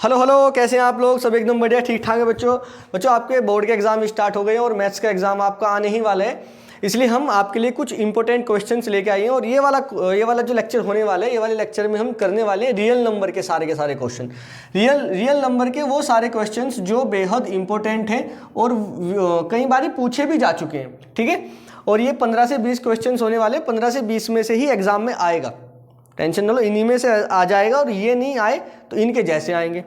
Hello hello, कैसे हैं आप लोग? सब एकदम बढ़िया, ठीक ठाक है बच्चों आपके बोर्ड के एग्जाम स्टार्ट हो गए हैं और मैथ्स का एग्जाम आपका आने ही वाला है। इसलिए हम आपके लिए कुछ इंपॉर्टेंट क्वेश्चंस लेके आए हैं और ये वाला जो लेक्चर होने वाला है, ये वाले लेक्चर में हम करने वाले हैं रियल नंबर के सारे क्वेश्चन। रियल नंबर के वो सारे क्वेश्चंस जो बेहद इंपॉर्टेंट हैं और कई बार पूछे भी जा चुके हैं, ठीक है। और ये 15 से 20 क्वेश्चन होने वाले, 15 से 20 में से ही एग्जाम में आएगा, टेंशन न लो, इन्हीं में से आ जाएगा। और ये नहीं आए तो इनके जैसे आएंगे।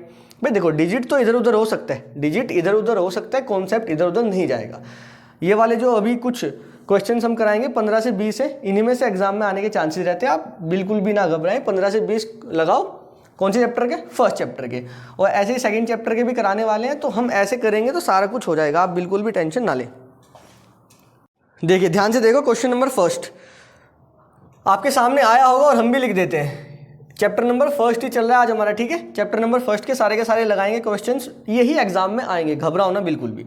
भाई देखो, डिजिट तो इधर उधर हो सकता है, डिजिट इधर उधर हो सकता है, कॉन्सेप्ट इधर उधर नहीं जाएगा। ये वाले जो अभी कुछ क्वेश्चंस हम कराएंगे 15 से 20 है, इन्हीं में से एग्जाम में आने के चांसेस रहते हैं। आप बिल्कुल भी ना घबराएं, 15 से 20 लगाओ। कौन से चैप्टर के? फर्स्ट चैप्टर के। और ऐसे ही सेकेंड चैप्टर के भी कराने वाले हैं, तो हम ऐसे करेंगे तो सारा कुछ हो जाएगा, आप बिल्कुल भी टेंशन ना लें। देखिए ध्यान से देखो, क्वेश्चन नंबर फर्स्ट आपके सामने आया होगा और हम भी लिख देते हैं। चैप्टर नंबर फर्स्ट ही चल रहा है आज हमारा, ठीक है। चैप्टर नंबर फर्स्ट के सारे लगाएंगे क्वेश्चंस, यही एग्जाम में आएंगे, घबराओ ना बिल्कुल भी।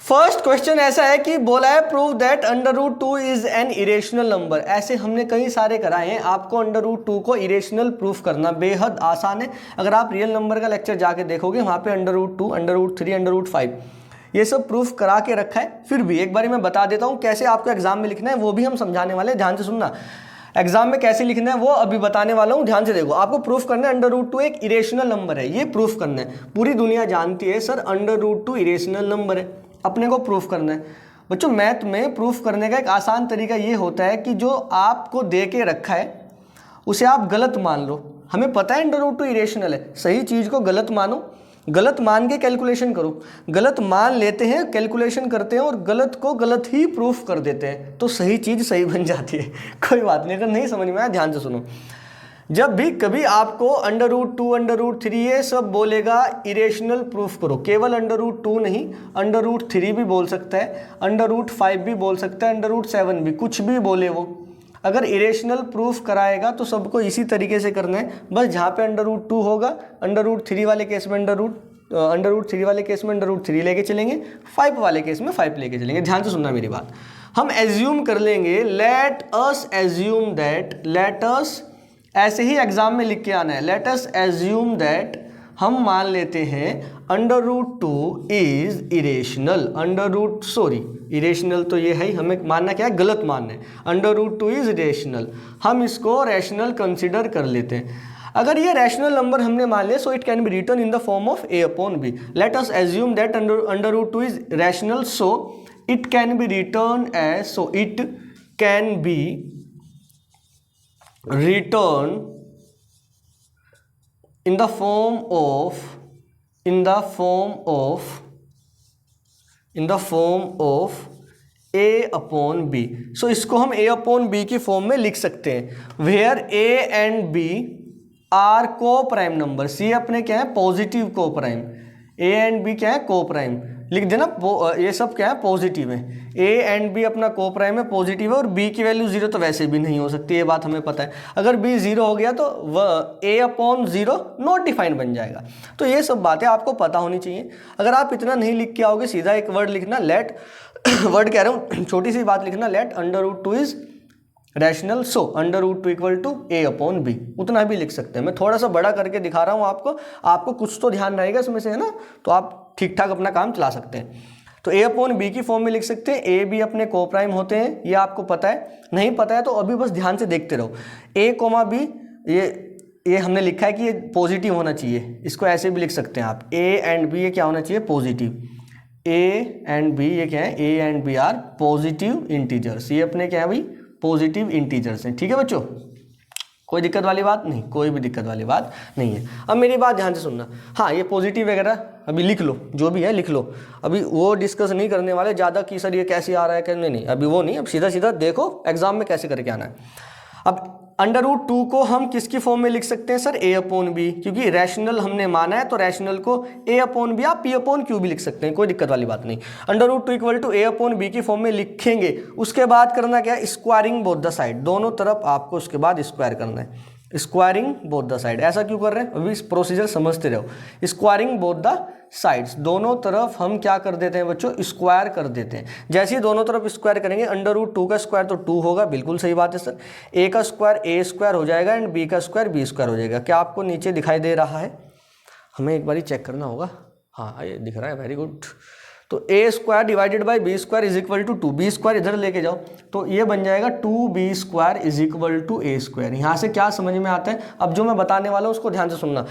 फर्स्ट क्वेश्चन ऐसा है कि बोला है prove that √2 is an irrational number. ऐसे हमने कई सारे कराए हैं, आपको √2 को इरेशनल प्रूफ करना बेहद आसान है। अगर आप रियल नंबर का लेक्चर जाके देखोगे, वहाँ पे √2, √3, √5 ये सब प्रूफ करा के रखा है। फिर भी एक बार मैं बता देता हूँ कैसे आपको एग्जाम में लिखना है, वो भी हम समझाने वाले हैं, ध्यान से सुनना। एग्जाम में कैसे लिखना है वो अभी बताने वाला हूँ, ध्यान से देखो। आपको प्रूफ करना है √2 एक इरेशनल नंबर है, ये प्रूफ करना है। पूरी दुनिया जानती है सर √2 इरेशनल नंबर है, अपने को प्रूफ करना है। बच्चों मैथ में प्रूफ करने का एक आसान तरीका ये होता है कि जो आपको दे के रखा है उसे आप गलत मान लो। हमें पता है √2 इरेशनल है, सही चीज़ को गलत मानो, गलत मान के कैलकुलेशन करो। गलत मान लेते हैं, कैलकुलेशन करते हैं और गलत को गलत ही प्रूफ कर देते हैं, तो सही चीज़ सही बन जाती है। कोई बात नहीं, अगर नहीं समझ में आया ध्यान से सुनो। जब भी कभी आपको √2, √3 ये सब बोलेगा, इरेशनल प्रूफ करो। केवल √2 नहीं, √3 भी बोल सकता है, √5 भी बोल सकता है, √7 भी, कुछ भी बोले वो। अगर इरेशनल प्रूफ कराएगा तो सबको इसी तरीके से करना है। बस जहाँ पे √2 होगा, √3 वाले केस में √3 वाले केस में √3 लेके चलेंगे, 5 वाले केस में 5 लेके चलेंगे। ध्यान से सुनना मेरी बात। हम एज्यूम कर लेंगे, late us assume that, let us ऐसे ही एग्जाम में लिख के आना है, लेट अस एज्यूम दैट, हम मान लेते हैं √2 इज इरेशनल। इरेशनल तो ये है, हमें मानना क्या है? गलत मानना है। √2 इज इरेशनल, हम इसको रैशनल कंसिडर कर लेते हैं। अगर ये रैशनल नंबर हमने मान लिया, so it can be written in the form of a/b। Let us assume that √2 is rational, so it can be return as, so it can be return in the form of a/b। सो इसको हम a/b की form में लिख सकते हैं, where a and b are coprime number. सी अपने क्या है? पॉजिटिव को प्राइम। a एंड b क्या है? को प्राइम। लिख देना, ये सब क्या है? पॉजिटिव है। a एंड b अपना को प्राइम है, पॉजिटिव है, और b की वैल्यू 0 तो वैसे भी नहीं हो सकती, ये बात हमें पता है। अगर b 0 हो गया तो a/0 नॉट डिफाइंड बन जाएगा। तो ये सब बातें आपको पता होनी चाहिए। अगर आप इतना नहीं लिख के आओगे, सीधा एक वर्ड लिखना, लेट वर्ड कह रहा हूँ, छोटी सी बात लिखना, let √2 is rational, so √2 equal to a/b। उतना भी लिख सकते हैं, मैं थोड़ा सा बड़ा करके दिखा रहा हूँ आपको कुछ तो ध्यान रहेगा इसमें से, है ना, तो आप ठीक ठाक अपना काम चला सकते हैं। तो a/b की फॉर्म में लिख सकते हैं। a b अपने को प्राइम होते हैं, ये आपको पता है। नहीं पता है तो अभी बस ध्यान से देखते रहो। a, b ये हमने लिखा है कि ये पॉजिटिव होना चाहिए, इसको ऐसे भी लिख सकते हैं आप। a एंड b ये क्या होना चाहिए? पॉजिटिव। a एंड b ये क्या है? a and b are positive integers. ये अपने क्या है भाई? पॉजिटिव इंटीजर्स हैं, ठीक है बच्चों। कोई दिक्कत वाली बात नहीं, कोई भी दिक्कत वाली बात नहीं है। अब मेरी बात ध्यान से सुनना। हाँ, ये पॉजिटिव वगैरह अभी लिख लो, जो भी है लिख लो। अभी वो डिस्कस नहीं करने वाले ज़्यादा कि सर ये कैसे आ रहा है, कैसे नहीं, अभी वो नहीं। अब सीधा सीधा देखो एग्जाम में कैसे करके आना है। अब √2 को हम किसकी फॉर्म में लिख सकते हैं सर? a/b, क्योंकि रैशनल हमने माना है, तो रैशनल को a/b आप p/q भी लिख सकते हैं, कोई दिक्कत वाली बात नहीं। √2 इक्वल टू a/b की फॉर्म में लिखेंगे। उसके बाद करना क्या है? स्क्वायरिंग बोथ द साइड, दोनों तरफ आपको उसके बाद स्क्वायर करना है। स्क्वायरिंग बोथ द साइड, ऐसा क्यों कर रहे हैं? अभी इस प्रोसीजर समझते रहो। स्क्वायरिंग बोथ द साइड्स, दोनों तरफ हम क्या कर देते हैं बच्चों? स्क्वायर कर देते हैं। जैसे ही दोनों तरफ स्क्वायर करेंगे, √2 का स्क्वायर तो 2 होगा, बिल्कुल सही बात है सर। a का स्क्वायर a² हो जाएगा एंड b का स्क्वायर b² हो जाएगा। क्या आपको नीचे दिखाई दे रहा है? हमें एक बार ही चेक करना होगा। हाँ ये दिख रहा है, वेरी गुड। तो a square divided by b square is equal to 2, b square इधर लेके जाओ तो ये बन जाएगा 2b square is equal to A square. यहाँ से क्या समझ में आता है, अब जो मैं बताने वाला हूँ उसको ध्यान से सुनना।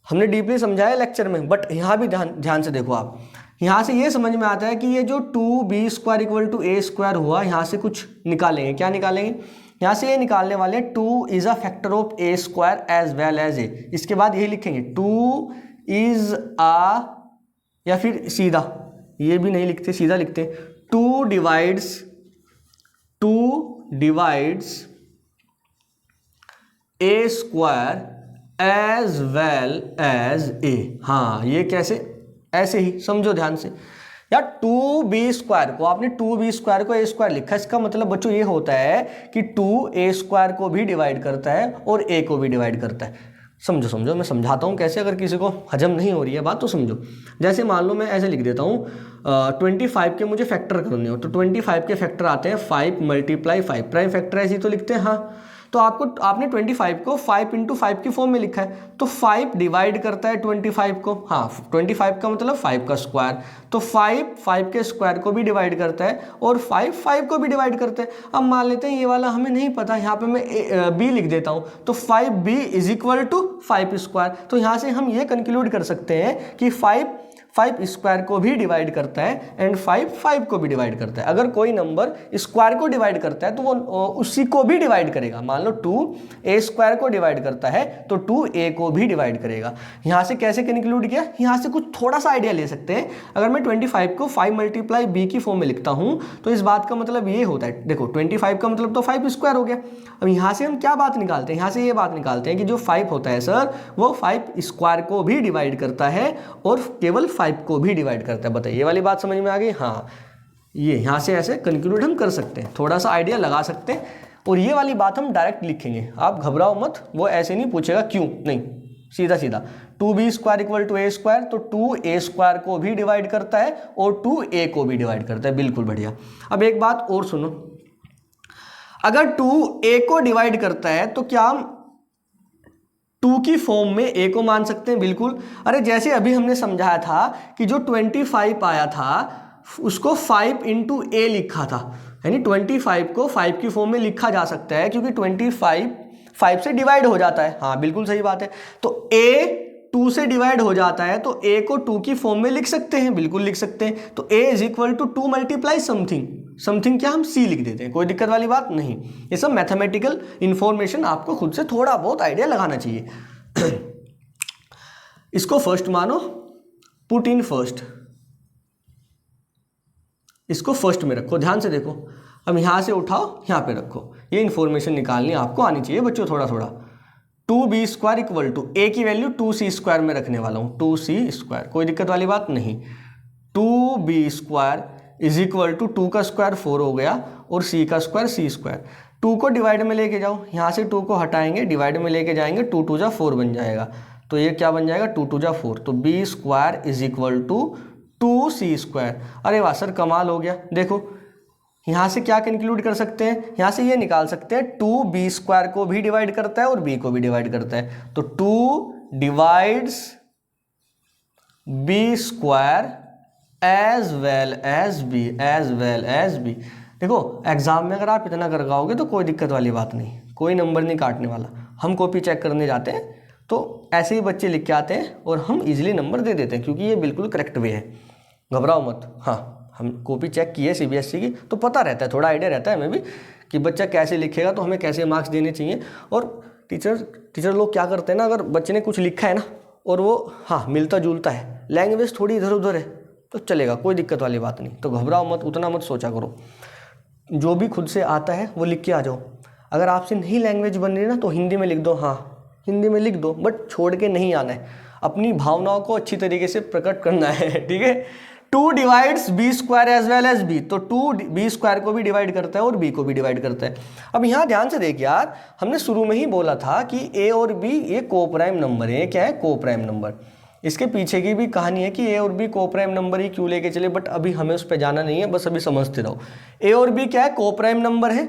हमने डीपली समझाया लेक्चर में, बट यहाँ भी ध्यान से देखो आप। यहाँ से ये समझ में आता है कि ये जो 2b square equal to A square हुआ, यहाँ से कुछ निकालेंगे। क्या निकालेंगे, यहाँ से ये निकालने वाले 2 is a factor of A square as well as A. इसके बाद यही लिखेंगे 2 इज अ, या फिर सीधा, ये भी नहीं लिखते, सीधा लिखते 2 divides A square as well as A. हाँ ये कैसे, ऐसे ही समझो ध्यान से यार। 2b स्क्वायर को आपने 2b स्क्वायर को ए स्क्वायर लिखा, इसका मतलब बच्चों ये होता है कि 2 ए स्क्वायर को भी डिवाइड करता है और ए को भी डिवाइड करता है। समझो समझो, मैं समझाता हूँ कैसे, अगर किसी को हजम नहीं हो रही है बात तो समझो। जैसे मान लो मैं ऐसे लिख देता हूँ 25 के मुझे फैक्टर करने हो, तो 25 के फैक्टर आते हैं 5 × 5, प्राइम फैक्टर ऐसे ही तो लिखते हैं। हाँ तो आपने 25 को 5 × 5 की फॉर्म में लिखा है, तो 5 डिवाइड करता है 25 को। हाँ 25 का मतलब 5 का स्क्वायर, तो 5 के स्क्वायर को भी डिवाइड करता है और 5 को भी डिवाइड करता है। अब मान लेते हैं ये वाला हमें नहीं पता, यहाँ पे मैं b लिख देता हूँ, तो 5b is equal to 5 square. तो यहाँ से हम ये कंक्लूड कर सकते हैं कि 5 स्क्वायर को भी डिवाइड करता है एंड 5 को भी डिवाइड करता है। अगर कोई नंबर स्क्वायर को डिवाइड करता है तो वो उसी को भी डिवाइड करेगा। मान लो 2 ए स्क्वायर को डिवाइड करता है तो 2 ए को भी डिवाइड करेगा। यहाँ से कैसे कंक्लूड किया, यहाँ से कुछ थोड़ा सा आइडिया ले सकते हैं। अगर मैं 25 को 5 × b की फॉर्म में लिखता हूँ तो इस बात का मतलब ये होता है, देखो 25 का मतलब तो 5 स्क्वायर हो गया। अब यहाँ से हम क्या बात निकालते हैं, यहाँ से ये बात निकालते हैं कि जो 5 होता है सर वो 5 स्क्वायर को भी डिवाइड करता है और केवल 5 को भी डिवाइड करता है। बताइए ये वाली बात समझ में आ गई। हाँ ये यहाँ से ऐसे कंक्लूड हम कर सकते हैं, थोड़ा सा आइडिया लगा सकते हैं। और ये वाली बात हम डायरेक्ट लिखेंगे, आप घबराओ मत, वो ऐसे नहीं पूछेगा क्यों, नहीं सीधा सीधा 2b square equal to A square, तो 2a स्क्वायर को भी डिवाइड करता है और 2a को भी डिवाइड करता है। बिल्कुल बढ़िया। अब एक बात और सुनो, अगर 2a को डिवाइड करता है तो क्या हम 2 की फॉर्म में a को मान सकते हैं? बिल्कुल। अरे जैसे अभी हमने समझाया था कि जो 25 आया था उसको 5 × a लिखा था, यानी 25 को 5 की फॉर्म में लिखा जा सकता है क्योंकि 25 5 से डिवाइड हो जाता है। हाँ बिल्कुल सही बात है। तो a 2 से डिवाइड हो जाता है तो a को 2 की फॉर्म में लिख सकते हैं, बिल्कुल लिख सकते हैं। तो a is equal to 2 × something क्या हम c लिख देते हैं, कोई दिक्कत वाली बात नहीं। ये सब मैथमेटिकल इंफॉर्मेशन आपको खुद से थोड़ा बहुत आइडिया लगाना चाहिए। इसको फर्स्ट मानो, पुट इन फर्स्ट, इसको फर्स्ट में रखो, ध्यान से देखो। अब यहाँ से उठाओ यहाँ पे रखो, ये इंफॉर्मेशन निकालनी आपको आनी चाहिए बच्चों थोड़ा थोड़ा। 2b square equal to a की वैल्यू 2c स्क्वायर में रखने वाला हूँ, 2c स्क्वायर, कोई दिक्कत वाली बात नहीं। 2b square is equal to 2 का स्क्वायर 4 हो गया और c का स्क्वायर c स्क्वायर। 2 को डिवाइड में लेके जाओ, यहाँ से 2 को हटाएंगे, डिवाइड में लेके जाएंगे, 2 × 2 = 4 बन जाएगा। तो ये क्या बन जाएगा, 2 × 2 = 4। तो b square is equal to 2c square. अरे वाह सर कमाल हो गया। देखो यहाँ से क्या कंक्लूड कर सकते हैं, यहाँ से ये निकाल सकते हैं 2b स्क्वायर को भी डिवाइड करता है और b को भी डिवाइड करता है। तो 2 divides b square as well as b। देखो एग्जाम में अगर आप इतना कर पाओगे तो कोई दिक्कत वाली बात नहीं, कोई नंबर नहीं काटने वाला। हम कॉपी चेक करने जाते हैं तो ऐसे ही बच्चे लिख के आते हैं और हम इजीली नंबर दे देते हैं क्योंकि ये बिल्कुल करेक्ट वे है, घबराओ मत। हाँ हम कॉपी चेक की है CBSE की, तो पता रहता है, थोड़ा आइडिया रहता है हमें भी कि बच्चा कैसे लिखेगा तो हमें कैसे मार्क्स देने चाहिए। और टीचर लोग क्या करते हैं ना, अगर बच्चे ने कुछ लिखा है ना और वो हाँ मिलता जुलता है, लैंग्वेज थोड़ी इधर उधर है तो चलेगा, कोई दिक्कत वाली बात नहीं। तो घबराओ मत, उतना मत सोचा करो, जो भी खुद से आता है वो लिख के आ जाओ। अगर आपसे नहीं लैंग्वेज बन रही ना तो हिंदी में लिख दो, हाँ हिंदी में लिख दो, बट छोड़ के नहीं आना है, अपनी भावनाओं को अच्छी तरीके से प्रकट करना है, ठीक है। 2 divides b square as well as b, तो 2b स्क्वायर को भी डिवाइड करता है और b को भी डिवाइड करता है। अब यहाँ ध्यान से देख यार, हमने शुरू में ही बोला था कि a और b ये कोप्राइम नंबर है। क्या है, कोप्राइम नंबर। इसके पीछे की भी कहानी है कि a और b कोप्राइम नंबर ही क्यों लेके चले, बट अभी हमें उस पर जाना नहीं है, बस अभी समझते रहो। a और b क्या है, कोप्राइम नंबर है।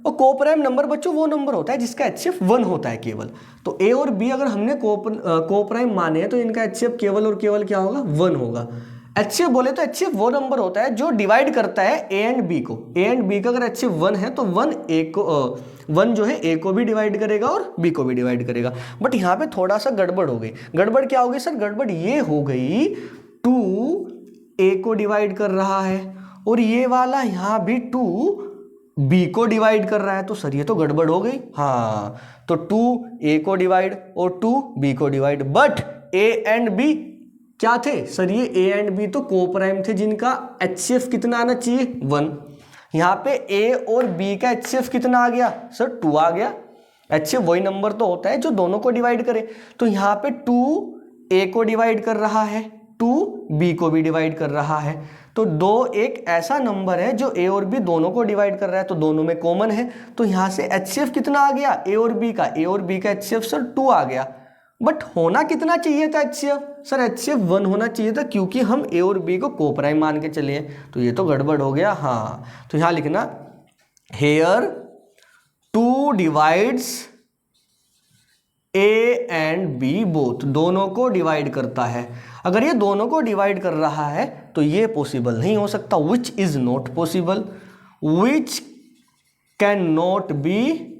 और कोप्राइम नंबर बच्चों वो नंबर होता है जिसका HCF 1 होता है केवल। तो A और B अगर हमने कोप्राइम माने हैं तो इनका HCF केवल और केवल क्या होगा, 1 होगा। HCF बोले तो HCF वो नंबर होता है जो डिवाइड करता है A एंड B को। A एंड B का अगर HCF 1 है तो 1 जो है A को भी डिवाइड करेगा और B को भी डिवाइड करेगा। बट यहाँ पे थोड़ा सा गड़बड़ हो गई। गड़बड़ क्या हो गई सर? गड़बड़ ये हो गई 2 A को डिवाइड कर रहा है और ये वाला यहाँ भी 2 B को डिवाइड कर रहा है। तो सर ये तो गड़बड़ हो गई। हाँ, तो 2 A को डिवाइड और 2 B को divide, but A and B क्या थे सर? ये A एंड B तो कोप्राइम थे जिनका HCF कितना आना चाहिए, 1। यहाँ पे A और B का HCF कितना आ गया सर? 2 आ गया। HCF वही नंबर तो होता है जो दोनों को डिवाइड करे। तो यहाँ पे 2 A को डिवाइड कर रहा है, 2 B को भी डिवाइड कर रहा है। तो 2 एक ऐसा नंबर है जो A और B दोनों को डिवाइड कर रहा है, तो दोनों में कॉमन है। तो यहाँ से HCF कितना आ गया A और B का? A और B का HCF सर 2 आ गया। बट होना कितना चाहिए था HCF? सर HCF 1 होना चाहिए था क्योंकि हम A और B को कोप्राइम मान के चले हैं। तो ये तो गड़बड़ हो गया। हाँ, तो यहाँ लिखना here 2 divides A and B both, दोनों को डिवाइड करता है। अगर ये दोनों को डिवाइड कर रहा है तो ये पॉसिबल नहीं हो सकता, which is not possible, which can not be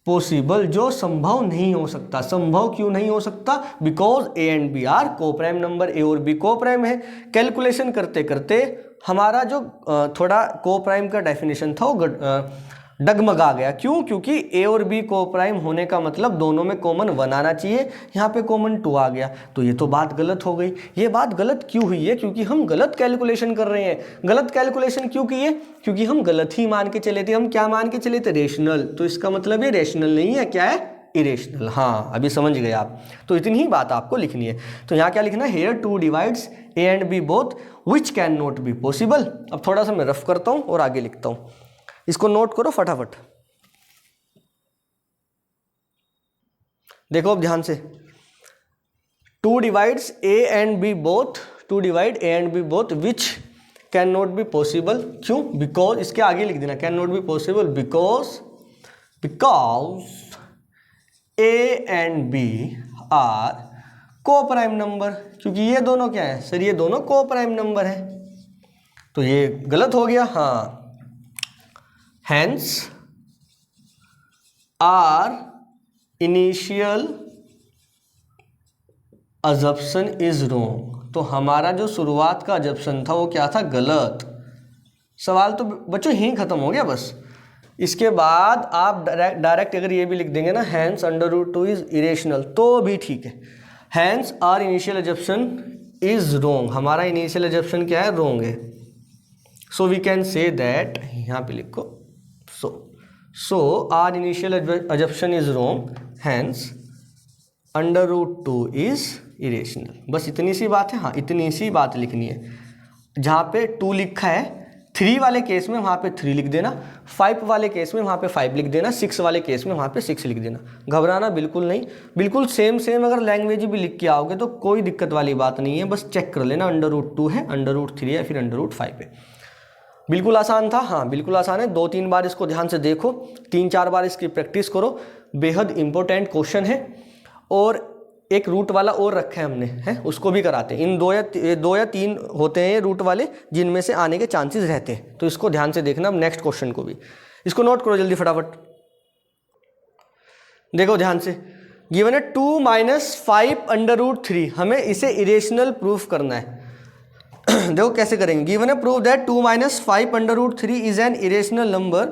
possible, जो संभव नहीं हो सकता। संभव क्यों नहीं हो सकता? Because A and B are coprime number, A और B कोप्राइम है। कैलकुलेशन करते करते हमारा जो थोड़ा कोप्राइम का डेफिनेशन था वो डगमगा गया। क्यों? क्योंकि A और B कोप्राइम होने का मतलब दोनों में कॉमन 1 आना चाहिए, यहाँ पे कॉमन 2 आ गया। तो ये तो बात गलत हो गई। ये बात गलत क्यों हुई है? क्योंकि हम गलत कैलकुलेशन कर रहे हैं। गलत कैलकुलेशन क्यों की है? क्योंकि हम गलत ही मान के चले थे। हम क्या मान के चले थे? रेशनल। तो इसका मतलब ये रेशनल नहीं है, क्या है? इरेशनल। हाँ, अभी समझ गए आप। तो इतनी ही बात आपको लिखनी है। तो यहाँ क्या लिखना है? Here 2 divides A and B both which can not be possible. अब थोड़ा सा मैं रफ करता हूँ और आगे लिखता हूँ, इसको नोट करो फटाफट। देखो अब ध्यान से, 2 divides A and B both, 2 divide A and B both which can not be possible. क्यों? बिकॉज, इसके आगे लिख देना can not be possible because A and B are coprime number. क्योंकि ये दोनों क्या है सर? ये दोनों कोप्राइम नंबर है। तो ये गलत हो गया। हाँ, hence our initial assumption is wrong। तो हमारा जो शुरुआत का assumption था वो क्या था? गलत। सवाल तो बच्चों यहीं खत्म हो गया बस। इसके बाद आप डायरेक्ट अगर ये भी लिख देंगे ना, hence √2 is irrational, तो भी ठीक है। hence our initial assumption is wrong, हमारा initial assumption क्या है? wrong है। so we can say that, यहाँ पे लिखो, so our initial assumption is wrong, hence √2 is irrational। बस इतनी सी बात है। हाँ, इतनी सी बात लिखनी है। जहाँ पे 2 लिखा है, 3 वाले केस में वहाँ पे 3 लिख देना, 5 वाले केस में वहाँ पे 5 लिख देना, 6 वाले केस में वहाँ पे 6 लिख देना। घबराना बिल्कुल नहीं, बिल्कुल सेम अगर लैंग्वेज भी लिख के आओगे तो कोई दिक्कत वाली बात नहीं है। बस चेक कर लेना √2 है, √3 है, फिर √5 है। बिल्कुल आसान था। हाँ, बिल्कुल आसान है। 2-3 बार इसको ध्यान से देखो, 3-4 बार इसकी प्रैक्टिस करो। बेहद इंपॉर्टेंट क्वेश्चन है। और एक रूट वाला और रखा है हमने, है उसको भी कराते हैं। इन 2 या 3 होते हैं रूट वाले जिनमें से आने के चांसेस रहते हैं। तो इसको ध्यान से देखना। नेक्स्ट क्वेश्चन को भी इसको नोट करो जल्दी फटाफट। देखो ध्यान से, गिवन है 2 - 5 √3, हमें इसे इरेशनल प्रूफ करना है। देखो कैसे करेंगे। गिवन है prove that 2 - 5 √3 is an irrational number,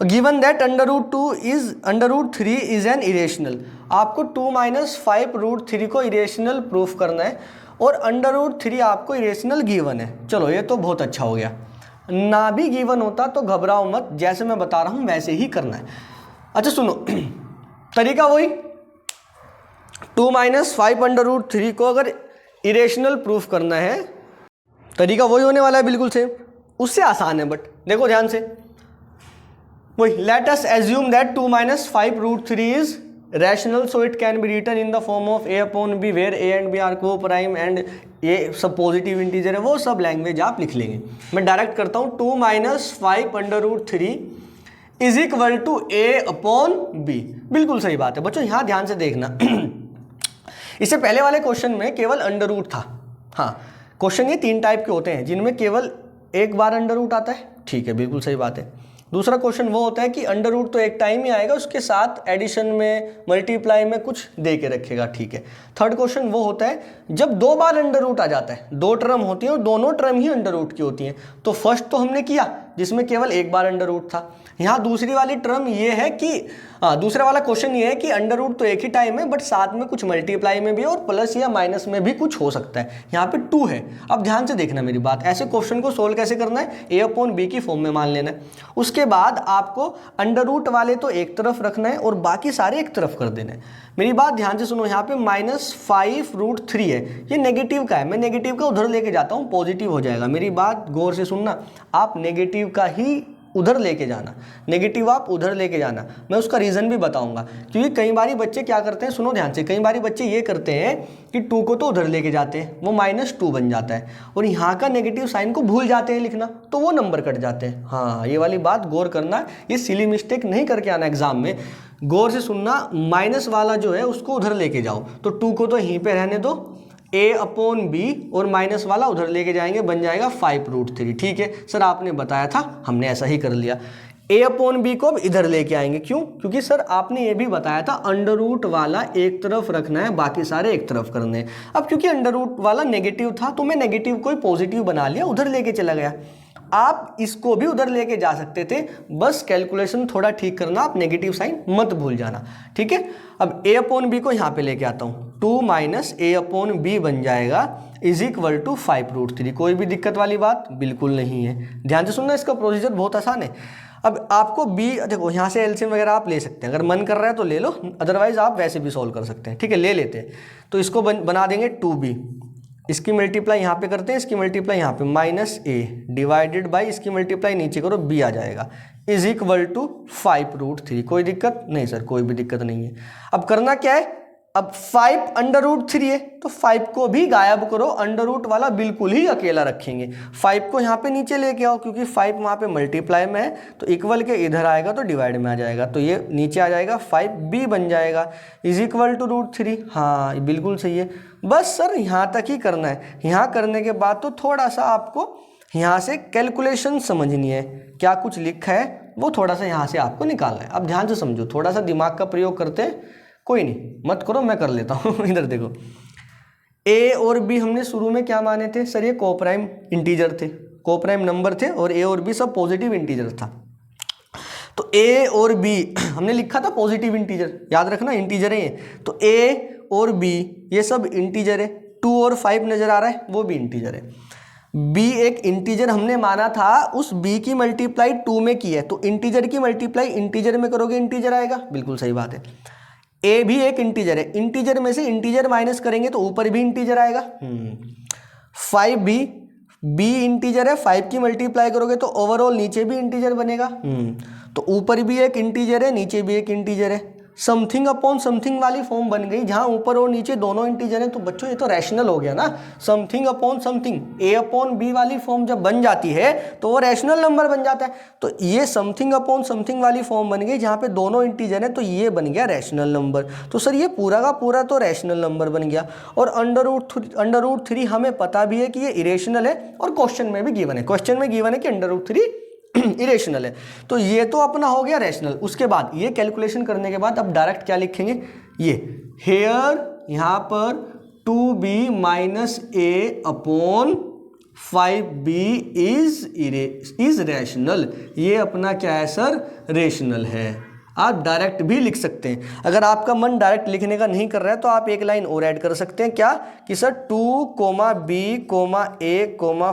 given that √3 is an irrational. आपको 2 - 5 √3 को इरेशनल प्रूफ करना है और √3 आपको इरेशनल गिवन है। चलो ये तो बहुत अच्छा हो गया। ना भी गिवन होता तो घबराओ मत, जैसे मैं बता रहा हूँ वैसे ही करना है। अच्छा सुनो, तरीका वही, 2 - 5 √3 को अगर इरेशनल प्रूफ करना है, तरीका वही होने वाला है बिल्कुल सेम, उससे आसान है। बट देखो ध्यान से, वही let us assume that 2 - 5 √3 is rational, so it can be written in the form of A/B where A and B are coprime and ये सब पॉजिटिव इंटीजर है। वो सब लैंग्वेज आप लिख लेंगे। मैं डायरेक्ट करता हूँ। 2 - 5 √3 is equal to a upon b. बिल्कुल सही बात है बच्चों, यहां ध्यान से देखना इससे पहले वाले क्वेश्चन में केवल अंडर रूट था। हाँ, क्वेश्चन ये 3 टाइप के होते हैं जिनमें केवल एक बार अंडर रूट आता है, ठीक है, बिल्कुल सही बात है। दूसरा क्वेश्चन वो होता है कि अंडर रूट तो एक टाइम ही आएगा, उसके साथ एडिशन में मल्टीप्लाई में कुछ दे के रखेगा, ठीक है। थर्ड क्वेश्चन वो होता है जब 2 बार अंडर रूट आ जाता है, 2 टर्म होती हैं और दोनों टर्म ही अंडर रूट की होती हैं। तो फर्स्ट तो हमने किया जिसमें केवल एक बार अंडर रूट था। यहाँ दूसरी वाली टर्म ये है कि दूसरा वाला क्वेश्चन ये है कि अंडर रूट तो एक ही टाइम है बट साथ में कुछ मल्टीप्लाई में भी और प्लस या माइनस में भी कुछ हो सकता है। यहाँ पे 2 है। अब ध्यान से देखना मेरी बात, ऐसे क्वेश्चन को सोल्व कैसे करना है, ए अपॉन बी की फॉर्म में मान लेना है। उसके बाद आपको अंडर रूट वाले तो एक तरफ रखना है और बाकी सारे एक तरफ कर देना है। मेरी बात ध्यान से सुनो, यहाँ पे -5√3 है, ये नेगेटिव का है, मैं नेगेटिव का उधर लेके जाता हूँ, पॉजिटिव हो जाएगा। मेरी बात गौर से सुनना, आप नेगेटिव का ही उधर लेके जाना, नेगेटिव आप उधर लेके जाना। मैं उसका रीज़न भी बताऊंगा, क्योंकि कई बारी बच्चे क्या करते हैं, सुनो ध्यान से, कई बारी बच्चे ये करते हैं कि 2 को तो उधर लेके जाते हैं, वो -2 बन जाता है और यहाँ का नेगेटिव साइन को भूल जाते हैं लिखना, तो वो नंबर कट जाते हैं। हाँ, ये वाली बात गौर करना, ये सिली मिस्टेक नहीं करके आना एग्जाम में, गौर से सुनना। माइनस वाला जो है उसको उधर लेके जाओ, तो 2 को तो यहीं पर रहने दो, ए अपॉन बी और माइनस वाला उधर लेके जाएंगे, बन जाएगा 5√3। ठीक है सर, आपने बताया था, हमने ऐसा ही कर लिया। ए अपॉन बी को अब इधर लेके आएंगे, क्यों? क्योंकि सर आपने ये भी बताया था अंडर रूट वाला एक तरफ रखना है, बाकी सारे एक तरफ करने हैं। अब क्योंकि अंडर रूट वाला नेगेटिव था तो मैं नेगेटिव को ही पॉजिटिव बना लिया, उधर लेके चला गया। आप इसको भी उधर लेके जा सकते थे, बस कैलकुलेशन थोड़ा ठीक करना, आप नेगेटिव साइन मत भूल जाना, ठीक है। अब ए अपॉन बी को यहाँ पे लेके आता हूँ, 2 माइनस ए अपॉन बी बन जाएगा इज इक्वल टू 5√3। कोई भी दिक्कत वाली बात बिल्कुल नहीं है, ध्यान से सुनना, इसका प्रोसीजर बहुत आसान है। अब आपको बी, देखो यहाँ से एलसीएम वगैरह आप ले सकते हैं, अगर मन कर रहा है तो ले लो, अदरवाइज आप वैसे भी सॉल्व कर सकते हैं, ठीक है। ले लेते हैं, तो इसको बना देंगे 2b, इसकी मल्टीप्लाई यहाँ पे करते हैं, इसकी मल्टीप्लाई यहाँ पे -a डिवाइडेड बाई इसकी मल्टीप्लाई नीचे करो, b आ जाएगा इज इक्वल टू 5√3। कोई दिक्कत नहीं सर, कोई भी दिक्कत नहीं है। अब करना क्या है, अब 5 अंडर रूट 3 है तो 5 को भी गायब करो, अंडर रूट वाला बिल्कुल ही अकेला रखेंगे। 5 को यहाँ पे नीचे लेके आओ, क्योंकि 5 वहाँ पे मल्टीप्लाई में है तो इक्वल के इधर आएगा तो डिवाइड में आ जाएगा, तो ये नीचे आ जाएगा 5b बन जाएगा इज इक्वल टू √3। हाँ बिल्कुल सही है, बस सर यहाँ तक ही करना है। यहाँ करने के बाद तो थोड़ा सा आपको यहाँ से कैलकुलेशन समझनी है, क्या कुछ लिखा है वो थोड़ा सा यहाँ से आपको निकालना है। अब ध्यान से समझो, थोड़ा सा दिमाग का प्रयोग करते हैं, कोई नहीं मत करो, मैं कर लेता हूँ। इधर देखो, a और b हमने शुरू में क्या माने थे सर, ये कोप्राइम इंटीजर थे, कोप्राइम नंबर थे और a और b सब पॉजिटिव इंटीजर था। तो a और b हमने लिखा था पॉजिटिव इंटीजर, याद रखना इंटीजर है ये, तो a और b ये सब इंटीजर है। 2 और 5 नजर आ रहा है, वो भी इंटीजर है। b एक इंटीजर हमने माना था, उस b की मल्टीप्लाई 2 में की है, तो इंटीजर की मल्टीप्लाई इंटीजर में करोगे इंटीजर आएगा, बिल्कुल सही बात है। a भी एक इंटीजर है, इंटीजर में से इंटीजर माइनस करेंगे तो ऊपर भी इंटीजर आएगा। 5 भी b इंटीजर है, 5 की मल्टीप्लाई करोगे तो ओवरऑल नीचे भी इंटीजर बनेगा। तो ऊपर भी एक इंटीजर है, नीचे भी एक इंटीजर है, समथिंग अपॉन समथिंग वाली फॉर्म बन गई, जहां ऊपर और नीचे दोनों इंटीजर हैं। तो बच्चों ये तो रैशनल हो गया ना, something upon something, a upon b वाली फॉर्म जब बन जाती है तो वो रैशनल नंबर बन जाता है। तो ये समथिंग अपॉन समथिंग वाली फॉर्म बन गई जहां पे दोनों इंटीजर हैं, तो ये बन गया रैशनल नंबर। तो सर ये पूरा का पूरा तो रैशनल नंबर बन गया। और अंडर रूट 3 हमें पता भी है कि ये इरेशनल है, और क्वेश्चन में भी गिवन है, क्वेश्चन में गिवन है कि अंडर रूट 3 इरेशनल है, तो ये तो अपना हो गया रैशनल। उसके बाद ये कैलकुलेशन करने के बाद अब डायरेक्ट क्या लिखेंगे, ये हेयर यहाँ पर 2b minus a upon 5b is rational. ये अपना क्या है सर, रेशनल है। आप डायरेक्ट भी लिख सकते हैं, अगर आपका मन डायरेक्ट लिखने का नहीं कर रहा है तो आप एक लाइन और ऐड कर सकते हैं, क्या कि sir 2, b, a,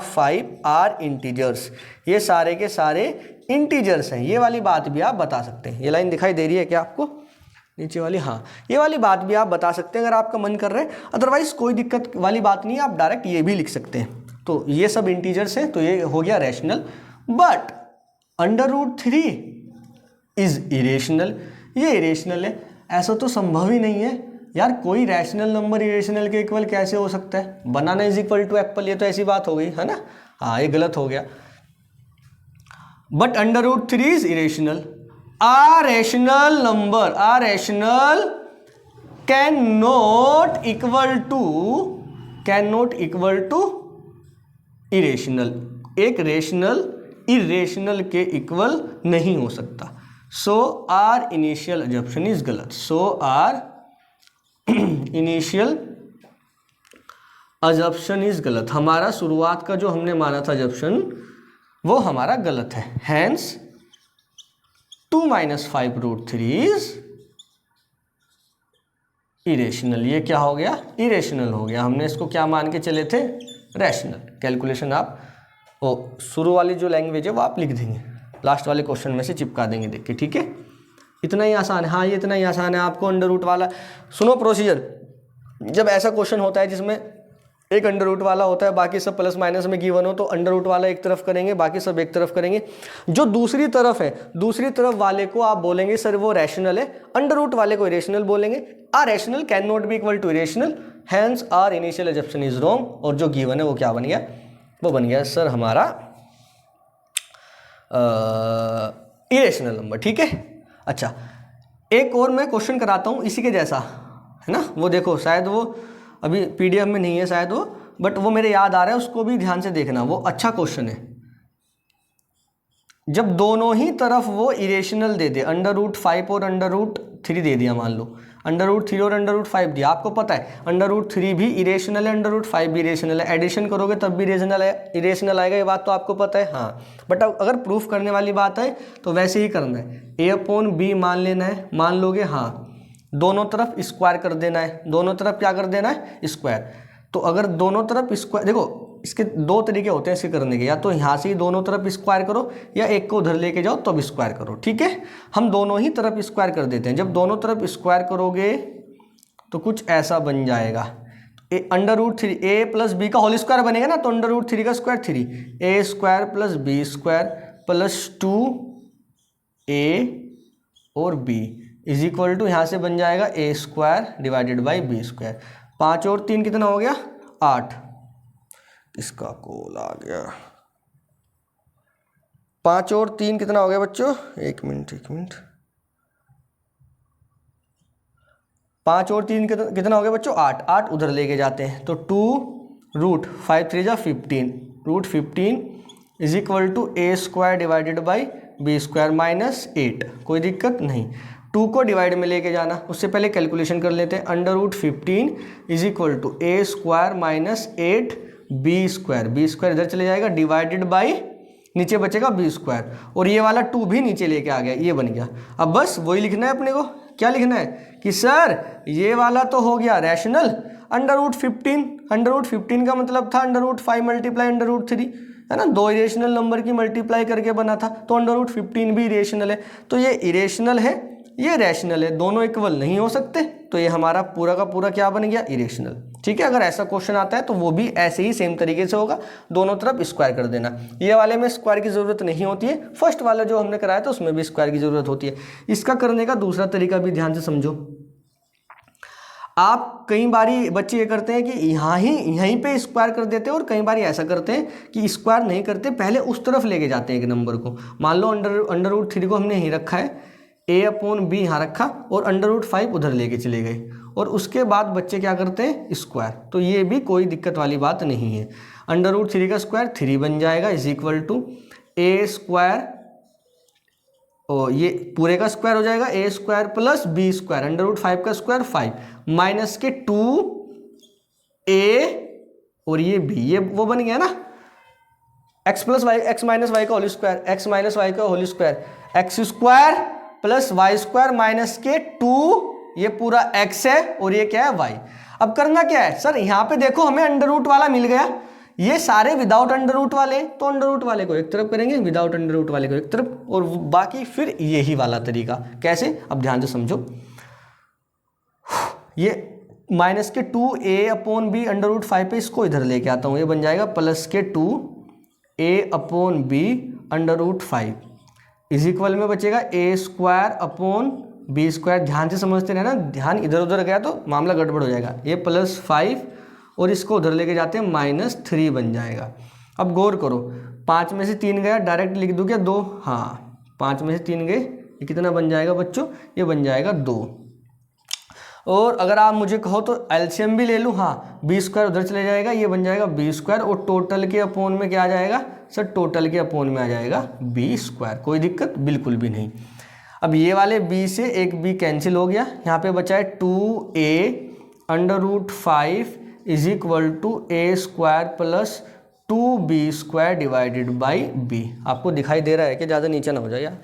5 are integers, ये सारे के सारे इंटीजर्स हैं। ये वाली बात भी आप बता सकते हैं। ये लाइन दिखाई दे रही है क्या आपको नीचे वाली, हाँ ये वाली बात भी आप बता सकते हैं अगर आपका मन कर रहा है, अदरवाइज कोई दिक्कत वाली बात नहीं है, आप डायरेक्ट ये भी लिख सकते हैं। तो ये सब इंटीजर्स हैं, तो ये हो गया rational. But under root 3 is irrational, ये इरेशनल है, ऐसा तो संभव ही नहीं है यार, कोई रैशनल नंबर इरेशनल के इक्वल कैसे हो सकता है, banana is equal to apple, ये तो ऐसी बात हो गई है ना, हाँ ये गलत हो गया। But under root 3 is irrational, a rational number, a rational cannot equal to irrational, एक रेशनल इरेशनल के इक्वल नहीं हो सकता। सो आर इनिशियल अजम्पशन इज गलत, सो आर इनिशियल अजम्पशन इज गलत, हमारा शुरुआत का जो हमने माना था अजम्पशन वो हमारा गलत है। Hence 2 - 5√3 is irrational. ये क्या हो गया? इरेशनल हो गया। हमने इसको क्या मान के चले थे? रैशनल। कैलकुलेशन आप शुरू वाली जो लैंग्वेज है वो आप लिख देंगे, लास्ट वाले क्वेश्चन में से चिपका देंगे देख के, ठीक है। इतना ही आसान है। हाँ, ये इतना ही आसान है। आपको अंडर रूट वाला सुनो प्रोसीजर, जब ऐसा क्वेश्चन होता है जिसमें एक अंडर रूट वाला होता है, बाकी सब प्लस माइनस में गिवन हो, तो अंडर रूट वाला एक तरफ करेंगे, बाकी सब एक तरफ करेंगे। जो दूसरी तरफ है, दूसरी तरफ वाले को आप बोलेंगे सर वो रैशनल है, अंडर रूट वाले को इरेशनल बोलेंगे। A rational can not be equal to irrational, hence our initial assumption is wrong. और जो गिवन है वो क्या बन गया? वो बन गया सर हमारा इरेशनल नंबर, ठीक है। अच्छा, एक और मैं क्वेश्चन कराता हूँ इसी के जैसा, है ना। वो देखो, शायद वो अभी पीडीएफ में नहीं है शायद वो, बट वो मेरे याद आ रहा है, उसको भी ध्यान से देखना, वो अच्छा क्वेश्चन है। जब दोनों ही तरफ वो इरेशनल दे दे, √5 और √3 दे दिया, मान लो √3 और √5 दिया, आपको पता है √3 भी इरेशनल है, √5 भी इरेशनल है, एडिशन करोगे तब भी इरेशनल आएगा, ये बात तो आपको पता है। हाँ, बट अगर प्रूफ करने वाली बात है तो वैसे ही करना है, a/b मान लेना है, मान लोगे, हाँ, दोनों तरफ स्क्वायर कर देना है, दोनों तरफ क्या कर देना है? स्क्वायर। तो अगर दोनों तरफ स्क्वायर, देखो इसके दो तरीके होते हैं इसके करने के, या तो यहाँ से ही दोनों तरफ स्क्वायर करो, या एक को उधर लेके जाओ तब स्क्वायर करो, ठीक है। हम दोनों ही तरफ स्क्वायर कर देते हैं। जब दोनों तरफ स्क्वायर करोगे तो कुछ ऐसा बन जाएगा, √3 a + b का होल स्क्वायर बनेगा ना, तो √3 का स्क्वायर 3, a² + b² + 2a और b इज इक्वल टू, यहाँ से बन जाएगा a² / b²। 5 और 3 कितना हो गया? 8। इसका कॉल आ गया। 5 और 3 कितना हो गया बच्चों? एक मिनट। 5 और 3 कितना हो गया बच्चों? 8। 8 उधर लेके जाते हैं तो 2√5 3 = 15, √15 is equal to a² / b² - 8। कोई दिक्कत नहीं। 2 को डिवाइड में लेके जाना, उससे पहले कैलकुलेशन कर लेते हैं। √15 is equal to a² - 8 b², b² इधर चले जाएगा, डिवाइडेड बाई नीचे बचेगा b², और ये वाला 2 भी नीचे लेके आ गया, ये बन गया। अब बस वही लिखना है अपने को। क्या लिखना है कि सर ये वाला तो हो गया रैशनल, √15 का मतलब था √5 × √3, है ना, 2 इरेशनल नंबर की मल्टीप्लाई करके बना था, तो √15 भी इरेशनल है। तो ये इरेशनल है, ये रैशनल है, दोनों इक्वल नहीं हो सकते, तो ये हमारा पूरा का पूरा क्या बन गया? इरेशनल, ठीक है। अगर ऐसा क्वेश्चन आता है तो वो भी ऐसे ही सेम तरीके से होगा, दोनों तरफ स्क्वायर कर देना। ये वाले में स्क्वायर की ज़रूरत नहीं होती है, फर्स्ट वाला जो हमने कराया था उसमें भी स्क्वायर की ज़रूरत होती है। इसका करने का दूसरा तरीका भी ध्यान से समझो। आप कई बारी बच्चे ये करते हैं कि यहीं पे स्क्वायर कर देते हैं, और कई बारी ऐसा करते हैं कि स्क्वायर नहीं करते, पहले उस तरफ लेके जाते हैं एक नंबर को। मान लो √3 को हमने यहीं रखा है, a/b यहाँ रखा, और √5 उधर लेके चले गए, और उसके बाद बच्चे क्या करते हैं? स्क्वायर। तो ये भी कोई दिक्कत वाली बात नहीं है। √3 का स्क्वायर 3 बन जाएगा, इज इक्वल टू a², और ये पूरे का स्क्वायर हो जाएगा, a² + b², √5 का स्क्वायर 5 माइनस के 2a और ये b, ये वो बन गया ना, x + y x - y का होल स्क्वायर, x - y का whole square, x² + y² minus के 2, ये पूरा x है और ये क्या है? y। अब करना क्या है सर? यहाँ पे देखो हमें अंडर रूट वाला मिल गया, ये सारे विदाउट अंडर रूट वाले, तो अंडर रूट वाले को एक तरफ करेंगे, विदाउट अंडर रूट वाले को एक तरफ, और बाकी फिर यही वाला तरीका। कैसे? अब ध्यान से समझो। ये माइनस के 2a/b √5 पे इसको इधर लेके आता हूँ, ये बन जाएगा प्लस के 2a/b √5 इज इक्वल में बचेगा a² b²। ध्यान से समझते रहना, ध्यान इधर उधर गया तो मामला गड़बड़ हो जाएगा। ये +5 और इसको उधर लेके जाते हैं, -3 बन जाएगा। अब गौर करो, 5 में से 3 गया, डायरेक्ट लिख दूँ क्या? 2, हाँ 5 में से 3 गए, ये कितना बन जाएगा बच्चों, ये बन जाएगा 2। और अगर आप मुझे कहो तो एलसीएम भी ले लूँ, हाँ बी स्क्वायर उधर चले जाएगा, ये बन जाएगा बी स्क्वायर, और टोटल के अपोन में क्या आ जाएगा सर, टोटल के अपोन में आ जाएगा बी स्क्वायर। कोई दिक्कत बिल्कुल भी नहीं। अब ये वाले b से एक b कैंसिल हो गया, यहाँ पे बचा है 2a√5 is equal to a square plus 2b square divided by b। आपको दिखाई दे रहा है कि ज़्यादा नीचे ना हो जाए यार,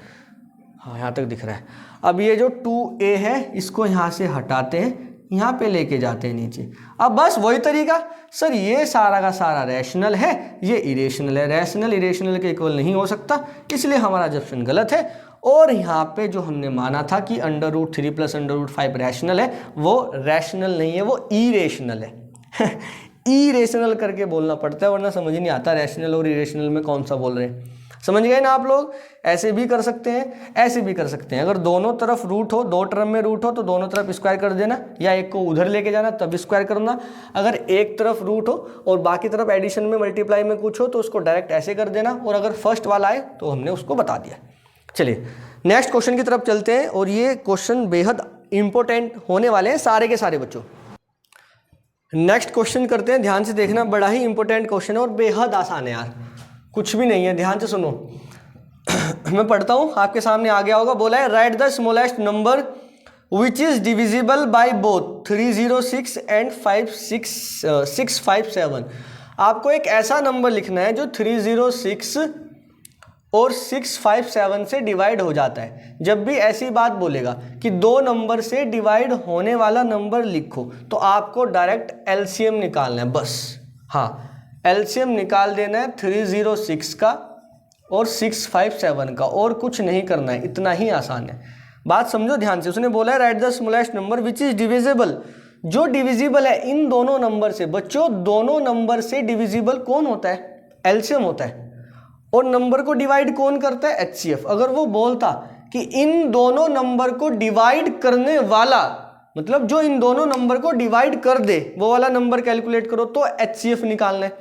हाँ यहाँ तक दिख रहा है। अब ये जो 2a है इसको यहाँ से हटाते हैं, यहाँ पे लेके जाते हैं नीचे। अब बस वही तरीका सर, ये सारा का सारा रैशनल है, ये इरेशनल है, रैशनल इरेशनल के इक्वल नहीं हो सकता, इसलिए हमारा ऑप्शन गलत है। और यहाँ पे जो हमने माना था कि √3 + √5 रैशनल है, वो रैशनल नहीं है, वो इरेशनल है। इरेशनल करके बोलना पड़ता है वरना समझ ही नहीं आता रैशनल और इरेशनल में कौन सा बोल रहे हैं। समझ गए ना आप लोग। ऐसे भी कर सकते हैं, ऐसे भी कर सकते हैं। अगर दोनों तरफ रूट हो, 2 टर्म में रूट हो तो दोनों तरफ स्क्वायर कर देना, या एक को उधर लेके जाना तब स्क्वायर करना। अगर एक तरफ रूट हो और बाकी तरफ एडिशन में मल्टीप्लाई में कुछ हो तो उसको डायरेक्ट ऐसे कर देना, और अगर फर्स्ट वाला आए तो हमने उसको बता दिया। चलिए नेक्स्ट क्वेश्चन की तरफ चलते हैं, और ये क्वेश्चन बेहद इंपॉर्टेंट होने वाले हैं सारे के सारे बच्चों। नेक्स्ट क्वेश्चन करते हैं, ध्यान से देखना, बड़ा ही इंपॉर्टेंट क्वेश्चन है और बेहद आसान है यार, कुछ भी नहीं है, ध्यान से सुनो। मैं पढ़ता हूँ, आपके सामने आ गया होगा। बोला है right the smallest number which is divisible by both 306 and 657। आपको एक ऐसा नंबर लिखना है जो 306 और 657 से डिवाइड हो जाता है। जब भी ऐसी बात बोलेगा कि 2 नंबर से डिवाइड होने वाला नंबर लिखो तो आपको डायरेक्ट एलसीएम निकालना है बस। हाँ, एलसीएम निकाल देना है 306 का और 657 का, और कुछ नहीं करना है, इतना ही आसान है। बात समझो ध्यान से। उसने बोला है right the smallest number which is divisible, जो डिविजिबल है इन दोनों नंबर से। बच्चों दोनों नंबर से डिविजिबल कौन होता है? एलसीएम होता है। और नंबर को डिवाइड कौन करता है? एचसीएफ। अगर वो बोलता कि इन दोनों नंबर को डिवाइड करने वाला, मतलब जो इन दोनों नंबर को डिवाइड कर दे वो वाला नंबर कैलकुलेट करो, तो एचसीएफ निकालना है।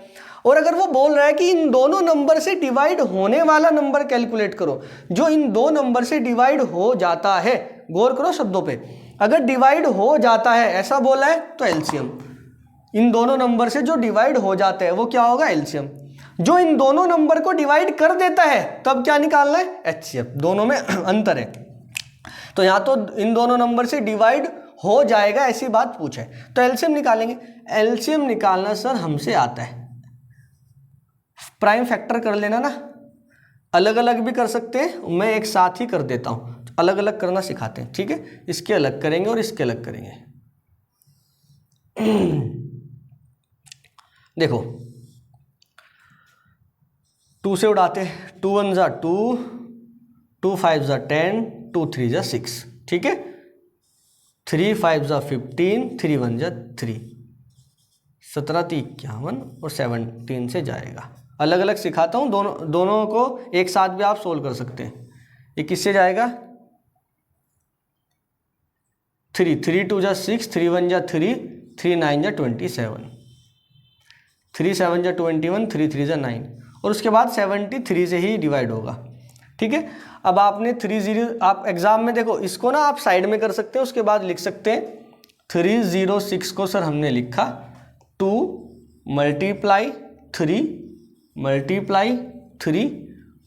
और अगर वो बोल रहा है कि इन दोनों नंबर से डिवाइड होने वाला नंबर कैलकुलेट करो, जो इन 2 नंबर से डिवाइड हो जाता है, गौर करो शब्दों पे, अगर डिवाइड हो जाता है ऐसा बोला है तो एलसीएम। इन दोनों नंबर से जो डिवाइड हो जाता है वो क्या होगा? एलसीएम। जो इन दोनों नंबर को डिवाइड कर देता है तब क्या निकालना है? एचसीएफ। दोनों में अंतर है। तो यहाँ तो इन दोनों नंबर से डिवाइड हो जाएगा ऐसी बात पूछे तो एलसीएम निकालेंगे। एलसीएम निकालना सर हमसे आता है, प्राइम फैक्टर कर लेना ना, अलग अलग भी कर सकते हैं, मैं एक साथ ही कर देता हूं, अलग अलग करना सिखाते हैं, ठीक है। इसके अलग करेंगे और इसके अलग करेंगे। देखो 2 से उड़ाते हैं, 2 1 ज़ा 2, 2 5 ज़ा 10, 2 3 ज़ा 6, ठीक है। 3 5 ज़ा 15, 3 1 ज़ा 3, 17 3 51 और 17 से जाएगा। अलग अलग सिखाता हूँ, दोनों को एक साथ भी आप सोल्व कर सकते हैं। ये किससे जाएगा? 3 3 2 ज़ा 6, 3 1 ज़ा 3, 3 9 ज़ा 27, 3 7 ज़ा 21, 3 3 ज़ा 9, और उसके बाद 73 से ही डिवाइड होगा, ठीक है। अब आपने 30, आप एग्जाम में देखो इसको ना आप साइड में कर सकते हैं, उसके बाद लिख सकते हैं 306 को सर हमने लिखा 2 मल्टीप्लाई 3 मल्टीप्लाई 3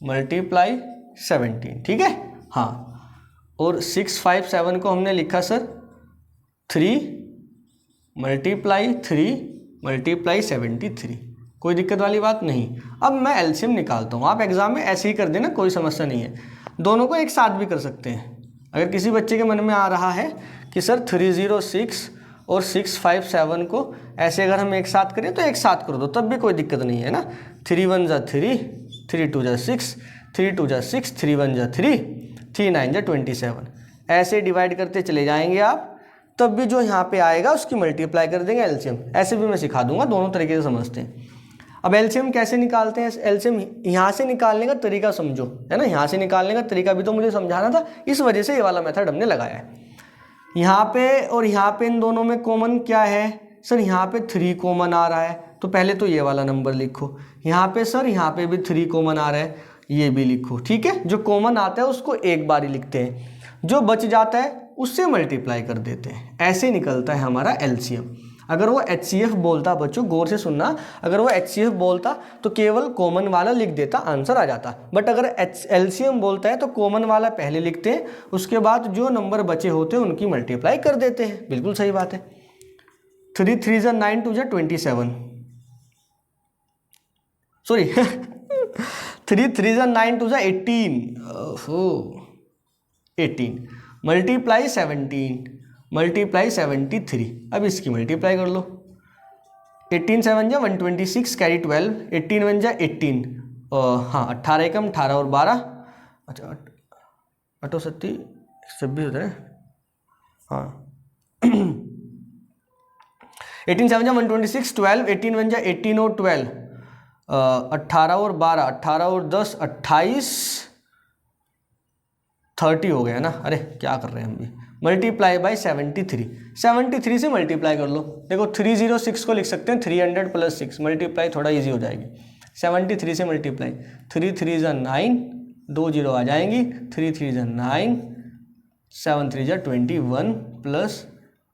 मल्टीप्लाई 17, ठीक है। हाँ, और 657 को हमने लिखा सर 3 मल्टीप्लाई 3 मल्टीप्लाई 73। कोई दिक्कत वाली बात नहीं। अब मैं एलसीएम निकालता हूँ, आप एग्जाम में ऐसे ही कर देना, कोई समस्या नहीं है। दोनों को एक साथ भी कर सकते हैं। अगर किसी बच्चे के मन में आ रहा है कि सर 306 और 657 को ऐसे अगर हम एक साथ करें तो एक साथ कर दो, तब भी कोई दिक्कत नहीं है ना। 3 1 ज़ा 3, 3 2 ज़ा 6, 3 2 ज़ा 6, 3 1 ज़ा 3, 3 9 ज़ा 27, ऐसे डिवाइड करते चले जाएंगे आप, तब भी जो यहाँ पे आएगा उसकी मल्टीप्लाई कर देंगे एलसीएम। ऐसे भी मैं सिखा दूंगा, दोनों तरीके से समझते हैं। अब एलसीएम कैसे निकालते हैं? एलसीएम यहाँ से निकालने का तरीका समझो, है ना। यहाँ से निकालने का तरीका भी तो मुझे समझाना था, इस वजह से ये वाला मेथड हमने लगाया है। यहाँ पे और यहाँ पे इन दोनों में कॉमन क्या है? सर यहाँ पे 3 कॉमन आ रहा है, तो पहले तो ये वाला नंबर लिखो। यहाँ पे सर यहाँ पे भी 3 कॉमन आ रहा है, ये भी लिखो, ठीक है। जो कॉमन आता है उसको एक बार ही लिखते हैं, जो बच जाता है उससे मल्टीप्लाई कर देते हैं। ऐसे निकलता है हमारा एलसीएम। अगर वो एचसीएफ बोलता, बच्चों गौर से सुनना, अगर वो एचसीएफ बोलता तो केवल कॉमन वाला लिख देता, आंसर आ जाता। बट अगर एलसीएम बोलता है तो कॉमन वाला पहले लिखते हैं, उसके बाद जो नंबर बचे होते हैं उनकी मल्टीप्लाई कर देते हैं। बिल्कुल सही बात है। 3 3 जा 9 2 जा 27, सॉरी 3 3 जा 9 2 जा 18, 18 मल्टीप्लाई 17 मल्टीप्लाई 73। अब इसकी मल्टीप्लाई कर लो। 18 7 जा 126 कैरी 12, 18 1 जा 18, हाँ 18 एकम 18 और 12, अच्छा 28 26 होता है, हाँ 18 7 जा 126, 12 18 1 जा 18 और 12, 18 और 12, 18 और 10 28, 30 हो गया ना। अरे क्या कर रहे हैं हम भी। मल्टीप्लाई बाई 73, 73 से मल्टीप्लाई कर लो। देखो 306 को लिख सकते हैं 300 प्लस 6, मल्टीप्लाई थोड़ा इजी हो जाएगी। 73 से मल्टीप्लाई, 3 3 जा 9, 2 0 आ जाएंगी, 3 3 जा 9, 7 3 जा 21 प्लस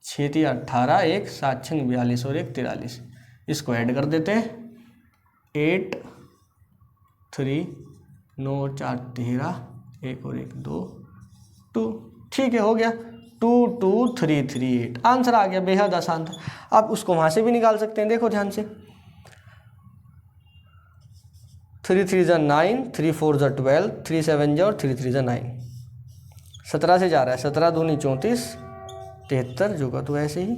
6 3 18, 1 7 6 42 और 1 43। इसको ऐड कर देते हैं, 8 3 9 4 13, 1 और 1 2 2, ठीक है हो गया। 2 2 3 3 8 आंसर आ गया। बेहद आसान था। आप उसको वहां से भी निकाल सकते हैं, देखो ध्यान से। 3 3 जा 9, 3 4 जा 12, 3 7 जा और 3 3 जा 9, 17 से जा रहा है, 17 दूनी 34, 73 जो का तो ऐसे ही,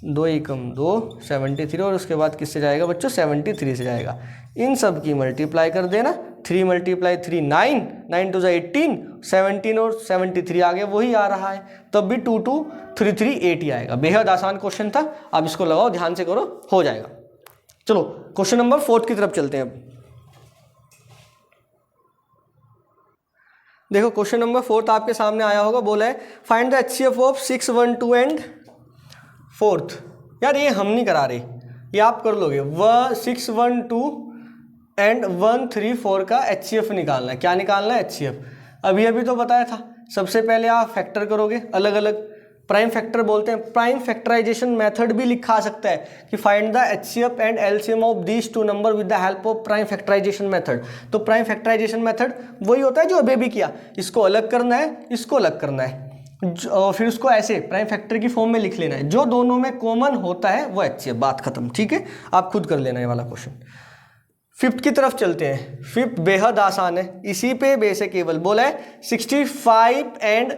2 एकम 2, 73 और उसके बाद किससे जाएगा बच्चों, 73 से जाएगा। इन सब की मल्टीप्लाई कर देना। 3 मल्टीप्लाई 3 9, 9 2 जा 18, 17 और 73 आगे वही आ रहा है, तब भी 2 2 3 3 8 ही आएगा। बेहद आसान क्वेश्चन था। आप इसको लगाओ, ध्यान से करो, हो जाएगा। चलो क्वेश्चन नंबर 4 की तरफ चलते हैं। अब देखो क्वेश्चन नंबर 4 आपके सामने आया होगा, बोला है find the HCF of 6 1 2 and 4th। यार ये हम नहीं करा रहे, ये आप कर लोगे। 6 1 2 एंड 1 3 4 का एचसीएफ निकालना है। क्या निकालना है, एचसीएफ। अभी अभी तो बताया था। सबसे पहले आप फैक्टर करोगे अलग अलग, प्राइम फैक्टर बोलते हैं। प्राइम फैक्टराइजेशन मेथड भी लिखा सकता है कि find the HCF and LCM of these two number with the help of prime factorization method. तो प्राइम फैक्टराइजेशन मेथड वही होता है जो अभी भी किया, इसको अलग करना है, इसको अलग करना है, और फिर उसको ऐसे प्राइम फैक्टर की फॉर्म में लिख लेना है। जो दोनों में कॉमन होता है वो एचसीएफ, बात खत्म। ठीक है, आप खुद कर लेना ये वाला क्वेश्चन। 5th की तरफ चलते हैं। 5th बेहद आसान है, इसी पे बेस है केवल। बोला है 65 एंड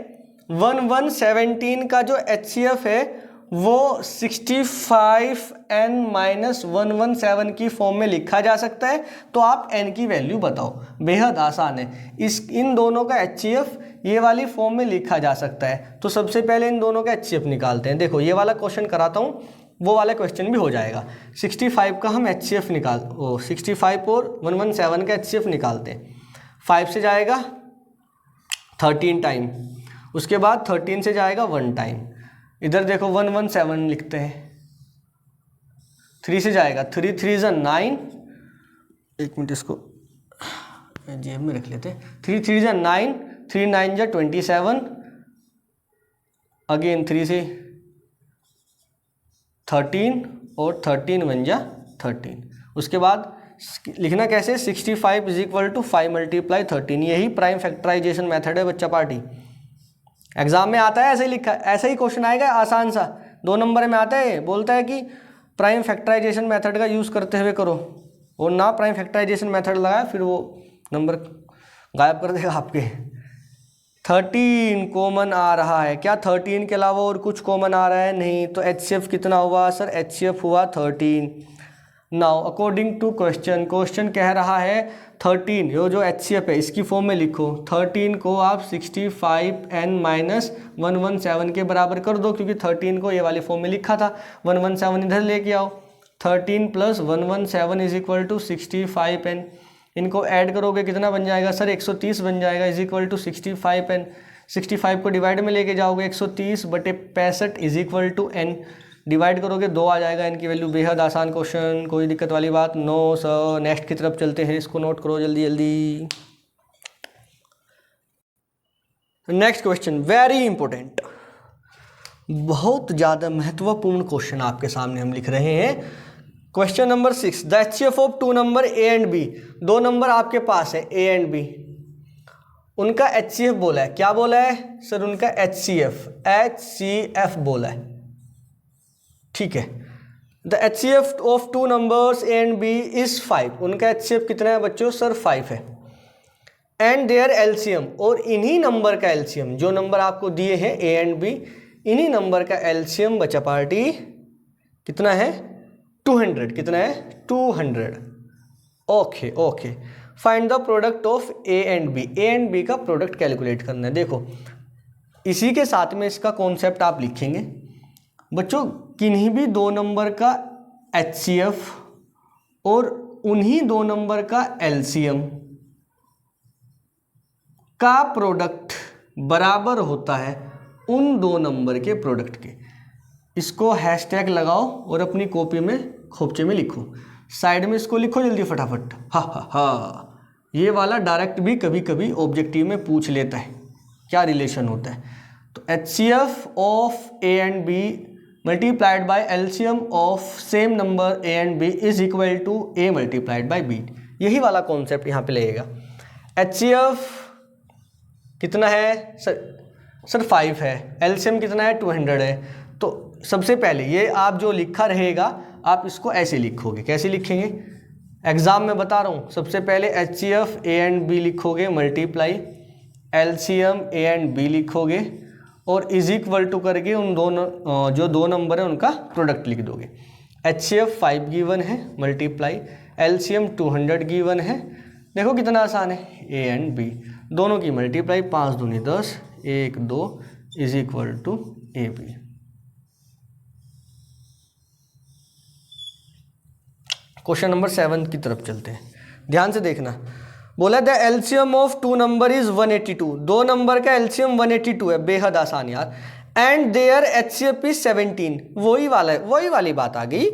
1 1 17 का जो एचसीएफ है वो 65 n माइनस 1 1 7 की फॉर्म में लिखा जा सकता है। तो आप n की वैल्यू बताओ। बेहद आसान है। इन दोनों का एचसीएफ ये वाली फॉर्म में लिखा जा सकता है। तो सबसे पहले इन दोनों का एचसीएफ निकालते हैं। देखो ये वाला क्वेश्चन कराता हूँ, वो वाला क्वेश्चन भी हो जाएगा। 65 का हम एचसीएफ 65 और 117 का एचसीएफ निकालते हैं। 5 से जाएगा 13 टाइम, उसके बाद 13 से जाएगा 1 टाइम। इधर देखो 117 लिखते हैं। 3 से जाएगा 3 3 जा 9, एक मिनट इसको जेब में रख लेते हैं। 3 3 जा 9, 3 9 जा 27, अगेन 3 से 13 और 13 1 जा 13। उसके बाद लिखना कैसे, 65 इज इक्वल टू 5 मल्टीप्लाई 13। यही प्राइम फैक्टराइजेशन मेथड है बच्चा पार्टी। एग्जाम में आता है ऐसे ही लिखा, ऐसा ही क्वेश्चन आएगा आसान सा, 2 नंबर में आता है। बोलता है कि प्राइम फैक्टराइजेशन मेथड का यूज़ करते हुए करो, और ना प्राइम फैक्टराइजेशन मेथड लगाया फिर वो नंबर गायब कर देगा आपके। 13 कॉमन आ रहा है क्या, 13 के अलावा और कुछ कॉमन आ रहा है नहीं। तो एचसीएफ कितना हुआ सर, एचसीएफ हुआ 13। Now according to question, question कह रहा है 13, ये जो एचसीएफ है इसकी फॉर्म में लिखो। 13 को आप 65 n माइनस 117 के बराबर कर दो, क्योंकि 13 को ये वाली फॉर्म में लिखा था। 117 इधर लेके आओ। 13 plus 117 is equal to 65 n। इनको ऐड करोगे कितना बन जाएगा सर, 130 बन जाएगा, इज इक्वल टू 65 n। 65 को डिवाइड में लेके जाओगे 130 बटे 65 is equal to n। Divide करोगे 2 आ जाएगा इनकी वैल्यू। बेहद आसान क्वेश्चन, कोई दिक्कत वाली बात नो सर। नेक्स्ट की तरफ चलते हैं, इसको नोट करो जल्दी जल्दी। नेक्स्ट क्वेश्चन वेरी इंपॉर्टेंट, बहुत ज़्यादा महत्वपूर्ण क्वेश्चन आपके सामने हम लिख रहे हैं। Question number 6, the HCF of 2 number a and b. 2 number आपके पास है ए एंड बी, उनका HCF बोला है। क्या बोला है सर? उनका HCF बोला है, ठीक है। The HCF of 2 numbers a and b is 5। उनका HCF कितना है बच्चों? सर 5 है। एंड देयर LCM, और इन्हीं नंबर का LCM, जो नंबर आपको दिए हैं ए एंड बी, इन्हीं नंबर का LCM बचा पार्टी कितना है? 200। कितना है? 200। Okay okay, find the product of a and b. A and b का प्रोडक्ट कैलकुलेट करना है। देखो इसी के साथ में इसका कॉन्सेप्ट आप लिखेंगे बच्चों, किन्हीं भी 2 नंबर का HCF और उन्हीं 2 नंबर का LCM का प्रोडक्ट बराबर होता है उन 2 नंबर के प्रोडक्ट के। इसको हैशटैग लगाओ और अपनी कॉपी में खोपचे में लिखो, साइड में इसको लिखो जल्दी फटाफट। हा, ये वाला डायरेक्ट भी कभी कभी ऑब्जेक्टिव में पूछ लेता है क्या रिलेशन होता है। तो HCF of a and b multiplied by LCM of same number a and b is equal to a multiplied by b. यही वाला कॉन्सेप्ट यहाँ पे लगेगा। HCF कितना है सर 5 है, LCM कितना है? 200 है। तो सबसे पहले ये आप जो लिखा रहेगा आप इसको ऐसे लिखोगे। कैसे लिखेंगे? एग्जाम में बता रहा हूँ। सबसे पहले HCF ए एंड बी लिखोगे multiply LCM a and b लिखोगे और इज इक्वल टू करके उन दोनों जो 2 नंबर है उनका प्रोडक्ट लिख दोगे। HCF 5 गिवन है मल्टीप्लाई LCM 200 गिवन है। देखो कितना आसान है, ए एंड बी दोनों की मल्टीप्लाई 5 दूनी 10 1 2 is equal to a b. Question number 7 की तरफ चलते हैं, ध्यान से देखना। बोला the LCM of 2 number is 182। 2 number का LCM 182 है, बेहद आसान यार। And their HCF is 17। वही वाली बात आ गई।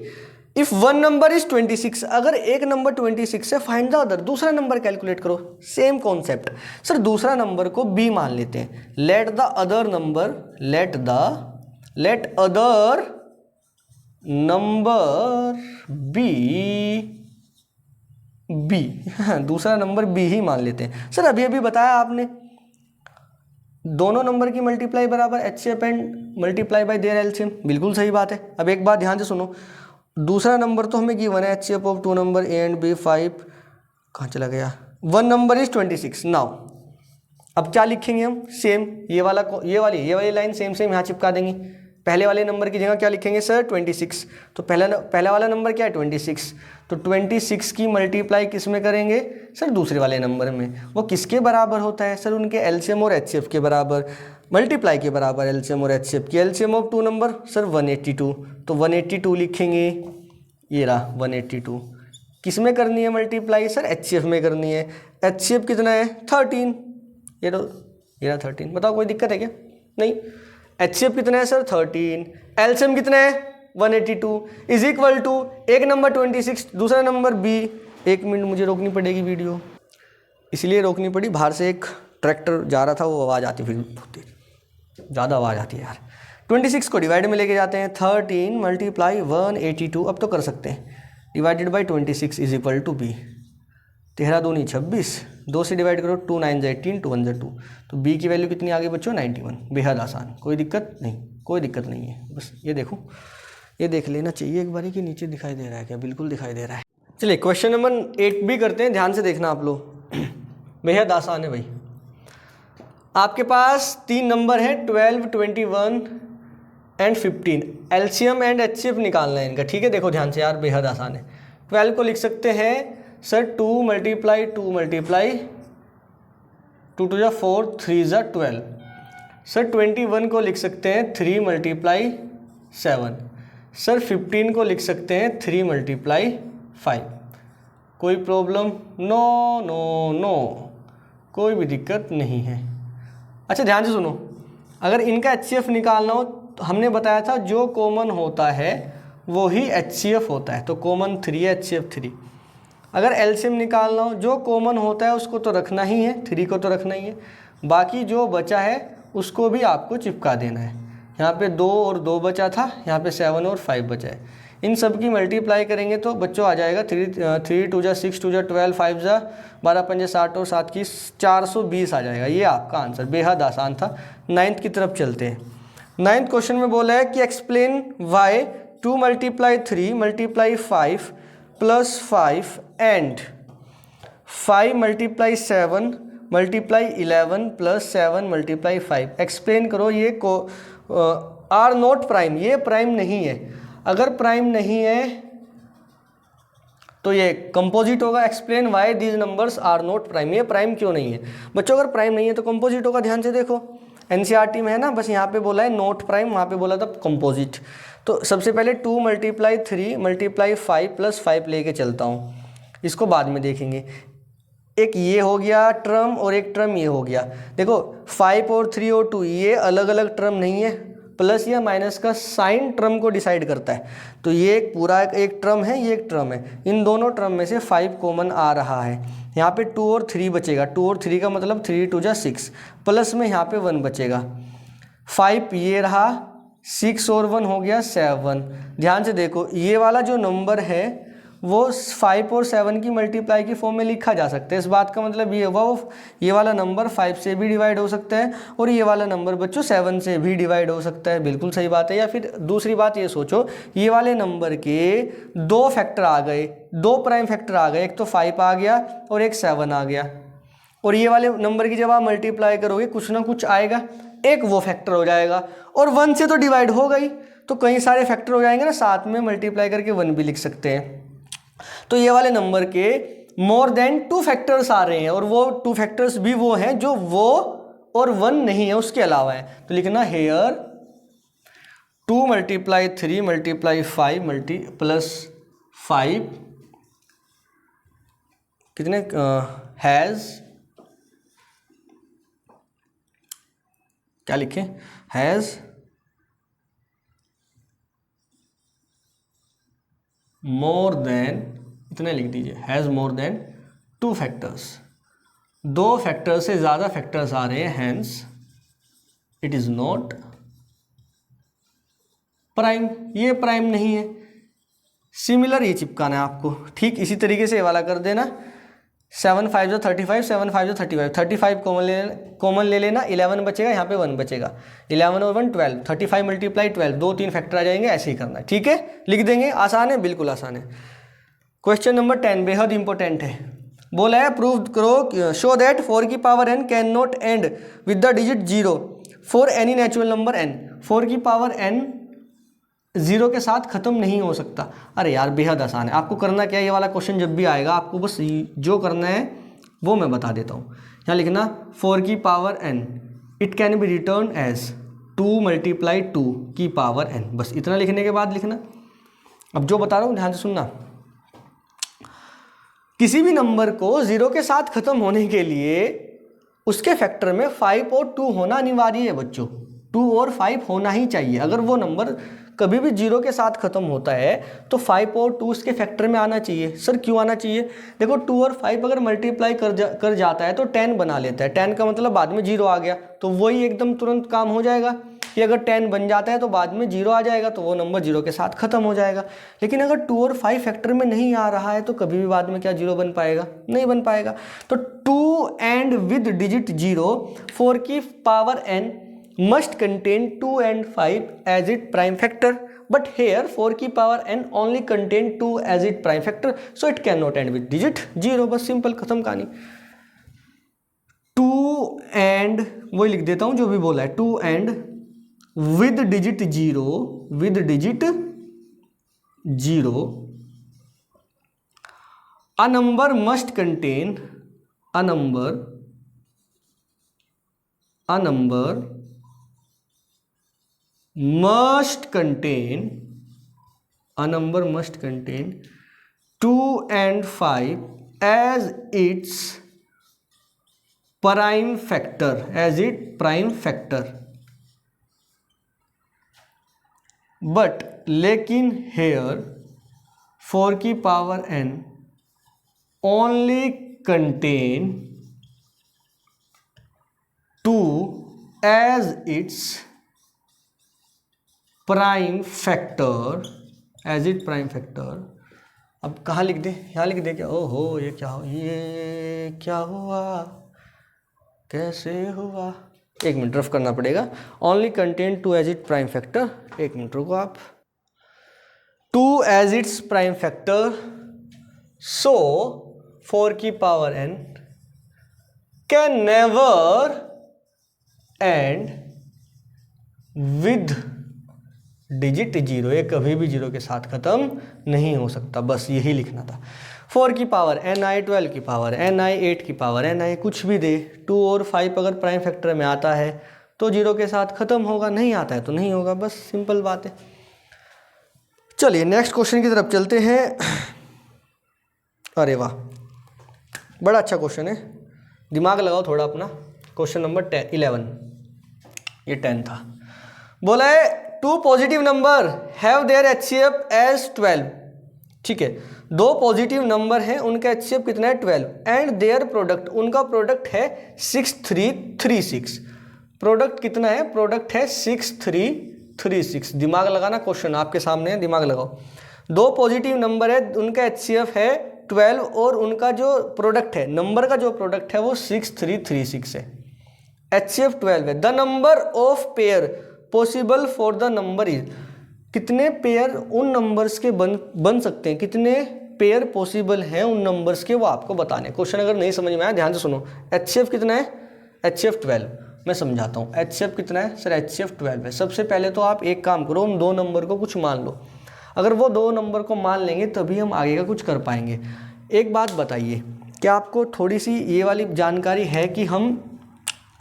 इफ 1 नंबर इज 26, अगर एक नंबर 26 है, फाइंड द अदर। दूसरा नंबर कैलकुलेट करो। सेम कॉन्सेप्ट सर, दूसरा नंबर को B मान लेते हैं। लेट अदर नंबर बी दूसरा नंबर B ही मान लेते हैं। सर अभी बताया आपने दोनों नंबर की मल्टीप्लाई बराबर HCF and multiply by there LCM। बिल्कुल सही बात है। अब एक बात ध्यान से सुनो, दूसरा नंबर तो हमें गिवन है HCF of 2 number a and b 5। कहाँ चला गया? 1 नंबर इज 26। नाउ अब क्या लिखेंगे हम? सेम ये वाली लाइन सेम यहाँ चिपका देंगे। पहले वाले नंबर की जगह क्या लिखेंगे सर? 26। तो पहला वाला नंबर क्या है? 26। तो 26 की मल्टीप्लाई किस में करेंगे सर? दूसरे वाले नंबर में। वो किसके बराबर होता है सर? उनके LCM और HCF के बराबर। मल्टीप्लाई के बराबर LCM और HCF की। LCM of 2 number sir 182। तो 182 लिखेंगे। ये रहा 182। किस में करनी है मल्टीप्लाई सर? HCF में करनी है। HCF कितना है? 13। ये रहा 13। बताओ कोई दिक्कत है क्या? नहीं। HCF कितना है सर? 13। LCM कितना है? 182 इज इक्वल टू एक नंबर 26, दूसरा नंबर B। 1 मिनट मुझे रोकनी पड़ेगी वीडियो, इसलिए रोकनी पड़ी। बाहर से एक ट्रैक्टर जा रहा था, वो आवाज़ आती, फिर ज़्यादा आवाज़ आती है यार। 26 को डिवाइड में लेके जाते हैं। 13 मल्टीप्लाई 182, अब तो कर सकते हैं, divided by 26 is equal to B। 13 दूनी 26, 2 से डिवाइड करो, 2 9 18, 2 1 2। तो B की वैल्यू कितनी आ गई बच्चों? 91। बेहद आसान, कोई दिक्कत नहीं, कोई दिक्कत नहीं है। बस ये देखो, ये देख लेना चाहिए एक बारी कि नीचे दिखाई दे रहा है क्या? बिल्कुल दिखाई दे रहा है। चलिए क्वेश्चन नंबर 8 भी करते हैं, ध्यान से देखना आप लोग। बेहद आसान है भाई। आपके पास 3 नंबर है 12, 21 एंड 15। LCM एंड HCF निकालना है इनका, ठीक है। देखो ध्यान से यार, बेहद आसान है। 12 को लिख सकते हैं सर 2 मल्टीप्लाई 2 मल्टीप्लाई 2 2 जा 4, 3 जा 12। सर 21 को लिख सकते हैं 3 मल्टीप्लाई 7। सर 15 को लिख सकते हैं 3 मल्टीप्लाई 5। कोई प्रॉब्लम? नो नो नो, कोई भी दिक्कत नहीं है। अच्छा ध्यान से सुनो, अगर इनका HCF निकालना हो हमने बताया था जो कॉमन होता है वो ही HCF होता है, तो कॉमन 3 है HCF3। अगर एलसीएम निकालना हो, जो कॉमन होता है उसको तो रखना ही है, 3 को तो रखना ही है, बाकी जो बचा है उसको भी आपको चिपका देना है। यहाँ पे 2 और 2 बचा था, यहाँ पे 7 और 5 बचा है। इन सब की मल्टीप्लाई करेंगे तो बच्चों आ जाएगा 3 2 जा 6 2 जा 12 5 जा 12 5 60 और 7 की 420 आ जाएगा। ये आपका आंसर बेहद आसान था। 9th की तरफ चलते हैं। 9th क्वेश्चन में बोला है कि एक्सप्लेन वाई 2 × 3 × 5 + 5 एंड 5 × 7 × 11 + 7 × 5। एक्सप्लेन करो ये को आर नॉट प्राइम, ये प्राइम नहीं है। अगर प्राइम नहीं है तो ये कंपोजिट होगा। Explain why these numbers are not prime, ये प्राइम क्यों नहीं है बच्चों? अगर प्राइम नहीं है तो कंपोजिट होगा। ध्यान से देखो एनसीईआरटी में है ना, बस यहाँ पे बोला है नॉट प्राइम, वहाँ पे बोला था कंपोजिट। तो सबसे पहले 2 × 3 × 5 + 5 लेके चलता हूँ, इसको बाद में देखेंगे। एक ये हो गया टर्म और एक टर्म ये हो गया। देखो 5 और 3 और 2 ये अलग अलग टर्म नहीं है, प्लस या माइनस का साइन टर्म को डिसाइड करता है। तो ये एक पूरा एक टर्म है, ये एक टर्म है। इन दोनों टर्म में से 5 कॉमन आ रहा है। यहाँ पे 2 और 3 बचेगा, 2 और 3 का मतलब 3 2 जा 6, प्लस में यहाँ पे 1 बचेगा। 5 ये रहा, 6 और 1 हो गया 7। ध्यान से देखो ये वाला जो नंबर है वो 5 और 7 की मल्टीप्लाई की फॉर्म में लिखा जा सकता है। इस बात का मतलब ये हुआ ये वाला नंबर 5 से भी डिवाइड हो सकता है और ये वाला नंबर बच्चों 7 से भी डिवाइड हो सकता है। बिल्कुल सही बात है। या फिर दूसरी बात ये सोचो, ये वाले नंबर के 2 फैक्टर आ गए, 2 प्राइम फैक्टर आ गए, एक तो 5 आ गया और एक 7 आ गया। और ये वाले नंबर की जब आप मल्टीप्लाई करोगे कुछ ना कुछ आएगा, एक वो फैक्टर हो जाएगा और 1 से तो डिवाइड हो गई, तो कई सारे फैक्टर हो जाएंगे ना, साथ में मल्टीप्लाई करके 1 भी लिख सकते हैं। तो ये वाले नंबर के मोर देन 2 फैक्टर्स आ रहे हैं और वो 2 फैक्टर्स भी वो हैं जो वो और 1 नहीं है, उसके अलावा है। तो लिखना हेयर 2 × 3 × 5 + 5 कितने हैज़, क्या लिखें, हैज़ मोर देन, इतना लिख दीजिए, has more than 2 factors. 2 factor से ज़्यादा फैक्टर्स आ रहे हैं, hence it is not prime, ये प्राइम नहीं है। सिमिलर ये चिपकाना है आपको, ठीक इसी तरीके से ये वाला कर देना। 7 5 जा 35, 7 5 जा 35, 35 कॉमन ले लेना, 11 बचेगा, यहाँ पे 1 बचेगा, 11 और 1 12, 35 × 12, 2 3 फैक्टर आ जाएंगे, ऐसे ही करना है। ठीक है, लिख देंगे। आसान है, बिल्कुल आसान है। क्वेश्चन नंबर 10 बेहद इंपॉर्टेंट है। बोला है प्रूव करो, शो दैट 4 की power n can not and with the digit 0 for any natural number n। 4 की पावर n 0 के साथ खत्म नहीं हो सकता। अरे यार बेहद आसान है। आपको करना क्या है, ये वाला क्वेश्चन जब भी आएगा आपको बस जो करना है वो मैं बता देता हूँ। यहाँ लिखना 4 की power n it can be return as 2 × 2 की पावर n। बस इतना लिखने के बाद लिखना। अब जो बता रहा हूँ ध्यान से सुनना। किसी भी नंबर को 0 के साथ खत्म होने के लिए उसके फैक्टर में 5 और 2 होना अनिवार्य है बच्चों। 2 और 5 होना ही चाहिए। अगर वो नंबर कभी भी 0 के साथ खत्म होता है तो 5 और 2 उसके फैक्टर में आना चाहिए। सर क्यों आना चाहिए? देखो 2 और 5 अगर मल्टीप्लाई कर जाता है तो 10 बना लेता है। 10 का मतलब बाद में 0 आ गया, तो वही एकदम तुरंत काम हो जाएगा कि अगर 10 बन जाता है तो बाद में 0 आ जाएगा, तो वो नंबर 0 के साथ खत्म हो जाएगा। लेकिन अगर 2 और 5 फैक्टर में नहीं आ रहा है तो कभी भी बाद में क्या 0 बन पाएगा? नहीं बन पाएगा। तो 2 एंड विद डिजिट 0 4 की power n must contain 2 and 5 as its prime factor, but here 4 की power n only contain 2 as its prime factor, so it cannot end with digit 0। बस सिंपल, खत्म कहानी। 2 एंड वही लिख देता हूं जो भी बोला है, 2 and with digit 0 with digit 0 a number must contain a number must contain 2 and 5 as its prime factor, as its prime factor। But लेकिन हेयर 4 की power n only contain 2 as its prime factor, as it prime factor. अब कहाँ लिख दे, यहाँ लिख दे क्या? ओहो ये क्या हुआ, कैसे हुआ? एक मिनट रफ करना पड़ेगा। Only contain 2 as it prime factor, एक मिनट रुको आप। 2 as its prime factor, so 4 की power n can never end with digit 0, ये कभी भी 0 के साथ खत्म नहीं हो सकता, बस यही लिखना था। 4 की पावर ni, 12 की पावर ni, 8 की पावर ni, कुछ भी दे। 2 और 5 अगर प्राइम फैक्टर में आता है तो 0 के साथ खत्म होगा, नहीं आता है तो नहीं होगा, बस सिंपल बात है। चलिए नेक्स्ट क्वेश्चन की तरफ चलते हैं। अरे वाह, बड़ा अच्छा क्वेश्चन है, दिमाग लगाओ थोड़ा अपना। क्वेश्चन नंबर 11, ये 10 था। बोला है 2 positive number have their HCF as 12, ठीक है, 2 पॉजिटिव नंबर हैं, उनका HCF कितना है 12, एंड देयर प्रोडक्ट, उनका प्रोडक्ट है 6336। प्रोडक्ट कितना है? प्रोडक्ट है 6336। दिमाग लगाना, क्वेश्चन आपके सामने है, दिमाग लगाओ। 2 पॉजिटिव नंबर है, उनका HCF है 12 और उनका जो प्रोडक्ट है, नंबर का जो प्रोडक्ट है वो 6336 है। HCF 12 है। The number of pair possible for the number is, कितने पेयर उन नंबर्स के बन सकते हैं, कितने पेयर पॉसिबल हैं उन नंबर्स के, वो आपको बताने। क्वेश्चन अगर नहीं समझ में आया ध्यान से सुनो। HCF कितना है? HCF 12, मैं समझाता हूँ। HCF कितना है सर? HCF 12 है। सबसे पहले तो आप एक काम करो, उन 2 नंबर को कुछ मान लो। अगर वो 2 नंबर को मान लेंगे तभी हम आगे का कुछ कर पाएंगे। एक बात बताइए, क्या आपको थोड़ी सी ये वाली जानकारी है कि हम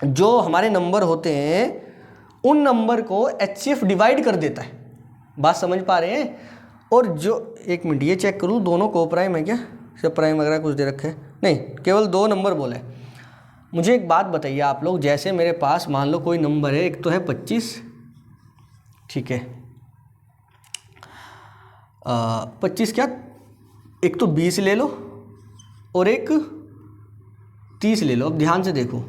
जो हमारे नंबर होते हैं उन नंबर को HCF डिवाइड कर देता है? बात समझ पा रहे हैं? और जो, एक मिनट ये चेक करूँ, दोनों को प्राइम है क्या? सब प्राइम वगैरह कुछ दे रखे हैं? नहीं, केवल 2 नंबर बोले। मुझे एक बात बताइए आप लोग, जैसे मेरे पास मान लो कोई नंबर है, एक तो है 25, ठीक है, 25 क्या, एक तो 20 ले लो और एक 30 ले लो। अब ध्यान से देखो,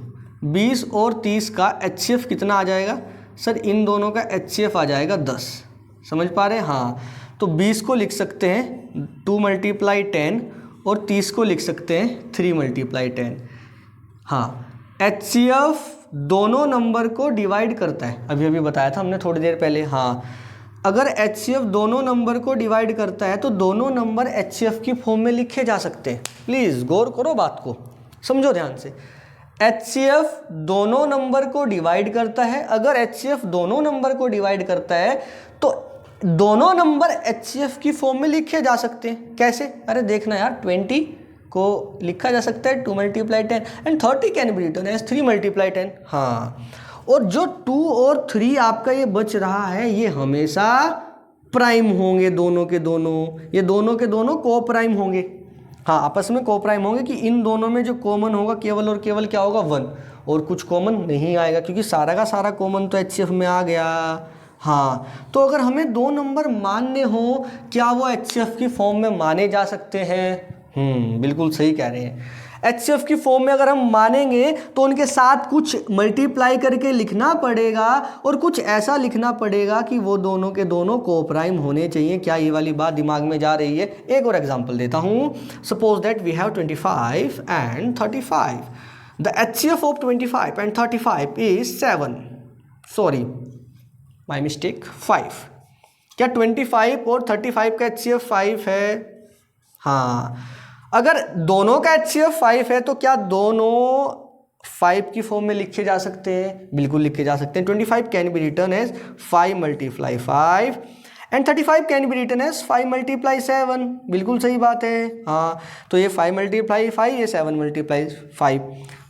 20 और 30 का HCF कितना आ जाएगा सर? इन दोनों का HCF आ जाएगा 10। समझ पा रहे हैं? हाँ, तो 20 को लिख सकते हैं 2 × 10 और 30 को लिख सकते हैं 3 × 10। हाँ, HCF दोनों नंबर को डिवाइड करता है, अभी अभी बताया था हमने थोड़ी देर पहले। हाँ, अगर HCF दोनों नंबर को डिवाइड करता है तो दोनों नंबर HCF की फॉर्म में लिखे जा सकते हैं। प्लीज़ गौर करो, बात को समझो ध्यान से। HCF दोनों नंबर को डिवाइड करता है। अगर HCF दोनों नंबर को डिवाइड करता है तो दोनों नंबर HCF की फॉर्म में लिखे जा सकते हैं। कैसे? अरे देखना यार, 20 को लिखा जा सकता है 2 × 10 and 30 can be written as 3 × 10। हाँ, और जो 2 और 3 आपका ये बच रहा है, ये हमेशा प्राइम होंगे, दोनों के दोनों, ये दोनों के दोनों को प्राइम होंगे। हाँ, आपस में को प्राइम होंगे कि इन दोनों में जो कॉमन होगा केवल और केवल क्या होगा? 1, और कुछ कॉमन नहीं आएगा, क्योंकि सारा का सारा कॉमन तो HCF में आ गया। हाँ, तो अगर हमें 2 नंबर मानने हो, क्या वो HCF की फॉर्म में माने जा सकते हैं? बिल्कुल सही कह रहे हैं। HCF की फॉर्म में अगर हम मानेंगे तो उनके साथ कुछ मल्टीप्लाई करके लिखना पड़ेगा और कुछ ऐसा लिखना पड़ेगा कि वो दोनों के दोनों को प्राइम होने चाहिए। क्या ये वाली बात दिमाग में जा रही है? एक और एग्जांपल देता हूँ। Suppose that we have 25 and 35। The HCF of 25 and 35 is 7, sorry my mistake, 5। क्या 25 और 35 का HCF 5 है? हाँ, अगर दोनों का HCF 5 है तो क्या दोनों 5 की फॉर्म में लिखे जा सकते हैं? बिल्कुल लिखे जा सकते हैं। 25 can be written as 5 × 5 and 35 can be written as 5 × 7। बिल्कुल सही बात है। हाँ, तो ये 5 × 5, ये 7 × 5।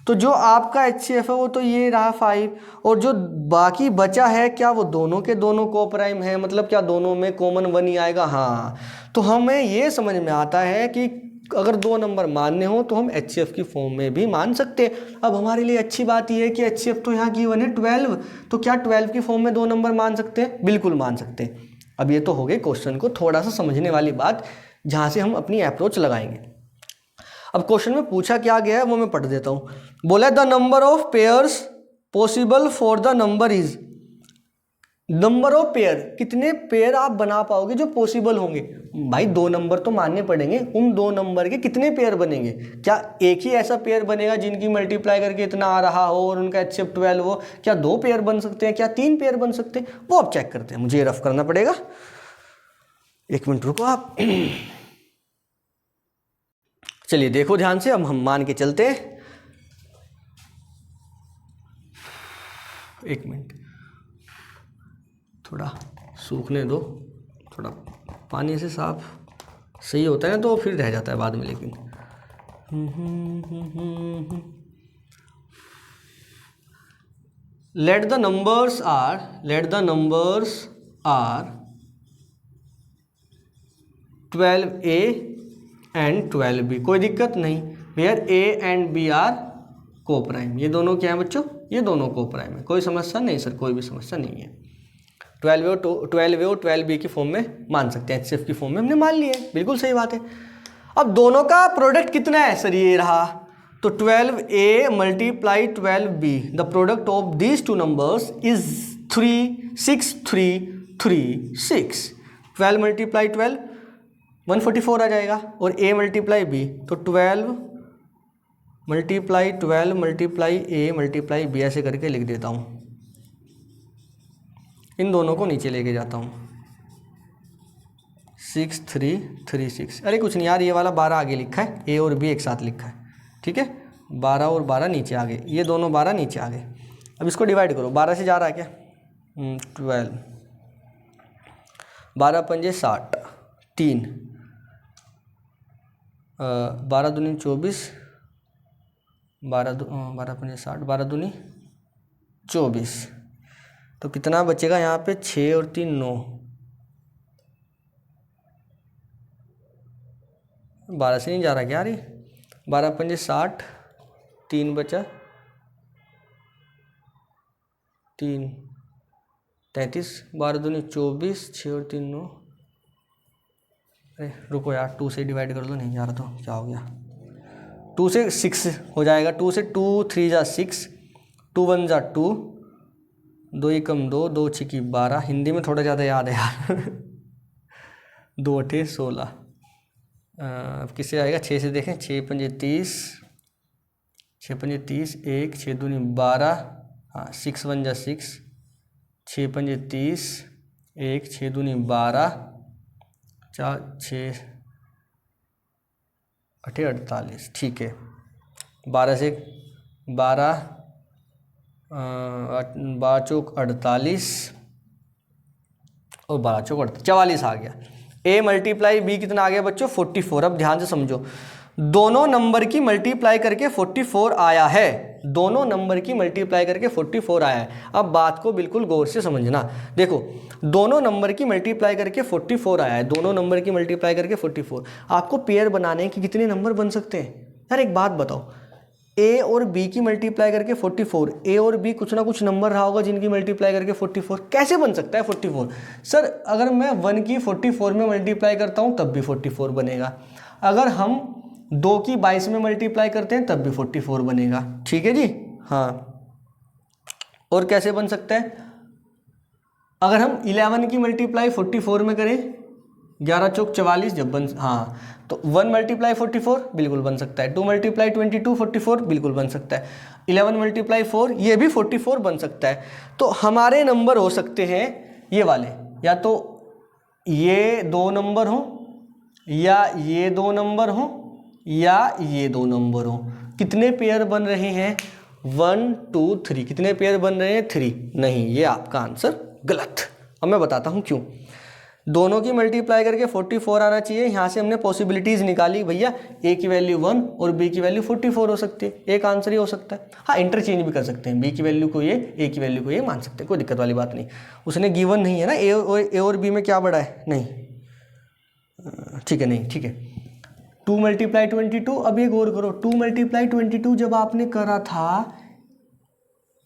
तो जो आपका HCF है वो तो ये रहा 5, और जो बाकी बचा है क्या वो दोनों के दोनों को प्राइम है? मतलब क्या दोनों में कॉमन 1 ही आएगा? हाँ, तो हमें ये समझ में आता है कि अगर 2 नंबर मानने हो तो हम HCF की फॉर्म में भी मान सकते हैं। अब हमारे लिए अच्छी बात यह है कि HCF तो यहाँ गिवन है 12, तो क्या 12 की फॉर्म में 2 नंबर मान सकते हैं? बिल्कुल मान सकते हैं। अब ये तो हो गई क्वेश्चन को थोड़ा सा समझने वाली बात, जहाँ से हम अपनी अप्रोच लगाएंगे। अब क्वेश्चन में पूछा क्या गया है वो मैं पढ़ देता हूँ। बोला है the number of pairs possible for the number is, number of pair, कितने पेयर आप बना पाओगे जो पॉसिबल होंगे। भाई 2 नंबर तो मानने पड़ेंगे, उन 2 नंबर के कितने पेयर बनेंगे। क्या एक ही ऐसा पेयर बनेगा जिनकी मल्टीप्लाई करके इतना आ रहा हो और उनका HCF 12 हो। क्या 2 पेयर बन सकते हैं, क्या 3 पेयर बन सकते हैं, वो अब चेक करते हैं। मुझे रफ करना पड़ेगा, 1 मिनट रुको आप। चलिए देखो ध्यान से, अब हम मान के चलते हैं। 1 मिनट, थोड़ा सूखने दो, थोड़ा पानी से साफ सही होता है ना, तो फिर रह जाता है बाद में। लेकिन let the numbers are 12A and 12B, कोई दिक्कत नहीं। Where A and B are coprime, ये दोनों क्या है बच्चों, ये दोनों को प्राइम है। कोई समस्या नहीं सर, कोई भी समस्या नहीं है। 12A और 12B की फॉर्म में मान सकते हैं, HCF की फॉर्म में हमने मान लिया है, बिल्कुल सही बात है। अब दोनों का प्रोडक्ट कितना है सर, ये रहा, तो 12A multiply 12B, the product of these 2 numbers is 3 6 3 3 6। 12 multiply 12 144 आ जाएगा, और A मल्टीप्लाई B, तो 12 multiply 12 multiply A multiply B, ऐसे करके लिख देता हूँ। इन दोनों को नीचे लेके जाता हूँ, 6 3 3 6। अरे कुछ नहीं यार, ये वाला 12 आगे लिखा है, A और B एक साथ लिखा है, ठीक है। 12 और 12 नीचे आ गए, ये दोनों 12 नीचे आ गए। अब इसको डिवाइड करो, 12 से जा रहा है क्या, 12, 12 पंजे 60, 3, 12 दूनी 24, 12 पंजे 60, 12 दूनी 24, तो कितना बचेगा यहाँ पे, 6 और 3 9, 12 से नहीं जा रहा क्या रे, 12 पंजे 60, 3 बचा 3 33, 12 दूनी 24, 6 और 3 9। अरे रुको यार, 2 से डिवाइड कर दो, नहीं जा रहा तो क्या हो गया, 2 से 6 हो जाएगा, 2 से 2 3 जा 6, 2 1 जा 2, 2 ही कम 2, 2 6 12, हिंदी में थोड़ा ज़्यादा याद है यार। 2 8 16, अब किससे आएगा, 6 से देखें, 6 पंजे 30, 6 पंजे 30, 1 6 दूनी 12, हाँ 6 1 जा 6, 6 पंजे 30, 1 6 दूनी 12, 4 6 8 48, ठीक है। 12 से 12, 12 चौक 48 और 12 चौक 44 आ गया। A मल्टीप्लाई B कितना आ गया बच्चों, 44। अब ध्यान से समझो, दोनों नंबर की मल्टीप्लाई करके 44 आया है, दोनों नंबर की मल्टीप्लाई करके 44 आया है। अब बात को बिल्कुल गौर से समझना, देखो दोनों नंबर की मल्टीप्लाई करके 44 आया है, दोनों नंबर की मल्टीप्लाई करके 44। आपको पेयर बनाने के कितने नंबर बन सकते हैं यार, एक बात बताओ, A और B की मल्टीप्लाई करके 44, A और B कुछ ना कुछ नंबर रहा होगा जिनकी मल्टीप्लाई करके 44, कैसे बन सकता है 44? सर अगर मैं 1 की 44 में मल्टीप्लाई करता हूँ तब भी 44 बनेगा, अगर हम 2 की 22 में मल्टीप्लाई करते हैं तब भी 44 बनेगा, ठीक है जी। हाँ, और कैसे बन सकता है, अगर हम 11 की मल्टीप्लाई 44 में करें, 11 चौक 44 जब बन, हाँ तो 1 मल्टीप्लाई 44 बिल्कुल बन सकता है, 2 मल्टीप्लाई 22 44 बिल्कुल बन सकता है, 11 मल्टीप्लाई 4 ये भी 44 बन सकता है। तो हमारे नंबर हो सकते हैं ये वाले, या तो ये 2 नंबर हो, या ये 2 नंबर हो, या ये 2 नंबर हो। कितने पेयर बन रहे हैं, 1 2 3, कितने पेयर बन रहे हैं, 3। नहीं, ये आपका आंसर गलत। अब मैं बताता हूँ क्यों। दोनों की मल्टीप्लाई करके 44 आना चाहिए, यहाँ से हमने पॉसिबिलिटीज़ निकाली भैया, A की वैल्यू 1 और B की वैल्यू 44 हो सकती है, एक आंसर ही हो सकता है। हाँ, इंटरचेंज भी कर सकते हैं, B की वैल्यू को ये, A की वैल्यू को ये मान सकते हैं, कोई दिक्कत वाली बात नहीं। उसने गिवन नहीं है ना, A और B में क्या बड़ा है, नहीं, ठीक है, नहीं, ठीक है। 2 मल्टीप्लाई 22, अब ये गौर करो, 2 मल्टीप्लाई 22 जब आपने करा था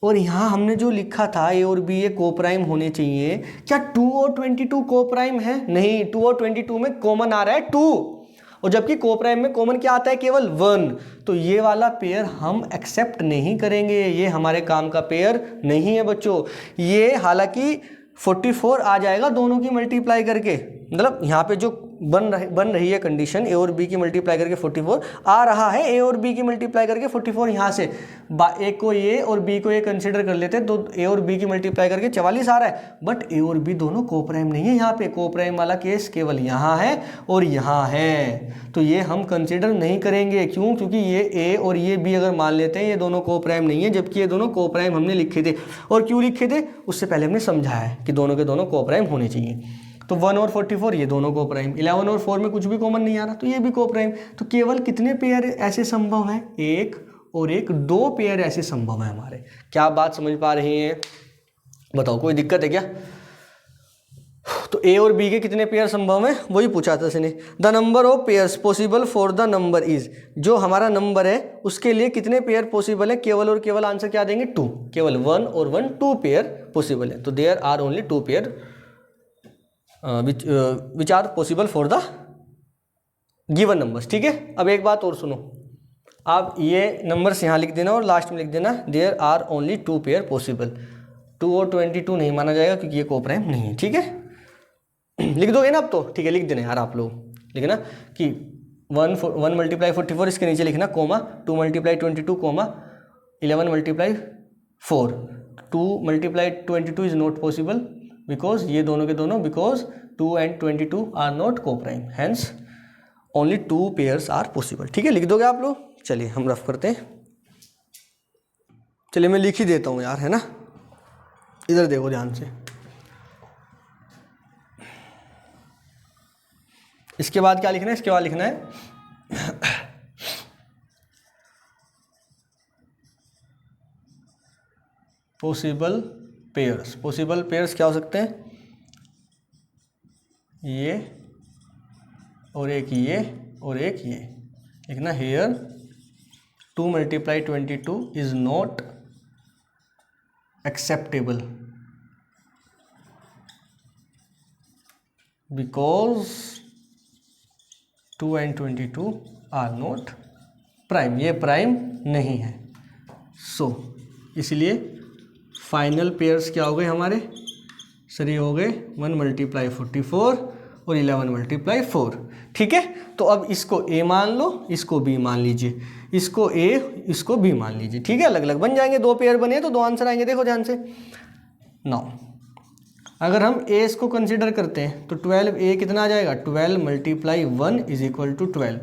और यहाँ हमने जो लिखा था ए और बी ये कोप्राइम होने चाहिए, क्या 2 और 22 कोप्राइम है? नहीं, 2 और 22 में कॉमन आ रहा है 2, और जबकि कोप्राइम में कॉमन क्या आता है? केवल 1। तो ये वाला पेयर हम एक्सेप्ट नहीं करेंगे, ये हमारे काम का पेयर नहीं है बच्चों। ये हालांकि 44 आ जाएगा दोनों की मल्टीप्लाई करके, मतलब यहाँ पे जो बन रही है कंडीशन ए और बी की मल्टीप्लाई करके 44 आ रहा है, ए और बी की मल्टीप्लाई करके 44 यहाँ से ए को ए और बी को ए कंसिडर कर लेते हैं तो ए और बी की मल्टीप्लाई करके 44 आ रहा है। बट ए और बी दोनों कोप्राइम नहीं है, यहाँ पे कोप्राइम वाला केस केवल यहाँ है और यहाँ है, तो ये हम कंसिडर नहीं करेंगे। क्यों? क्योंकि ये ए और ये बी अगर मान लेते हैं ये दोनों कोप्राइम नहीं है, जबकि ये दोनों कोप्राइम हमने लिखे थे। और क्यों लिखे थे उससे पहले हमने समझाया है कि दोनों के दोनों कोप्राइम होने चाहिए। तो 1 और 44 ये दोनों कोप्राइम, 11 और 4 में कुछ भी कॉमन नहीं आ रहा तो ये भी कोप्राइम। तो केवल कितने पेयर ऐसे संभव हैं? 1 और 1, 2 पेयर ऐसे संभव है हमारे। क्या आप बात समझ पा रहे हैं? बताओ, कोई दिक्कत है क्या? तो ए और बी के कितने पेयर संभव हैं वही पूछा था इसने। The number of pairs possible for the number is, जो हमारा नंबर है उसके लिए कितने पेयर पॉसिबल है? केवल और केवल आंसर क्या देंगे? 2। केवल 1 और 1 2 पेयर पॉसिबल है। तो there are only 2 pair which are possible for the given numbers. ठीक है, अब एक बात और सुनो, आप ये नंबर्स यहाँ लिख देना और लास्ट में लिख देना there are only 2 pair possible. 2 और 22 नहीं माना जाएगा क्योंकि ये कोप्राइम नहीं है। ठीक है, लिख दोगे ना अब तो? ठीक है, लिख देना यार आप लोग, लिखना कि 1 मल्टीप्लाई 44 इसके नीचे लिखना comma, 2 multiply 22 comma 11 multiply 4। 2 multiply 22 is not possible because ये दोनों के दोनों, because 2 and 22 are not coprime, hence only 2 pairs are possible. ठीक है, लिख दोगे आप लोग? चलिए हम रफ करते हैं। चलिए मैं लिख ही देता हूँ यार, है ना। इधर देखो ध्यान से। इसके बाद क्या लिखना है? इसके बाद लिखना है पॉसिबल पेयर्स। पॉसिबल पेयर्स क्या हो सकते हैं? ये और एक ये और एक ये। लिखना here 2 multiply 22 is not acceptable because 2 and 22 are not prime, ये प्राइम नहीं है। सो इसलिए फाइनल पेयर्स क्या हो गए हमारे? सर ये हो गए 1 मल्टीप्लाई 44 और 11 मल्टीप्लाई 4। ठीक है, तो अब इसको ए मान लो, इसको बी मान लीजिए, इसको ए इसको बी मान लीजिए। ठीक है, अलग अलग बन जाएंगे। 2 पेयर बने तो 2 आंसर आएंगे। देखो ध्यान से। नाउ अगर हम ए इसको कंसिडर करते हैं तो 12 ए कितना आ जाएगा? 12 मल्टीप्लाई 1 इज इक्वल टू 12।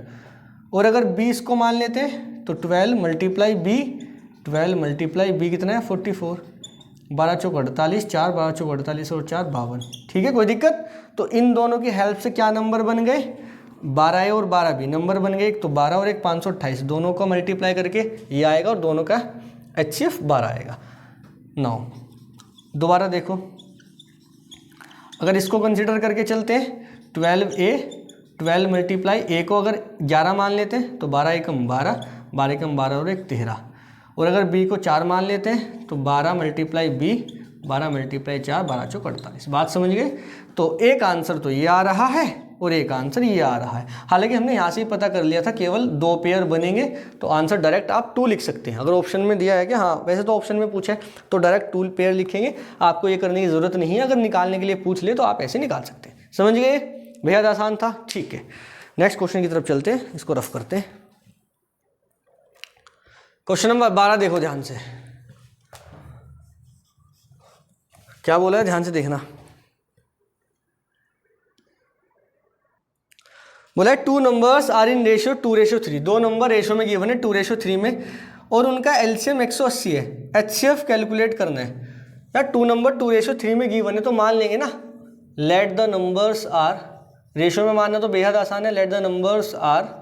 और अगर बी इसको मान लेते हैं तो 12 मल्टीप्लाई बी, 12 मल्टीप्लाई बी कितना है? 44। 12 चौक 48, 4 12 चौक 48 और 4 52। ठीक है, कोई दिक्कत? तो इन दोनों की हेल्प से क्या नंबर बन गए? 12 ए और 12 बी नंबर बन गए। एक तो 12 और एक 528, दोनों को मल्टीप्लाई करके ये आएगा और दोनों का HCF 12 आएगा। नाउ दोबारा देखो, अगर इसको कंसिडर करके चलते हैं 12A, 12 मल्टीप्लाई ए को अगर 11 मान लेते हैं तो 12 एकम 12, 12 एकम 12 और एक 13। और अगर बी को 4 मान लेते हैं तो 12 मल्टीप्लाई बी, 12 मल्टीप्लाई 4, 12 चौक 48। बात समझ गए? तो एक आंसर तो ये आ रहा है और एक आंसर ये आ रहा है। हालांकि हमने यहाँ से ही पता कर लिया था केवल 2 पेयर बनेंगे, तो आंसर डायरेक्ट आप 2 लिख सकते हैं। अगर ऑप्शन में दिया है कि हाँ, वैसे तो ऑप्शन में पूछा है तो डायरेक्ट 2 पेयर लिखेंगे, आपको ये करने की ज़रूरत नहीं है। अगर निकालने के लिए पूछ ले तो आप ऐसे निकाल सकते हैं। समझ गए? बेहद आसान था। ठीक है, नेक्स्ट क्वेश्चन की तरफ चलते हैं, इसको रफ करते हैं। क्वेश्चन नंबर 12 देखो ध्यान से, क्या बोला है ध्यान से देखना। बोला है 2 नंबर्स आर इन रेशियो 2:3। 2 नंबर रेशियो में गिवन है 2:3 में और उनका एलसीएम 180 है। एचसीएफ कैलकुलेट करना है। यार 2 नंबर 2:3 में गिवन है तो मान लेंगे ना, let the numbers are, ratio में मानना तो बेहद आसान है। Late the numbers are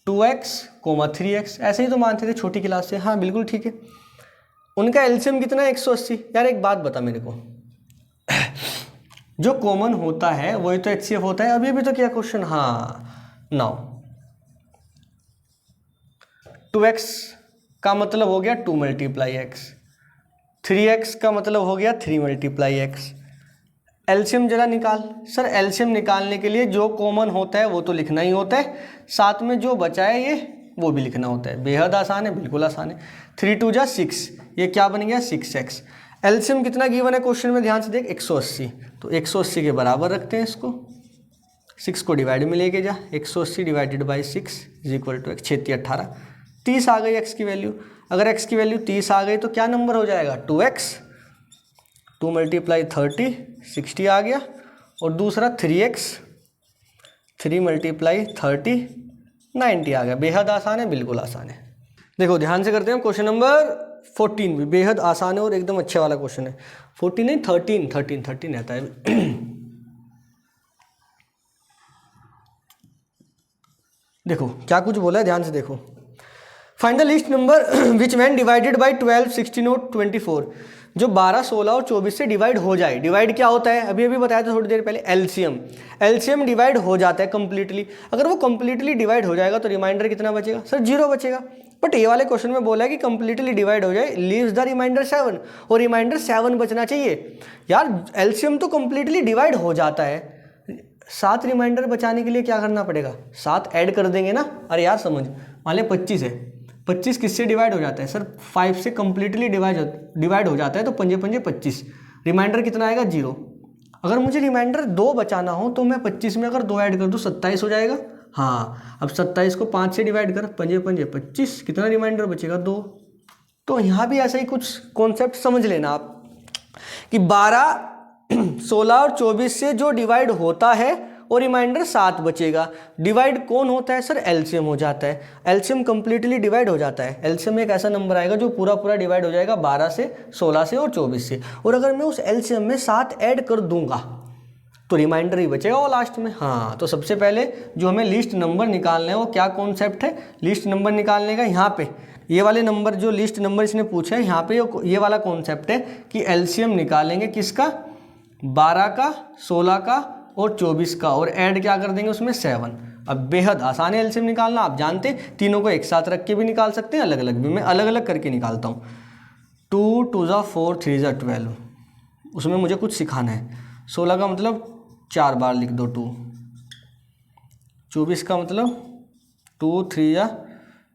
2x, 3x, ऐसे ही तो मानते थे छोटी क्लास से। हाँ बिल्कुल ठीक है। उनका एलसीएम कितना है? 180। यार एक बात बता मेरे को, जो कॉमन होता है वही तो एचसीएफ होता है। अभी भी तो क्या क्वेश्चन? हाँ, नाउ 2x का मतलब हो गया 2 मल्टीप्लाई एक्स, 3x का मतलब हो गया 3 मल्टीप्लाई एक्स। एलसीएम जरा निकाल। सर एलसीएम निकालने के लिए जो कॉमन होता है वो तो लिखना ही होता है, साथ में जो बचा है ये वो भी लिखना होता है। बेहद आसान है, बिल्कुल आसान है। 3 2 जा 6, ये क्या बन गया 6x। एलसीएम कितना गिवन है क्वेश्चन में, ध्यान से देख 180, तो 180 के बराबर रखते हैं इसको, 6 को डिवाइड में लेके जा, 180 divided by 6 is equal to 6 18, 30 आ गई x की वैल्यू। अगर x की वैल्यू 30 आ गई तो क्या नंबर हो जाएगा 2x, 2 मल्टीप्लाई 30 60 आ गया, और दूसरा 3x, 3 मल्टीप्लाई 30 90 आ गया। बेहद आसान है, बिल्कुल आसान है। देखो ध्यान से करते हैं क्वेश्चन नंबर 14 भी बेहद आसान है और एकदम अच्छे वाला क्वेश्चन है। 14 नहीं 13 रहता है। देखो क्या कुछ बोला है, ध्यान से देखो। Find the list number which when divided by 12 16 और 24, जो 12 16 और 24 से डिवाइड हो जाए। डिवाइड क्या होता है, अभी बताया था थोड़ी देर पहले, एलसीएम डिवाइड हो जाता है कंप्लीटली। अगर वो कंप्लीटली डिवाइड हो जाएगा तो रिमाइंडर कितना बचेगा, सर 0 बचेगा। बट ये वाले क्वेश्चन में बोला है कि कंप्लीटली डिवाइड हो जाए, लीव्स द रिमाइंडर 7, और रिमाइंडर 7 बचना चाहिए। यार एलसीएम तो कंप्लीटली डिवाइड हो जाता है, 7 रिमाइंडर बचाने के लिए क्या करना पड़ेगा, 7 ऐड कर देंगे ना। अरे यार समझ, मान लें 25 है, 25 किससे डिवाइड हो जाता है, सर 5 से कंप्लीटली डिवाइड हो जाता है, तो 5 5 25, रिमाइंडर कितना आएगा 0। अगर मुझे रिमाइंडर 2 बचाना हो तो मैं 25 में अगर 2 ऐड कर दूँ 27 हो जाएगा। हाँ, अब 27 को 5 से डिवाइड कर, 5 5 25, कितना रिमाइंडर बचेगा 2। तो यहाँ भी ऐसा ही कुछ कॉन्सेप्ट समझ लेना आप कि 12 16 और 24 से जो डिवाइड होता है और रिमाइंडर 7 बचेगा। डिवाइड कौन होता है, सर एलसीएम हो जाता है। एलसीएम कंप्लीटली डिवाइड हो जाता है। एलसीएम एक ऐसा नंबर आएगा जो पूरा डिवाइड हो जाएगा 12 से, 16 से और 24 से, और अगर मैं उस एलसीएम में 7 ऐड कर दूंगा तो रिमाइंडर ही बचेगा वो लास्ट में। हाँ, तो सबसे पहले जो हमें लिस्ट नंबर निकालना है वो क्या कॉन्सेप्ट है, लिस्ट नंबर निकालने का। यहाँ पे ये वाले नंबर जो लिस्ट नंबर इसने पूछा है, यहाँ पे ये वाला कॉन्सेप्ट है कि एलसीएम निकालेंगे किसका, 12 का, 16 का और 24 का, और ऐड क्या कर देंगे उसमें 7। अब बेहद आसान है एलसीएम निकालना, आप जानते हैं। तीनों को एक साथ रख के भी निकाल सकते हैं, अलग अलग भी, मैं अलग अलग करके निकालता हूँ। 2 2 जा 4 3 जा 12, उसमें मुझे कुछ सिखाना है। 16 का मतलब 4 बार लिख दो 2, 24 का मतलब 2 3 या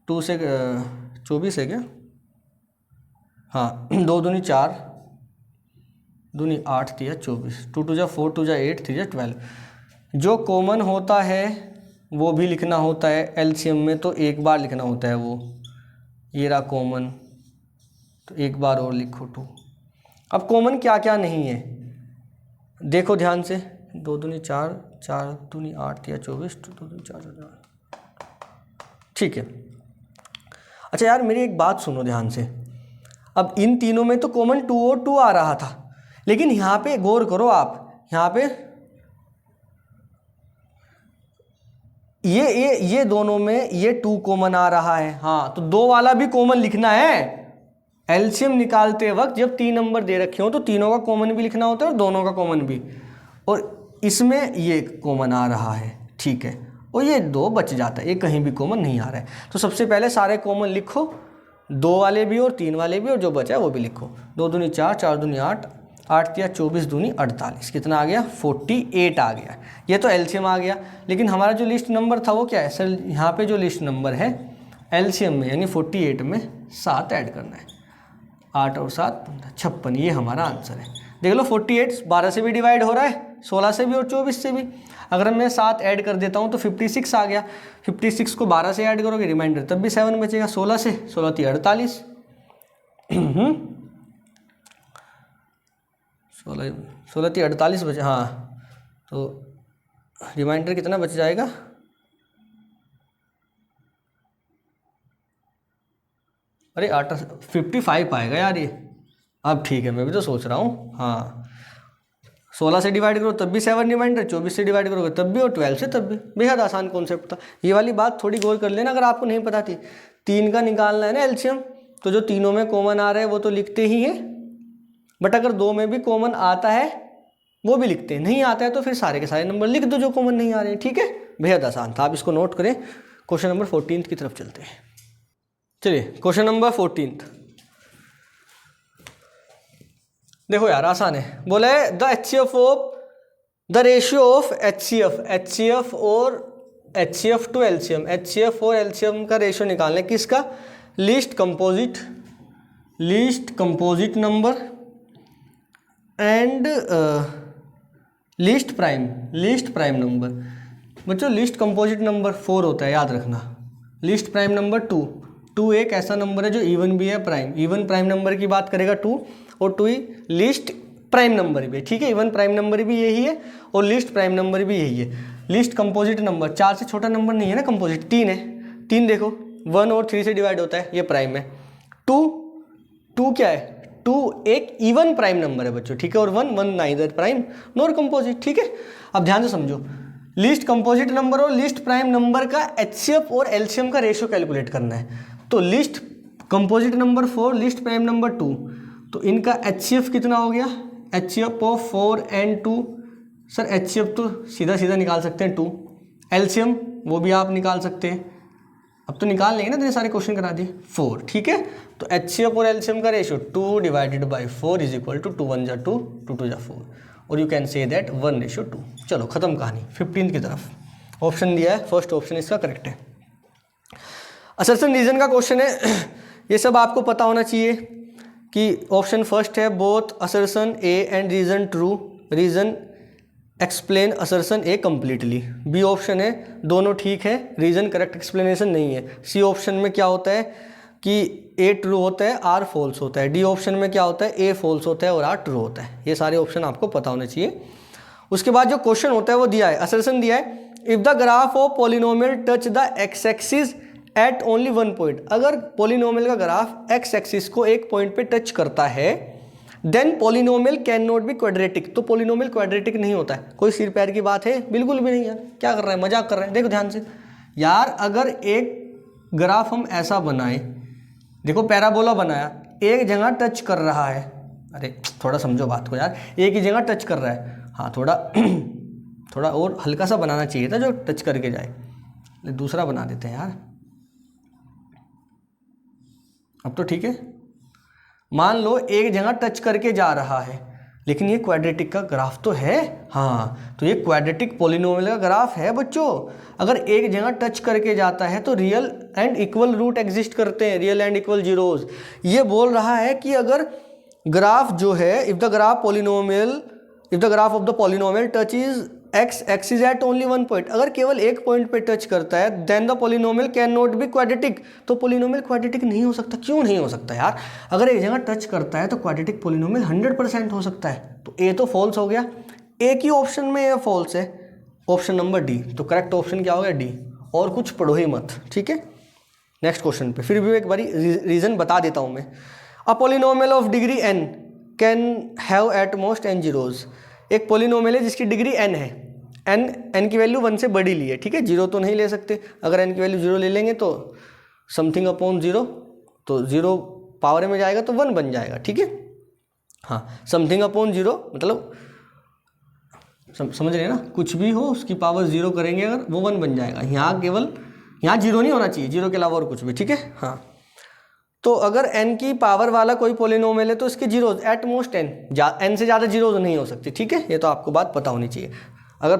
2 से 24 है क्या, हाँ 2 दूनी 4 दूनी 8 3 24, 2 2 जा 4 2 जा 8 3 जा 12। जो कॉमन होता है वो भी लिखना होता है एलसीएम में, तो एक बार लिखना होता है वो, ये रहा कॉमन, तो एक बार और लिखो 2। अब कॉमन क्या क्या नहीं है देखो ध्यान से, 2 दूनी 4 4 दूनी 8 3 24, 2 दूनी 4 4, ठीक है। अच्छा यार मेरी एक बात सुनो ध्यान से, अब इन तीनों में तो कॉमन 2 और 2 आ रहा था, लेकिन यहाँ पे गौर करो आप, यहाँ पे ये दोनों में ये 2 कॉमन आ रहा है। हाँ, तो 2 वाला भी कॉमन लिखना है एलसीएम निकालते वक्त। जब 3 नंबर दे रखे हो तो तीनों का कॉमन भी लिखना होता है और दोनों का कॉमन भी, और इसमें ये कॉमन आ रहा है, ठीक है, और ये 2 बच जाता है, ये कहीं भी कॉमन नहीं आ रहा है। तो सबसे पहले सारे कॉमन लिखो, 2 वाले भी और 3 वाले भी, और जो बचा है वो भी लिखो। 2 दूनी 4 4 दूनी 8 8 3 24 दूनी 48, कितना आ गया 48 आ गया। ये तो एलसीएम आ गया, लेकिन हमारा जो लिस्ट नंबर था वो क्या है सर, यहाँ पे जो लिस्ट नंबर है एलसीएम में यानी 48 में 7 ऐड करना है, 8 और 7 56, ये हमारा आंसर है। देख लो 48 12 से भी डिवाइड हो रहा है, 16 से भी और 24 से भी। अगर मैं 7 ऐड कर देता हूँ तो 56 आ गया, 56 को 12 से ऐड करोगे रिमाइंडर तब भी 7 बचेगा, 16 से 16 3 48, 16 3 48 बचे। हाँ, तो रिमाइंडर कितना बच जाएगा, अरे 55 आएगा यार ये। अब ठीक है, मैं भी तो सोच रहा हूँ। हाँ, 16 से डिवाइड करो तब भी 7 रिमाइंडर, 24 से डिवाइड करोगे तब भी, और 12 से तब भी। बेहद आसान कॉन्सेप्ट था। ये वाली बात थोड़ी गौर कर लेना अगर आपको नहीं पता थी। 3 का निकालना है ना एलसीएम, तो जो तीनों में कॉमन आ रहा है वो तो लिखते ही हैं, बट अगर 2 में भी कॉमन आता है वो भी लिखते हैं, नहीं आता है तो फिर सारे के सारे नंबर लिख दो जो कॉमन नहीं आ रहे हैं, ठीक है। बेहद आसान था, आप इसको नोट करें। क्वेश्चन नंबर 14 की तरफ चलते हैं। चलिए क्वेश्चन नंबर 14। देखो यार आसान है, बोला है the HCF of the ratio of HCF और HCF टू LCM, HCF और LCM का रेशियो निकालना है किसका, least composite number and least prime number. बच्चों लीस्ट कंपोजिट नंबर 4 होता है, याद रखना। लीस्ट प्राइम नंबर 2 एक ऐसा नंबर है जो इवन भी है प्राइम, इवन प्राइम नंबर की बात करेगा 2, और 2 ही लीस्ट प्राइम नंबर भी है, ठीक है। इवन प्राइम नंबर भी यही है और लीस्ट प्राइम नंबर भी यही है। लीस्ट कंपोजिट नंबर 4 से छोटा नंबर नहीं है ना, कंपोजिट 3 है। 3 देखो 1 और 3 से डिवाइड होता है, ये प्राइम है। 2 क्या है, 2 एक इवन प्राइम नंबर है बच्चों, ठीक है। और 1 नाइदर प्राइम नॉर कंपोजिट, ठीक है। अब ध्यान से समझो, लीस्ट कंपोजिट नंबर और लीस्ट प्राइम नंबर का HCF और LCM का रेशियो कैलकुलेट करना है। तो least composite number 4, least prime number 2, तो इनका HCF कितना हो गया, HCF of 4 and 2, sir HCF तो सीधा निकाल सकते हैं 2, LCM वो भी आप निकाल सकते हैं, अब तो निकाल लेंगे ना, इतने सारे क्वेश्चन करा दिए, 4, ठीक है। तो HCF और LCM का ratio 2 divided by 4 is equal to 2 1 जा 2, 2 2 जा 4, और यू कैन से दैट 1:2। चलो खत्म कहानी। 15 की तरफ ऑप्शन दिया है, फर्स्ट ऑप्शन इसका करेक्ट है। असर्शन रीजन का क्वेश्चन है, ये सब आपको पता होना चाहिए कि ऑप्शन फर्स्ट है both assertion a and reason true, reason explain assertion a completely. B option है दोनों ठीक है, रीजन करेक्ट एक्सप्लेनेशन नहीं है। सी ऑप्शन में क्या होता है कि ए ट्रू होता है, आर फॉल्स होता है। डी ऑप्शन में क्या होता है, ए फॉल्स होता है और आर ट्रू होता है। ये सारे ऑप्शन आपको पता होने चाहिए। उसके बाद जो क्वेश्चन होता है वो दिया है, असर्शन दिया है, if the graph of polynomial touch the x axis at only 1 point. अगर पॉलिनोमियल का ग्राफ एक्स एक्सिस को एक पॉइंट पे टच करता है, then polynomial can not be quadratic. तो पॉलिनोमियल क्वाड्रेटिक नहीं होता है। कोई सिर पैर की बात है, बिल्कुल भी नहीं यार, क्या कर रहा है, मजाक कर रहा है। देखो ध्यान से यार, अगर एक ग्राफ हम ऐसा बनाए, देखो पैराबोला बनाया, एक जगह टच कर रहा है, अरे थोड़ा समझो बात को यार, एक ही जगह टच कर रहा है, हाँ थोड़ा और हल्का सा बनाना चाहिए था जो टच करके जाए, दूसरा बना देते हैं यार। अब तो ठीक है, मान लो एक जगह टच करके जा रहा है, लेकिन ये क्वाड्रेटिक का ग्राफ तो है, हाँ तो ये क्वाड्रेटिक पॉलिनोमियल का ग्राफ है बच्चों। अगर एक जगह टच करके जाता है तो real and equal root exist करते हैं, रियल एंड इक्वल जीरोज। ये बोल रहा है कि अगर ग्राफ जो है, if the graph of the polynomial touch is x axis at only 1 point, अगर केवल एक पॉइंट पे टच करता है, then the polynomial can not be quadratic. तो पॉलिनोमियल क्वाड्रेटिक नहीं हो सकता। क्यों नहीं हो सकता यार, अगर एक जगह टच करता है तो क्वाड्रेटिक पॉलिनोमियल 100% हो सकता है। तो ए तो फॉल्स हो गया, एक ही ऑप्शन में ए फॉल्स है, ऑप्शन नंबर डी। तो करेक्ट ऑप्शन क्या हो गया, डी। और कुछ पढ़ो ही मत, ठीक है। नेक्स्ट क्वेश्चन पे फिर भी एक बारी रीजन बता देता हूँ मैं। A polynomial of degree n can have at most n zeros. एक पॉलिनोमियल है जिसकी डिग्री n है, n की वैल्यू 1 से बड़ी ली है, ठीक है। 0 तो नहीं ले सकते, अगर n की वैल्यू 0 ले लेंगे तो समथिंग अपॉन 0, तो 0 पावर में जाएगा तो 1 बन जाएगा, ठीक है। हाँ समथिंग अपॉन 0 मतलब समझ रहे हैं ना, कुछ भी हो उसकी पावर 0 करेंगे अगर, वो 1 बन जाएगा। यहाँ 0 नहीं होना चाहिए, 0 के अलावा और कुछ भी, ठीक है। हाँ तो अगर n की पावर वाला कोई पॉलिनोमियल है तो इसके जीरोज एट मोस्ट n से ज़्यादा जीरोज नहीं हो सकती, ठीक है। ये तो आपको बात पता होनी चाहिए। अगर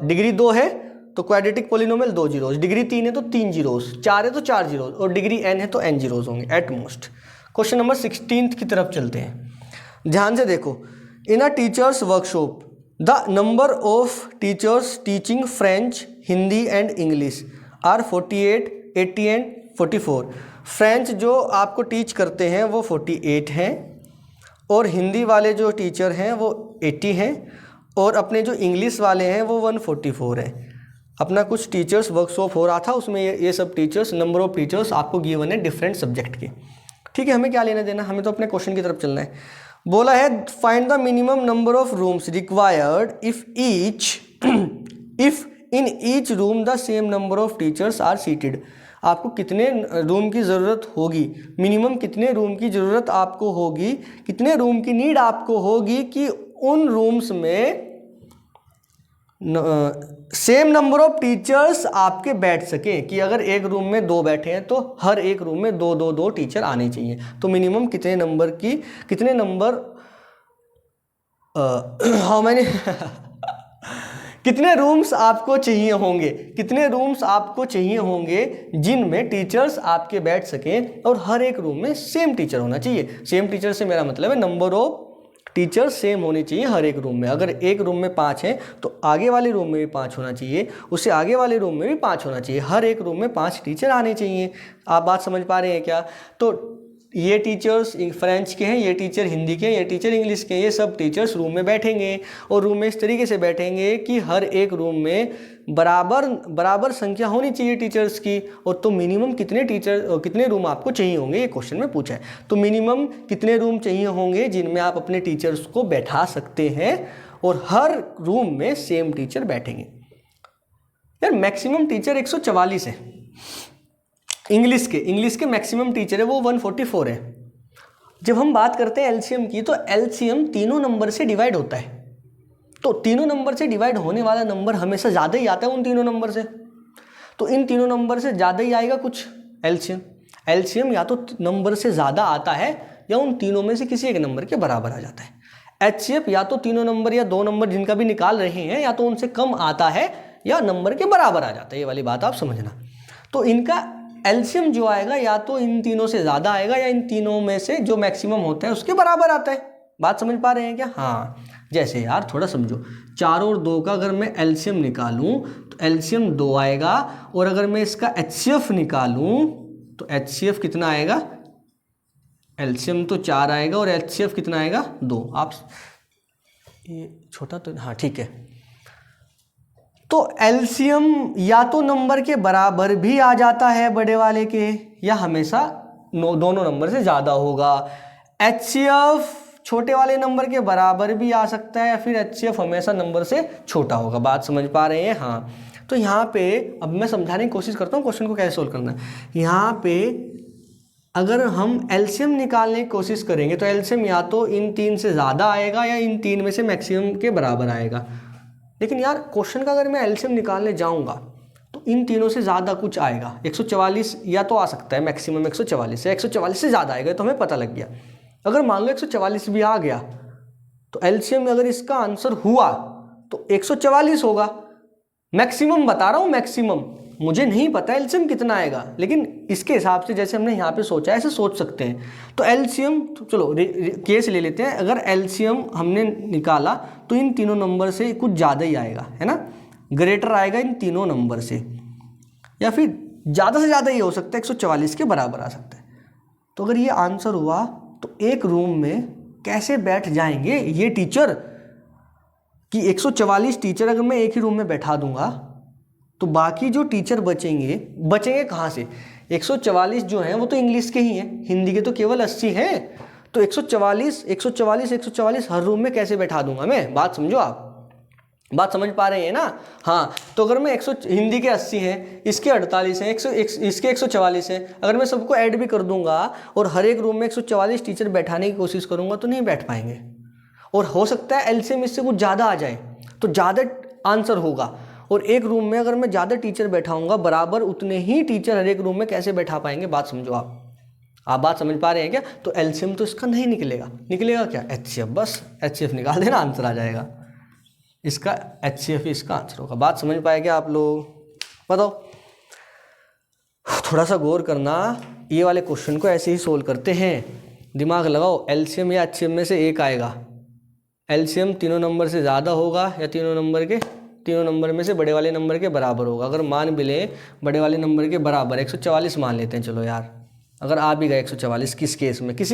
डिग्री 2 है तो क्वाड्रेटिक पॉलिनोमियल 2 जीरोज, डिग्री 3 है तो 3 जीरोज, 4 है तो 4 जीरोज, और डिग्री n है तो n जीरोज होंगे एट मोस्ट। क्वेश्चन नंबर 16 की तरफ चलते हैं, ध्यान से देखो। In a teachers workshop the number of teachers teaching French, Hindi and English are 48, 80 and 44। French जो आपको टीच करते हैं वो 48 हैं, और हिंदी वाले जो टीचर हैं वो 80 हैं, और अपने जो इंग्लिश वाले हैं वो 144 है। अपना कुछ टीचर्स वर्कशॉप हो रहा था, उसमें ये सब टीचर्स, नंबर ऑफ टीचर्स आपको गिवन है डिफरेंट सब्जेक्ट के, ठीक है। हमें क्या लेना देना, हमें तो अपने क्वेश्चन की तरफ चलना है। बोला है find the minimum number of rooms required if in each room the same number of teachers are seated. आपको कितने रूम की ज़रूरत होगी, मिनिमम कितने रूम की ज़रूरत आपको होगी, कितने रूम की नीड आपको होगी कि उन रूम्स में सेम नंबर ऑफ टीचर्स आपके बैठ सकें, कि अगर एक रूम में 2 बैठे हैं तो हर एक रूम में 2 टीचर आने चाहिए। तो मिनिमम कितने नंबर हाउ मैनी कितने रूम्स आपको चाहिए होंगे जिनमें टीचर्स आपके बैठ सकें और हर एक रूम में सेम टीचर होना चाहिए। सेम टीचर से मेरा मतलब है नंबर ऑफ टीचर सेम होने चाहिए हर एक रूम में। अगर एक रूम में 5 हैं तो आगे वाले रूम में भी 5 होना चाहिए, उससे आगे वाले रूम में भी 5 होना चाहिए। हर एक रूम में 5 टीचर आने चाहिए। आप बात समझ पा रहे हैं क्या? तो ये टीचर्स फ्रेंच के हैं, ये टीचर हिंदी के हैं, ये टीचर इंग्लिश के हैं, ये सब टीचर्स रूम में बैठेंगे और रूम में इस तरीके से बैठेंगे कि हर एक रूम में बराबर संख्या होनी चाहिए टीचर्स की। और तो मिनिमम कितने रूम आपको चाहिए होंगे, ये क्वेश्चन में पूछा है। तो मिनिमम कितने रूम चाहिए होंगे जिनमें आप अपने टीचर्स को बैठा सकते हैं और हर रूम में सेम टीचर बैठेंगे। यार मैक्सिमम टीचर 144 है। इंग्लिश के मैक्सिमम टीचर है वो 144 है। जब हम बात करते हैं एलसीएम की, तो एलसीएम तीनों नंबर से डिवाइड होता है। तो तीनों नंबर से डिवाइड होने वाला नंबर हमेशा ज़्यादा ही आता है उन तीनों नंबर से। तो इन तीनों नंबर से ज़्यादा ही आएगा कुछ एलसीएम या तो नंबर से ज़्यादा आता है या उन तीनों में से किसी एक नंबर के बराबर आ जाता है। एचसीएफ या तो तीनों नंबर या 2 नंबर जिनका भी निकाल रहे हैं या तो उनसे कम आता है या नंबर के बराबर आ जाता है। ये वाली बात आप समझना। तो इनका एलसीएम जो आएगा या तो इन तीनों से ज़्यादा आएगा या इन तीनों में से जो मैक्सिमम होता है उसके बराबर आता है। बात समझ पा रहे हैं क्या? हाँ, जैसे यार थोड़ा समझो, 4 और 2 का अगर मैं एलसीएम निकालूं तो एलसीएम 2 आएगा, और अगर मैं इसका एचसीएफ निकालूं तो एचसीएफ कितना आएगा? एलसीएम तो 4 आएगा और एचसीएफ कितना आएगा? 2। आप ये छोटा तो हाँ ठीक है। तो एलसीएम या तो नंबर के बराबर भी आ जाता है बड़े वाले के, या हमेशा दोनों नंबर से ज़्यादा होगा। एचसीएफ छोटे वाले नंबर के बराबर भी आ सकता है, या फिर एचसीएफ हमेशा नंबर से छोटा होगा। बात समझ पा रहे हैं? हाँ। तो यहाँ पे अब मैं समझाने की कोशिश करता हूँ क्वेश्चन को कैसे सोल्व करना है। यहाँ पे अगर हम एलसीएम निकालने की कोशिश करेंगे तो एलसीएम या तो इन 3 से ज़्यादा आएगा या इन 3 में से मैक्सिमम के बराबर आएगा। लेकिन यार क्वेश्चन का अगर मैं एलसीएम निकालने जाऊंगा तो इन तीनों से ज़्यादा कुछ आएगा। 144 या तो आ सकता है मैक्सिमम 144 है, 144 से ज़्यादा आएगा तो हमें पता लग गया। अगर मान लो 144 भी आ गया तो एलसीएम अगर इसका आंसर हुआ तो 144 होगा। मैक्सिमम बता रहा हूँ, मैक्सिमम मुझे नहीं पता एलसीएम कितना आएगा, लेकिन इसके हिसाब से जैसे हमने यहाँ पे सोचा ऐसे सोच सकते हैं। तो एलसीएम तो चलो केस ले लेते हैं। अगर एलसीएम हमने निकाला तो इन तीनों नंबर से कुछ ज़्यादा ही आएगा, है ना, ग्रेटर आएगा इन तीनों नंबर से, या फिर ज़्यादा से ज़्यादा ये हो सकता है 144 के बराबर आ सकता है। तो अगर ये आंसर हुआ तो एक रूम में कैसे बैठ जाएंगे ये टीचर, कि 144 टीचर अगर मैं एक ही रूम में बैठा दूंगा तो बाकी जो टीचर बचेंगे कहाँ से? 144 जो हैं वो तो इंग्लिश के ही हैं, हिंदी के तो केवल 80 हैं। तो 144 हर रूम में कैसे बैठा दूंगा मैं? बात समझो आप, बात समझ पा रहे हैं ना? हाँ। तो अगर मैं हिंदी के 80 हैं, इसके 48 हैं, इसके 144 हैं, अगर मैं सबको ऐड भी कर दूंगा और हर एक रूम में 144 टीचर बैठाने की कोशिश करूंगा तो नहीं बैठ पाएंगे। और हो सकता है एलसीएम इससे कुछ ज़्यादा आ जाए तो ज़्यादा आंसर होगा। और एक रूम में अगर मैं ज़्यादा टीचर बैठाऊंगा बराबर उतने ही टीचर हर एक रूम में कैसे बैठा पाएंगे? बात समझो आप बात समझ पा रहे हैं क्या? तो एलसीएम तो इसका नहीं निकलेगा क्या? एचसीएफ, बस एचसीएफ निकाल देना, आंसर आ जाएगा। इसका एचसीएफ ही इसका आंसर होगा। बात समझ पाए क्या आप लोग? बताओ, थोड़ा सा गौर करना। ये वाले क्वेश्चन को ऐसे ही सोल्व करते हैं, दिमाग लगाओ। एलसीएम या एचसीएफ में से एक आएगा। एलसीएम तीनों नंबर से ज़्यादा होगा या तीनों नंबर में से बड़े वाले नंबर के बराबर होगा। अगर मान भी लें बड़े वाले नंबर के बराबर 144 मान लेते हैं, चलो यार, अगर आ भी गए 144, किसी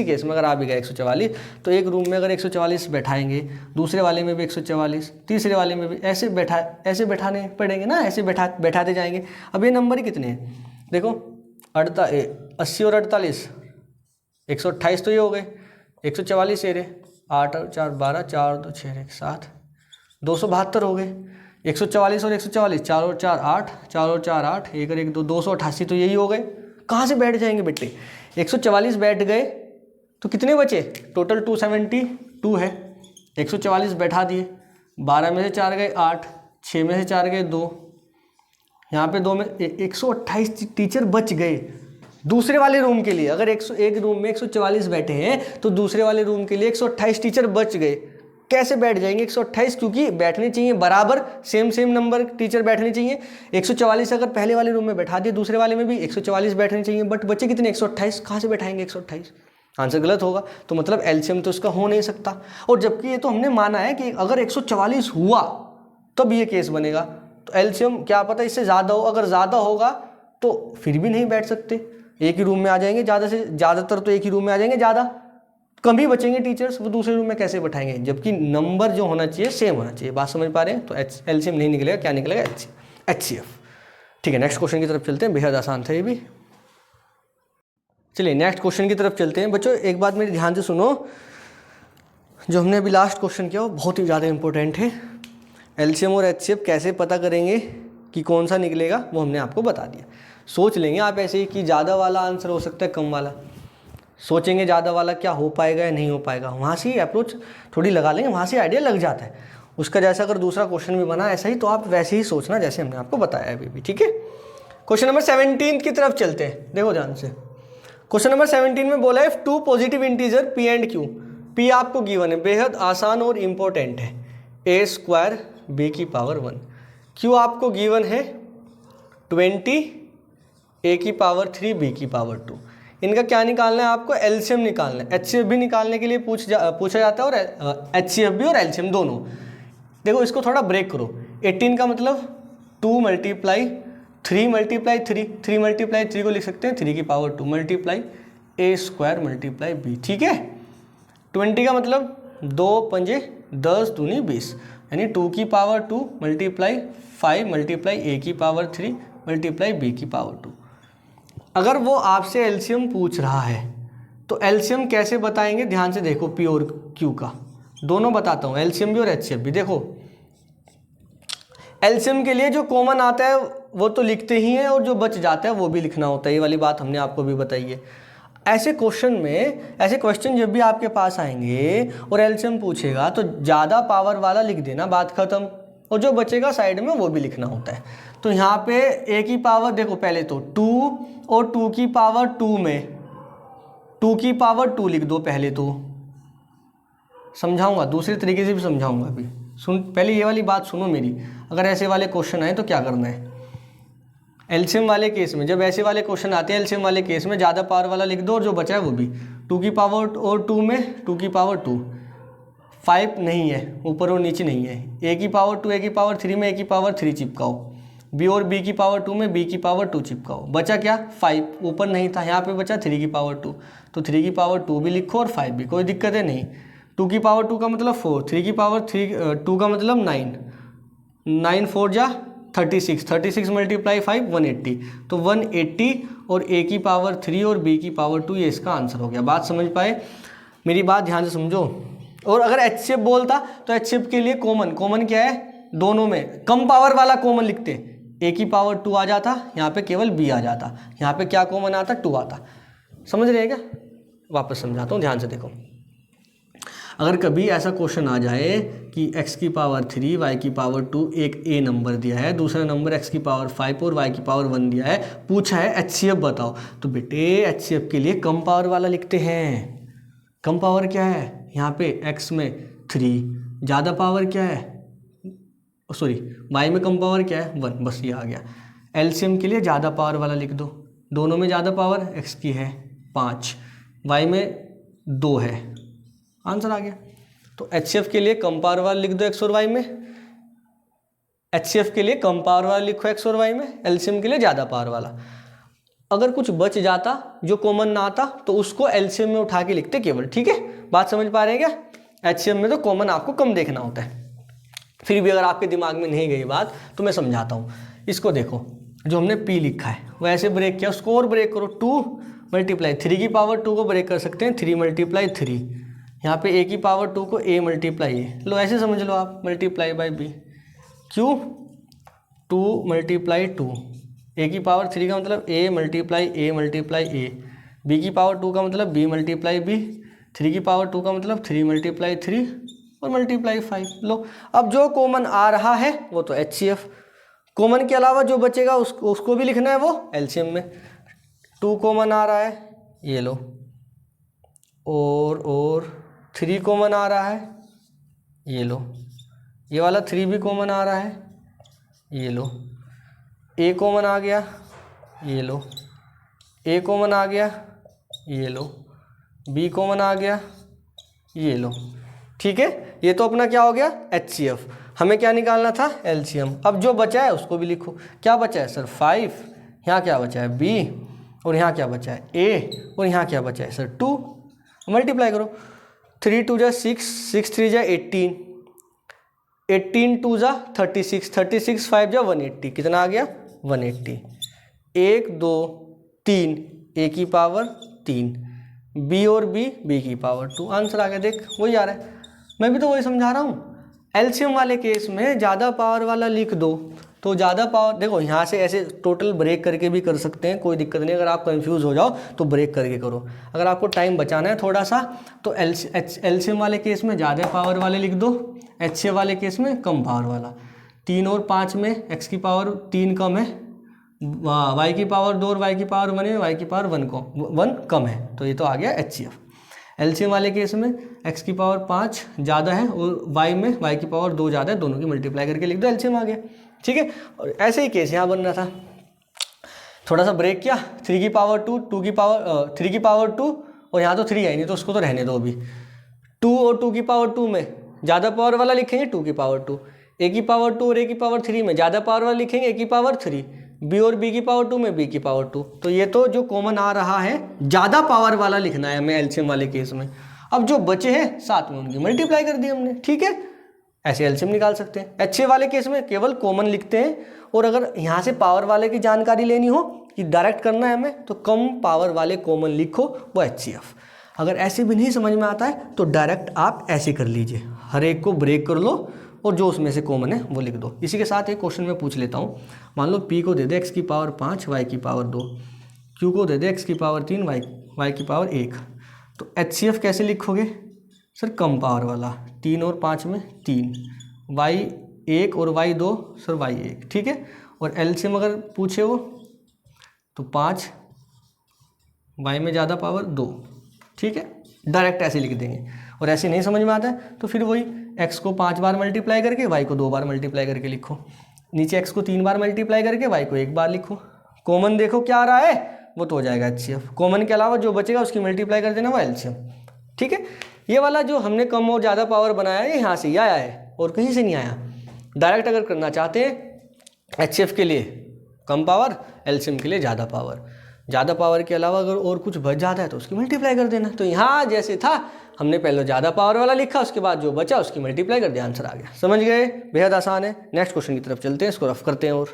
केस में अगर आ भी गए 144, तो एक रूम में अगर 144 बैठाएंगे, दूसरे वाले में भी 144, तीसरे वाले में भी ऐसे बैठाने पड़ेंगे ना, ऐसे बैठाते जाएंगे। अब ये नंबर ही कितने हैं देखो, 80 और 48, 128 तो ये हो गए, 144 ये रहे, 8 और 4 12, 4 और 2 6 1 7, 272 हो गए। 144 और 144, 4 और 4 8, 4 और 4 8, 1 और 1 2, 288 तो यही हो गए। कहाँ से बैठ जाएंगे बेटे? 144 बैठ गए तो कितने बचे? टोटल 272 है। 144 बैठा दिए, 12 में से 4 गए 8, 6 में से 4 गए 2, यहाँ पे 2 में 128 टीचर बच गए दूसरे वाले रूम के लिए। अगर 101 रूम में 144 बैठे हैं तो दूसरे वाले रूम के लिए 128 टीचर बच गए। कैसे बैठ जाएंगे 128? क्योंकि बैठने चाहिए बराबर, सेम नंबर टीचर बैठने चाहिए। 144 अगर पहले वाले रूम में बैठा दिए, दूसरे वाले में भी 144 बैठने चाहिए, बट बच्चे कितने 128, कहाँ से बैठाएंगे 128? आंसर गलत होगा। तो मतलब एलसीएम तो इसका हो नहीं सकता। और जबकि ये तो हमने माना है कि अगर 144 हुआ तब ये केस बनेगा, तो एलसीएम क्या पता इससे ज़्यादा हो। अगर ज़्यादा होगा तो फिर भी नहीं बैठ सकते, एक ही रूम में आ जाएंगे, ज़्यादा से ज़्यादातर तो एक ही रूम में आ जाएंगे, ज़्यादा कम ही बचेंगे टीचर्स, वो दूसरे रूम में कैसे बैठाएंगे? जबकि नंबर जो होना चाहिए सेम होना चाहिए। बात समझ पा रहे हैं? तो एलसीएम नहीं निकलेगा, क्या निकलेगा? एचसीएफ। ठीक है, नेक्स्ट क्वेश्चन की तरफ चलते हैं, बेहद आसान था ये भी। चलिए नेक्स्ट क्वेश्चन की तरफ चलते हैं। बच्चों एक बात मेरी ध्यान से सुनो, जो हमने अभी लास्ट क्वेश्चन किया वो बहुत ही ज़्यादा इंपॉर्टेंट है। एलसीएम और एचसीएफ कैसे पता करेंगे कि कौन सा निकलेगा, वो हमने आपको बता दिया। सोच लेंगे आप ऐसे ही कि ज़्यादा वाला आंसर हो सकता है कम वाला, सोचेंगे ज़्यादा वाला क्या हो पाएगा या नहीं हो पाएगा, वहाँ से ही अप्रोच थोड़ी लगा लेंगे, वहाँ से आइडिया लग जाता है उसका। जैसा अगर दूसरा क्वेश्चन भी बना ऐसा ही, तो आप वैसे ही सोचना जैसे हमने आपको बताया अभी भी। ठीक है, क्वेश्चन नंबर 17 की तरफ चलते हैं। देखो ध्यान से, क्वेश्चन नंबर 17 में बोला है 2 positive integer P and Q. P आपको गिवन है, बेहद आसान और इम्पोर्टेंट है, a² b की पावर 1। क्यू आपको गिवन है 20 a की पावर 3 b की पावर 2। इनका क्या निकालना है? आपको एलसीएम निकालना है। एचसीएफ भी निकालने के लिए पूछा जाता है, और एचसीएफ भी और एलसीएम दोनों। देखो इसको थोड़ा ब्रेक करो। 18 का मतलब 2 मल्टीप्लाई 3 मल्टीप्लाई 3, 3 मल्टीप्लाई 3 को लिख सकते हैं 3 की power 2 multiply a² multiply b। ठीक है, 20 का मतलब 2 पंजे 10 दूनी 20, यानी 2 की पावर 2 मल्टीप्लाई 5 मल्टीप्लाई a की पावर 3 मल्टीप्लाई b की पावर 2। अगर वो आपसे एलसीएम पूछ रहा है तो एलसीएम कैसे बताएंगे? ध्यान से देखो, पी और क्यू का दोनों बताता हूँ, एलसीएम भी और एचसीएफ भी। देखो एलसीएम के लिए जो कॉमन आता है वो तो लिखते ही हैं, और जो बच जाता है वो भी लिखना होता है। ये वाली बात हमने आपको भी बताई है। ऐसे क्वेश्चन में, ऐसे क्वेश्चन जब भी आपके पास आएंगे और एलसीएम पूछेगा तो ज़्यादा पावर वाला लिख देना, बात खत्म, और जो बचेगा साइड में वो भी लिखना होता है। तो यहाँ पे a की पावर देखो, पहले तो 2 और 2 की पावर 2 में 2 की पावर 2 लिख दो। पहले तो समझाऊंगा, दूसरे तरीके से भी समझाऊंगा। अभी सुन, पहले ये वाली बात सुनो मेरी। अगर ऐसे वाले क्वेश्चन आए तो क्या करना है एलसीएम वाले केस में? जब ऐसे वाले क्वेश्चन आते हैं एलसीएम वाले केस में, ज़्यादा पावर वाला लिख दो और जो बचा है वो भी 2 की पावर और 2 में 2 की पावर 2, 5 नहीं है, ऊपर और नीचे नहीं है। a की पावर 2 a की पावर 3 में a की पावर 3 चिपकाओ, b और b की पावर 2 में b की पावर 2 चिपकाओ। बचा क्या? 5, ऊपर नहीं था, यहाँ पे बचा 3 की पावर 2, तो 3 की पावर 2 भी लिखो और 5 भी, कोई दिक्कत है नहीं। 2 की पावर 2 का मतलब 4, 3 की पावर 2 का मतलब 9, 9 4 जा 36, 36 मल्टीप्लाई 5 180, तो 180 और a की पावर 3 और b की पावर 2, ये इसका आंसर हो गया। बात समझ पाए? मेरी बात ध्यान से समझो। और अगर एचसीएफ बोलता तो एचसीएफ के लिए कॉमन क्या है? दोनों में कम पावर वाला कॉमन लिखते, a की पावर 2 आ जाता, यहाँ पे केवल b आ जाता, यहाँ पे क्या कॉमन आता? 2 आता। समझ रहे हैं क्या? वापस समझाता हूँ, ध्यान से देखो। अगर कभी ऐसा क्वेश्चन आ जाए कि x की पावर 3 y की पावर 2, एक a नंबर दिया है, दूसरा नंबर x की पावर 5 और y की पावर 1 दिया है, पूछा है एचसीएफ बताओ, तो बेटे एचसीएफ के लिए कम पावर वाला लिखते हैं। कम पावर क्या है? यहाँ पे x में 3, ज़्यादा पावर क्या है? सॉरी, y में कम पावर क्या है? 1, बस ये आ गया। एलसीएम के लिए ज़्यादा पावर वाला लिख दो, दोनों में ज़्यादा पावर x की है 5, y में 2 है, आंसर आ गया। तो एचसीएफ के लिए कम पावर वाला लिख दो x और y में, एचसीएफ के लिए कम पावर वाला लिखो x और y में, एलसीएम के लिए ज़्यादा पावर वाला। अगर कुछ बच जाता जो कॉमन ना आता तो उसको एलसीएम में उठा के लिखते केवल। ठीक है, बात समझ पा रहे हैं क्या? एचसीएम में तो कॉमन आपको कम देखना होता है। फिर भी अगर आपके दिमाग में नहीं गई बात तो मैं समझाता हूँ। इसको देखो, जो हमने p लिखा है वो ऐसे ब्रेक किया, उसको और ब्रेक करो। 2 मल्टीप्लाई 3 की पावर 2 को ब्रेक कर सकते हैं 3 मल्टीप्लाई 3, यहाँ पे a की पावर 2 को a मल्टीप्लाई a, लो ऐसे समझ लो आप, मल्टीप्लाई बाई b। क्यों? 2 मल्टीप्लाई 2, a की पावर 3 का मतलब a मल्टीप्लाई a, b की पावर 2 का मतलब b मल्टीप्लाई b, 3 की पावर 2 का मतलब 3 मल्टीप्लाई 3, और मल्टीप्लाई 5। लो अब जो कॉमन आ रहा है वो तो HCF, कॉमन के अलावा जो बचेगा उसको भी लिखना है वो एलसीएम में। 2 कॉमन आ रहा है, ये लो, और 3 कॉमन आ रहा है, ये लो, ये वाला 3 भी कॉमन आ रहा है, ये लो, A कॉमन आ गया, ये लो, A कॉमन आ गया, ये लो, B कॉमन आ गया, ये लो। ठीक है, ये तो अपना क्या हो गया HCF। हमें क्या निकालना था LCM। अब जो बचा है उसको भी लिखो। क्या बचा है सर 5, यहाँ क्या बचा है B, और यहाँ क्या बचा है A, और यहाँ क्या बचा है सर 2। मल्टीप्लाई करो, 3 2 जा 6, 6 3 जा 18, 18 2 जा 36, 36 5 जा 180, कितना आ गया 180। 1 2 3, A की पावर 3, B और B की पावर 2। आंसर आ गया, देख वही आ रहा है। मैं भी तो वही समझा रहा हूँ। एलसीएम वाले केस में ज़्यादा पावर वाला लिख दो तो ज़्यादा पावर, देखो यहाँ से ऐसे टोटल ब्रेक करके भी कर सकते हैं, कोई दिक्कत नहीं। अगर आप कंफ्यूज हो जाओ तो ब्रेक करके करो। अगर आपको टाइम बचाना है थोड़ा सा तो एलसीएम वाले केस में ज़्यादा पावर वाले लिख दो, HCF वाले केस में कम पावर वाला। 3 और 5 में x की पावर 3 कम है, y की पावर 2 और y की पावर 1 है, y की पावर 1 कम है, तो ये तो आ गया HCF। एलसीएम वाले केस में x की पावर 5 ज़्यादा है और y में y की पावर 2 ज़्यादा है, दोनों की मल्टीप्लाई करके लिख दो, एलसीएम आ गया। ठीक है, और ऐसे ही केस यहाँ बन रहा था। थोड़ा सा ब्रेक किया, 3 की पावर 2, 2 की पावर 3 की पावर 2, और यहाँ तो 3 है नहीं तो उसको तो रहने दो अभी। 2 और 2 की पावर 2 में ज़्यादा पावर वाला लिखेंगे 2 की पावर 2, A की पावर 2 और A की पावर 3 में ज़्यादा पावर वाला लिखेंगे A की पावर 3, B और B की पावर 2 में B की पावर 2। तो ये तो जो कॉमन आ रहा है ज़्यादा पावर वाला लिखना है हमें एलसीएम वाले केस में। अब जो बचे हैं साथ में उनकी मल्टीप्लाई कर दी हमने। ठीक है, ऐसे एलसीएम निकाल सकते हैं। HCF वाले केस में केवल कॉमन लिखते हैं, और अगर यहाँ से पावर वाले की जानकारी लेनी हो कि डायरेक्ट करना है हमें तो कम पावर वाले कॉमन लिखो, वो HCF। अगर ऐसे भी नहीं समझ में आता है तो डायरेक्ट आप ऐसे कर लीजिए, हर एक को ब्रेक कर लो और जो उसमें से कॉमन है वो लिख दो। इसी के साथ एक क्वेश्चन मैं पूछ लेता हूँ। मान लो P को दे दे x की पावर 5, y की पावर 2, Q को दे दे x की पावर 3, y की पावर 1, तो HCF कैसे लिखोगे सर? कम पावर वाला, 3 और 5 में 3, y 1 और y 2, सर y 1। ठीक है, और एलसीएम अगर पूछे वो तो 5, y में ज़्यादा पावर 2। ठीक है, डायरेक्ट ऐसे लिख देंगे। और ऐसे नहीं समझ में आता है तो फिर वही x को 5 बार मल्टीप्लाई करके y को 2 बार मल्टीप्लाई करके लिखो, नीचे x को 3 बार मल्टीप्लाई करके y को 1 बार लिखो। कॉमन देखो क्या आ रहा है, वो तो हो जाएगा HCF। कॉमन के अलावा जो बचेगा उसकी मल्टीप्लाई कर देना, वो एलसीएम। ठीक है, ये वाला जो हमने कम और ज़्यादा पावर बनाया है यहाँ से ही आया है और कहीं से नहीं आया। डायरेक्ट अगर करना चाहते हैं HCF के लिए कम पावर, एलसीएम के लिए ज़्यादा पावर। ज़्यादा पावर के अलावा अगर और कुछ बच जाता है तो उसकी मल्टीप्लाई कर देना। तो यहाँ जैसे था हमने पहले ज़्यादा पावर वाला लिखा, उसके बाद जो बचा उसकी मल्टीप्लाई कर दिया, आंसर आ गया। समझ गए? बेहद आसान है। नेक्स्ट क्वेश्चन की तरफ चलते हैं, इसको रफ करते हैं। और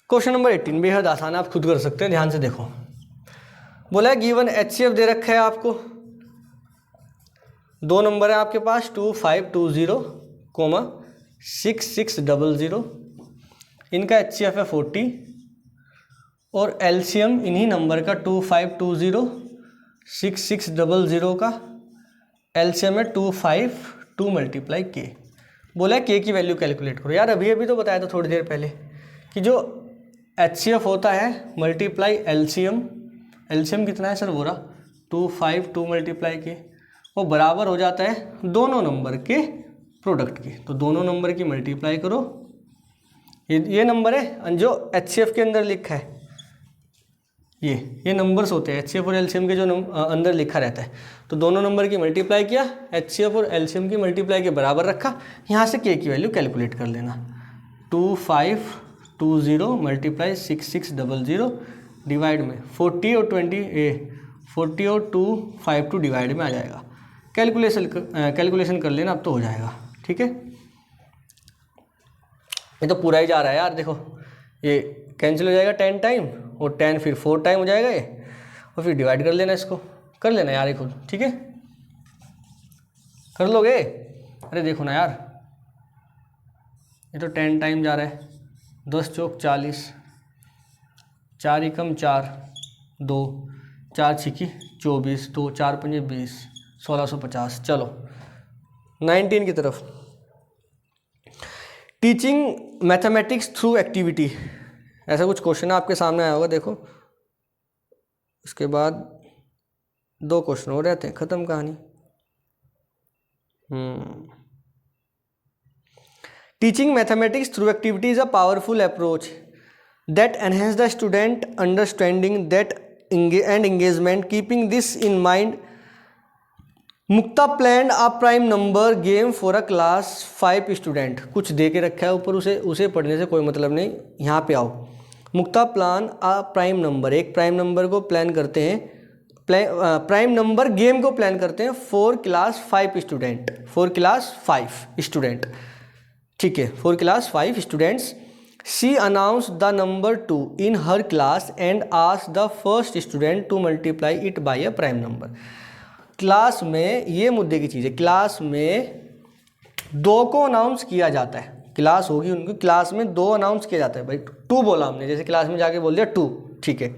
क्वेश्चन नंबर 18 बेहद आसान है, आप खुद कर सकते हैं, ध्यान से देखो। बोला है गिवन HCF दे रखा है आपको, 2 नंबर है आपके पास 2520, 6600, इनका HCF है 40 और एलसीएम इन्हीं नंबर का 2520 6600 का एलसीएम है 252 मल्टीप्लाई के। बोला है के की वैल्यू कैलकुलेट करो। यार अभी अभी तो बताया था थोड़ी देर पहले कि जो HCF होता है मल्टीप्लाई एलसीएम, एलसीएम कितना है सर? बोला 252 मल्टीप्लाई के, वो बराबर हो जाता है दोनों नंबर के प्रोडक्ट के। तो दोनों नंबर की मल्टीप्लाई करो, ये नंबर है जो HCF के अंदर लिखा है, ये नंबर्स होते हैं HCF और एलसीएम के जो अंदर लिखा रहता है। तो दोनों नंबर की मल्टीप्लाई किया, HCF और एलसीएम की मल्टीप्लाई के बराबर रखा, यहाँ से के की वैल्यू कैलकुलेट कर लेना। 2520 मल्टीप्लाई 6600 डिवाइड में 40 और 252 डिवाइड में आ जाएगा। कैलकुलेशन कर लेना, अब तो हो जाएगा। ठीक है, ये तो पूरा ही जा रहा है यार। देखो ये कैंसिल हो जाएगा 10 टाइम और 10 फिर 4 टाइम हो जाएगा ये, और फिर डिवाइड कर लेना, इसको कर लेना यार ये खुद। ठीक है, कर लोगे? अरे देखो ना यार, ये तो 10 टाइम जा रहा है। 10 चौक 40, 4 एकम 4, 2 4 छिकी 24, 2 4 पंजे 20, 1650। चलो 19 की तरफ। टीचिंग मैथमेटिक्स थ्रू एक्टिविटी, ऐसा कुछ क्वेश्चन आपके सामने आया होगा, देखो। उसके बाद 2 क्वेश्चन हो रहते हैं, खत्म कहानी। Teaching mathematics through activity is a powerful approach that enhance the student understanding that and engagement. Keeping this in mind, Mukta planned a prime number game for a class 5 student। कुछ दे के रखा है ऊपर, उसे पढ़ने से कोई मतलब नहीं। यहाँ पे आओ, मुक्ता प्लान आ प्राइम नंबर, एक प्राइम नंबर को प्लान करते हैं, प्राइम नंबर गेम को प्लान करते हैं for class 5 student, for class 5 student, ठीक है, for class 5 students. She announced the number 2 in her class and asked the first student to multiply it by a prime number। Class में, ये मुद्दे की चीज़ है, क्लास में 2 को अनाउंस किया जाता है, क्लास होगी उनकी, क्लास में 2 अनाउंस किया जाता है। भाई 2 बोला हमने, जैसे क्लास में जाके बोल दिया 2, ठीक है।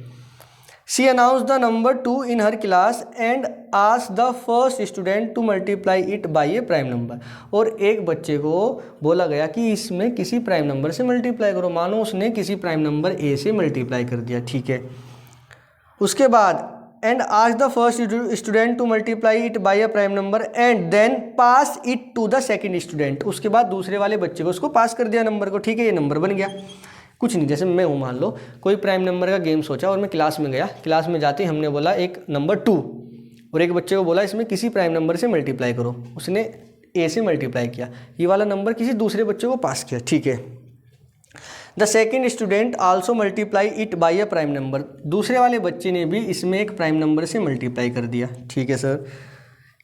She announced the number 2 in her class and asked the first student to multiply it by a prime number। और एक बच्चे को बोला गया कि इसमें किसी प्राइम नंबर से मल्टीप्लाई करो, मानो उसने किसी प्राइम नंबर a से मल्टीप्लाई कर दिया, ठीक है। उसके बाद and asked the first student to multiply it by a prime number and then pass it to the second student। उसके बाद दूसरे वाले बच्चे को उसको पास कर दिया नंबर को, ठीक है, ये नंबर बन गया। कुछ नहीं, जैसे मैं हूँ, मान लो कोई प्राइम नंबर का गेम सोचा और मैं क्लास में गया, क्लास में जाते ही हमने बोला एक नंबर 2 और एक बच्चे को बोला इसमें किसी प्राइम नंबर से मल्टीप्लाई करो, उसने a से मल्टीप्लाई किया, ये वाला नंबर किसी दूसरे बच्चे को पास किया, ठीक है। The second student also multiply it by a prime number, दूसरे वाले बच्चे ने भी इसमें एक प्राइम नंबर से मल्टीप्लाई कर दिया, ठीक है sir.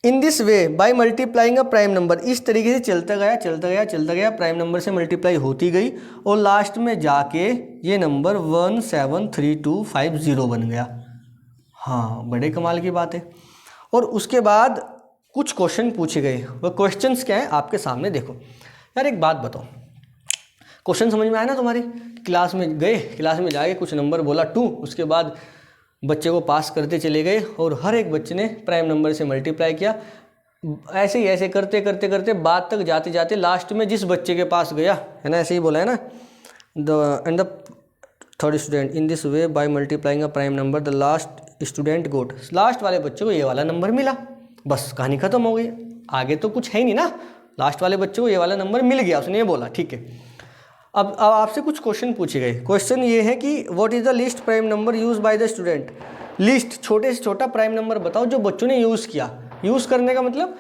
In this way by multiplying a prime number, इस तरीके से चलता गया चलता गया चलता गया, प्राइम नंबर से मल्टीप्लाई होती गई और लास्ट में जाके ये नंबर 173250 बन गया। हाँ, बड़े कमाल की बात है। और उसके बाद कुछ क्वेश्चन पूछे गए, वो क्वेश्चंस क्या हैं आपके सामने देखो। यार एक बात बताओ, क्वेश्चन समझ में आया ना तुम्हारी? क्लास में गए, क्लास में जाके कुछ नंबर बोला 2, उसके बाद बच्चे को पास करते चले गए और हर एक बच्चे ने प्राइम नंबर से मल्टीप्लाई किया, ऐसे ही ऐसे करते करते करते बाद तक जाते जाते लास्ट में जिस बच्चे के पास गया है ना, ऐसे ही बोला है ना, and the third student in this way by multiplying a prime number the last student got, last वाले बच्चे को ये वाला नंबर मिला, बस कहानी खत्म हो गई। आगे तो कुछ है ही नहीं ना, लास्ट वाले बच्चे को ये वाला नंबर मिल गया, उसने ये बोला, ठीक है। अब आपसे कुछ क्वेश्चन पूछे गए। क्वेश्चन ये है कि what is the least prime number use by the student, list छोटे से छोटा प्राइम नंबर बताओ जो बच्चों ने यूज़ किया। यूज़ करने का मतलब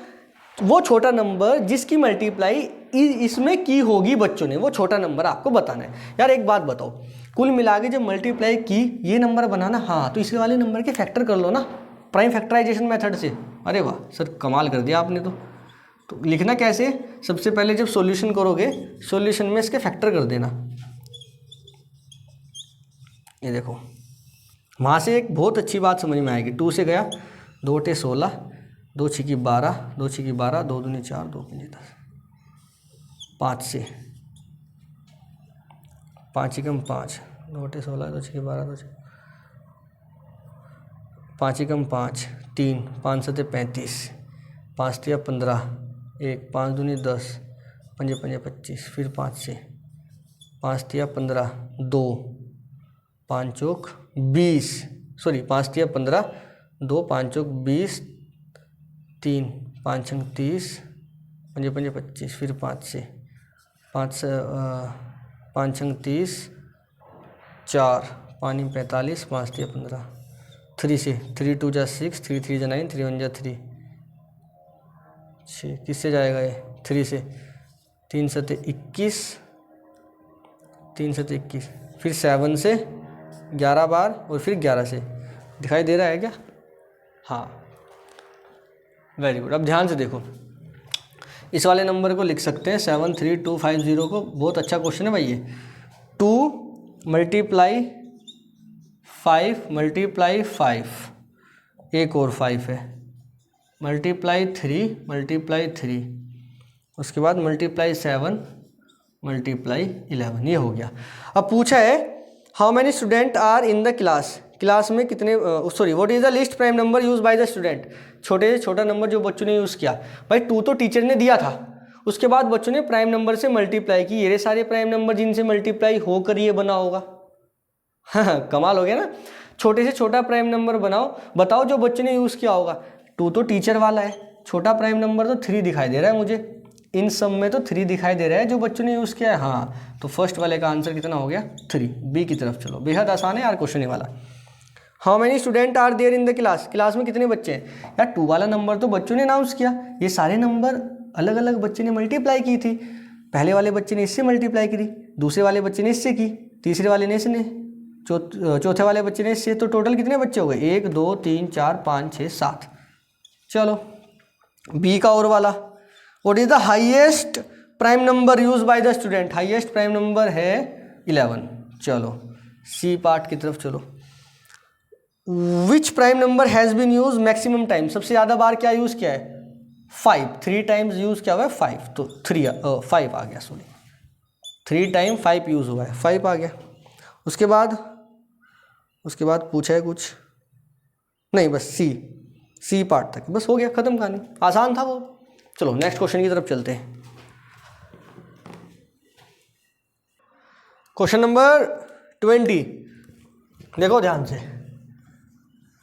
वो छोटा नंबर जिसकी मल्टीप्लाई इसमें की होगी बच्चों ने, वो छोटा नंबर आपको बताना है। यार एक बात बताओ, कुल मिला के जब मल्टीप्लाई की ये नंबर बनाना, हाँ तो इसके वाले नंबर के फैक्टर कर लो ना प्राइम फैक्टराइजेशन मेथड से। अरे वाह सर, कमाल कर दिया आपने। तो लिखना कैसे, सबसे पहले जब सॉल्यूशन करोगे, सॉल्यूशन में इसके फैक्टर कर देना। ये देखो, वहाँ से एक बहुत अच्छी बात समझ में आएगी। 2 से गया, 2 टे 16, 2 छिकी 12, 2 छिकी 12, 2 दूनी 4, 2 पंजे 10, 5 से 5 एकम 5, 2 टे 16, 2 छिकी 12, 2 5 एकम 5, 3, 5 सते 35, 5 तिया 15, 1, 5 दूनी 10, पंजे पंजे 25, फिर 5 से 5 तिया 15, 2, 5 चौक 20, सॉरी 5 तिया 15, 2, 5 चौक 20, 3, 5 छंग 30, पंजे पंजे 25, फिर 5 से 5 छंग 30, 4, 5 45, 5 तिया 15, 3 से 3 2 जा 6, 3 3 जा 9, 3 1 जा 3, 6 किससे जाएगा ये, 3 से 3 सते 21, 3 सते 21, फिर 7 से 11 बार और फिर 11 से। दिखाई दे रहा है क्या? हाँ, वेरी गुड। अब ध्यान से देखो, इस वाले नंबर को लिख सकते हैं 73250 को। बहुत अच्छा क्वेश्चन है भाई ये। 2 मल्टीप्लाई 5, एक और 5 है, मल्टीप्लाई 3, उसके बाद मल्टीप्लाई 7, मल्टीप्लाई 11, ये हो गया। अब पूछा है how many student are in the class, class में कितने sorry what is the least prime number use by the student, छोटे से छोटा नंबर जो बच्चों ने यूज़ किया। भाई 2 तो टीचर ने दिया था, उसके बाद बच्चों ने प्राइम नंबर से मल्टीप्लाई की, ये सारे प्राइम नंबर जिनसे मल्टीप्लाई होकर ये बना होगा। हाँ कमाल हो गया ना। छोटे से छोटा प्राइम नंबर बनाओ, बताओ जो बच्चे ने यूज़ किया होगा। 2 तो टीचर वाला है, छोटा प्राइम नंबर तो 3 दिखाई दे रहा है मुझे, इन सब में तो 3 दिखाई दे रहा है जो बच्चों ने यूज़ किया है। हाँ तो फर्स्ट वाले का आंसर कितना हो गया 3, बी की तरफ चलो। बेहद आसान है यार क्वेश्चन ये वाला। How many student are there in the class, class में कितने बच्चे हैं। यार 2 वाला नंबर तो बच्चों ने अनाउंस किया, ये सारे नंबर अलग अलग बच्चे ने मल्टीप्लाई की थी। पहले वाले बच्चे ने इससे मल्टीप्लाई करी, दूसरे वाले बच्चे ने इससे की, तीसरे वाले ने इसने, चौथे वाले बच्चे ने इससे। तो टोटल कितने बच्चे हो गए 1 2 3 4 5 6 7। चलो बी का और वाला, what is the highest prime number use by the student, highest prime number है 11। चलो सी पार्ट की तरफ चलो। Which prime number has been used maximum time, सबसे ज़्यादा बार क्या यूज़ किया है 5, 3 टाइम्स यूज़ किया हुआ है 5, तो 5 आ गया, सॉरी 3 टाइम 5 यूज़ हुआ है, 5 आ गया। उसके बाद पूछा है कुछ नहीं, बस सी पार्ट तक बस हो गया, ख़त्म कहानी, आसान था वो। चलो नेक्स्ट क्वेश्चन की तरफ चलते हैं। क्वेश्चन नंबर 20, देखो ध्यान से,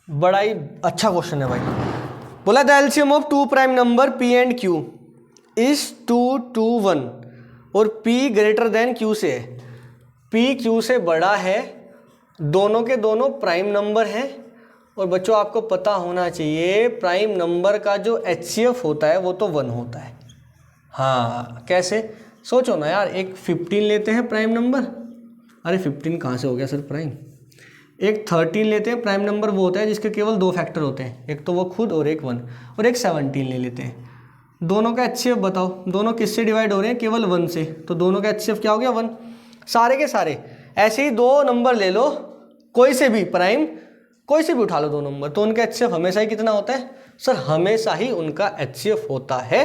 बड़ा ही अच्छा क्वेश्चन है भाई। बोला the LCM of 2 prime number p and q is 2 2 1 और p ग्रेटर देन q से है, p q से बड़ा है, दोनों के दोनों प्राइम नंबर हैं। और बच्चों आपको पता होना चाहिए प्राइम नंबर का जो HCF होता है वो तो 1 होता है। हाँ कैसे, सोचो ना यार, एक 15 लेते हैं प्राइम नंबर, अरे 15 कहाँ से हो गया सर प्राइम, एक 13 लेते हैं प्राइम नंबर, वो होता है जिसके केवल 2 फैक्टर होते हैं, एक तो वो खुद और एक 1, और एक 17 ले लेते हैं। दोनों का HCF बताओ, दोनों किससे डिवाइड हो रहे हैं, केवल 1 से, तो दोनों का HCF क्या हो गया 1। सारे के सारे ऐसे ही 2 नंबर ले लो, कोई से भी प्राइम, कोई से भी उठा लो 2 नंबर, तो उनका HCF हमेशा ही कितना होता है सर, हमेशा ही उनका HCF होता है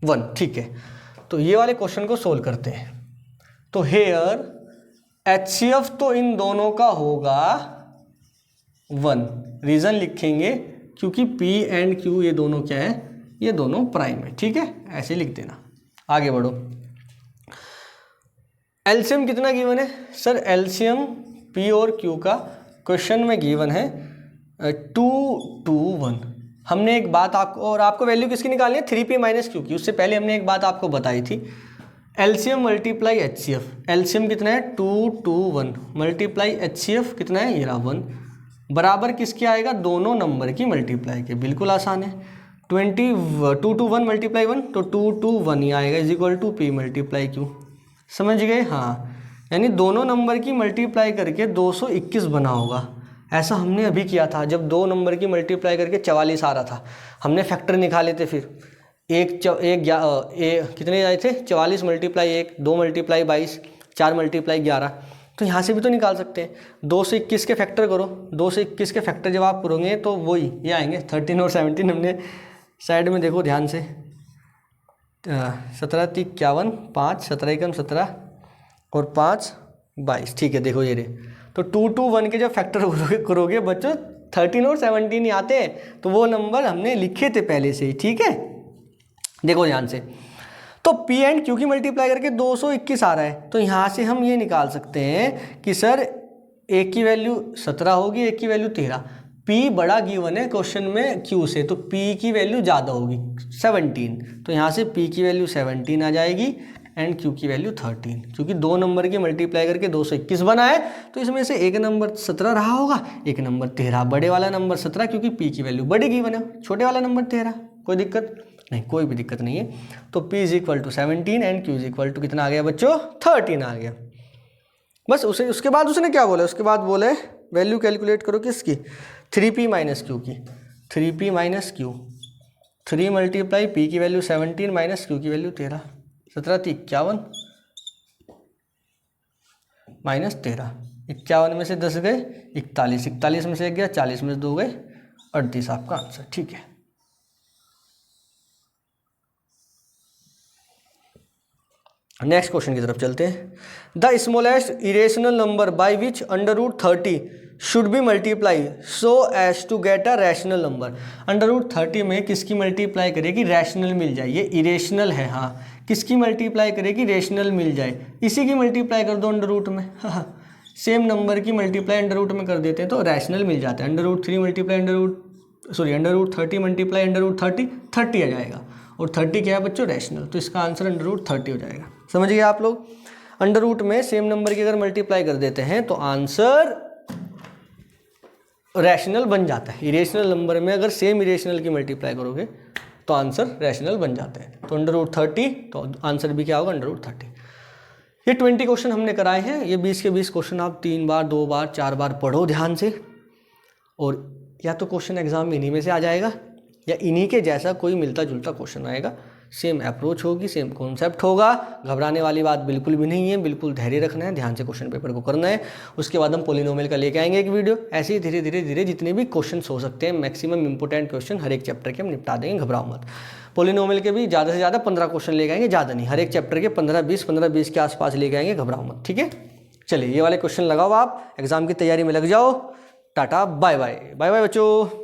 1। ठीक है, तो ये वाले क्वेश्चन को सोल्व करते हैं। तो हेयर HCF तो इन दोनों का होगा 1, रीज़न लिखेंगे क्योंकि P एंड Q ये दोनों क्या है, ये दोनों प्राइम है। ठीक है, ऐसे लिख देना। आगे बढ़ो, एलसीएम कितना गिवन है सर, एलसीएम P और Q का क्वेश्चन में गिवन है 2 2 1। हमने एक बात आपको वैल्यू किसकी निकालनी है 3P माइनस Q की, उससे पहले हमने एक बात आपको बताई थी, एलसीएम मल्टीप्लाई HCF, एलसीएम कितना है 2 2 1 मल्टीप्लाई HCF कितना है ये 1, बराबर किसके आएगा, दोनों नंबर की मल्टीप्लाई के। बिल्कुल आसान है, 2 2 1 मल्टीप्लाई 1, तो 2 2 1 ही आएगा is equal to P multiply Q। समझ गए, हाँ, यानी दोनों नंबर की मल्टीप्लाई करके 221 बना होगा। ऐसा हमने अभी किया था, जब 2 नंबर की मल्टीप्लाई करके 44 आ रहा था, हमने फैक्टर निकाले थे, फिर कितने आए थे 44 मल्टीप्लाई 1, 2 मल्टीप्लाई 22, 4 मल्टीप्लाई 11। तो यहाँ से भी तो निकाल सकते हैं, 2 से 21 के फैक्टर करो, 2 से 21 के फैक्टर जब आप करोगे तो वही ये आएंगे 13 और 17। हमने साइड में देखो ध्यान से, 17 3 51, 5 17 एकम 17 और 5 22। ठीक है, देखो ये रे, तो 2 2 1 के जब फैक्टर करोगे बच्चों 13 और 17 ही आते हैं, तो वो नंबर हमने लिखे थे पहले से ही। ठीक है, देखो ध्यान से, तो P एंड Q की मल्टीप्लाई करके 221 आ रहा है, तो यहाँ से हम ये निकाल सकते हैं कि सर एक की वैल्यू 17 होगी, एक की वैल्यू 13। P बड़ा गिवन है क्वेश्चन में Q से, तो P की वैल्यू ज़्यादा होगी 17, तो यहाँ से P की वैल्यू 17 आ जाएगी एंड Q की वैल्यू 13, क्योंकि 2 नंबर की मल्टीप्लाई करके 221 बना है, तो इसमें से एक नंबर 17 रहा होगा, एक नंबर 13, बड़े वाला नंबर 17 क्योंकि P की वैल्यू बड़ी गिवन है, छोटे वाला नंबर 13। कोई दिक्कत नहीं, कोई भी दिक्कत नहीं है। तो P is equal to 17 and Q is equal to कितना आ गया बच्चों 13 आ गया। बस उसके बाद उसने क्या बोला, उसके बाद बोले वैल्यू कैलकुलेट करो किसकी 3P माइनस Q की, 3P minus Q, 3 multiply P की वैल्यू 17 माइनस Q की वैल्यू 13, 17 3 51 माइनस 13, 51 में से 10 गए 41, 41 में से 1 गया 40 में से 2 गए 38 आपका आंसर। ठीक है, नेक्स्ट क्वेश्चन की तरफ चलते हैं। The smallest irrational number by which under root 30 should be multiply so as to get a rational number. Under root 30 में किसकी मल्टीप्लाई करेगी, रैशनल मिल जाए। ये इरेशनल है, हाँ, किसकी मल्टीप्लाई करेगी, रेशनल मिल जाए, इसी की मल्टीप्लाई कर दो अंडर रूट में। हाँ, सेम नंबर की मल्टीप्लाई अंडर रूट में कर देते हैं तो रैशनल मिल जाता है। Under root 3 multiply under root 30 multiply under root 30 30 आ जाएगा, और 30 क्या है बच्चों, रैशनल, तो इसका आंसर अंडर रूट 30 हो जाएगा। समझ गए आप लोग। अंडर रूट में सेम नंबर की अगर मल्टीप्लाई कर देते हैं तो आंसर रैशनल बन जाता है। इरेशनल नंबर में अगर सेम इरेशनल की मल्टीप्लाई करोगे तो आंसर रैशनल बन जाते हैं। तो अंडर रूट 30, तो आंसर भी क्या होगा, अंडर रूट 30। ये 20 क्वेश्चन हमने कराए हैं। ये 20 के 20 क्वेश्चन आप 3 बार 2 बार 4 बार पढ़ो ध्यान से, और या तो क्वेश्चन एग्जाम में इन्हीं में से आ जाएगा या इन्हीं के जैसा कोई मिलता जुलता क्वेश्चन आएगा। सेम अप्रोच होगी, सेम कॉन्सेप्ट होगा, घबराने वाली बात बिल्कुल भी नहीं है, बिल्कुल धैर्य रखना है, ध्यान से क्वेश्चन पेपर को करना है। उसके बाद हम पॉलिनोमियल का लेके आएंगे एक वीडियो। ऐसे ही धीरे धीरे धीरे जितने भी क्वेश्चन हो सकते हैं, मैक्सिमम इंपोर्टेंट क्वेश्चन हर एक चैप्टर के हम निपटा देंगे, घबराओ मत। पॉलिनोमियल के भी ज़्यादा से ज़्यादा 15 क्वेश्चन लेके आएंगे, ज़्यादा नहीं, हर एक चैप्टर के 15-20 के आसपास लेके आएंगे, घबराओ मत, ठीक है। चलिए ये वाले क्वेश्चन लगाओ, आप एग्जाम की तैयारी में लग जाओ। Tata bye bye, bye bye बच्चों।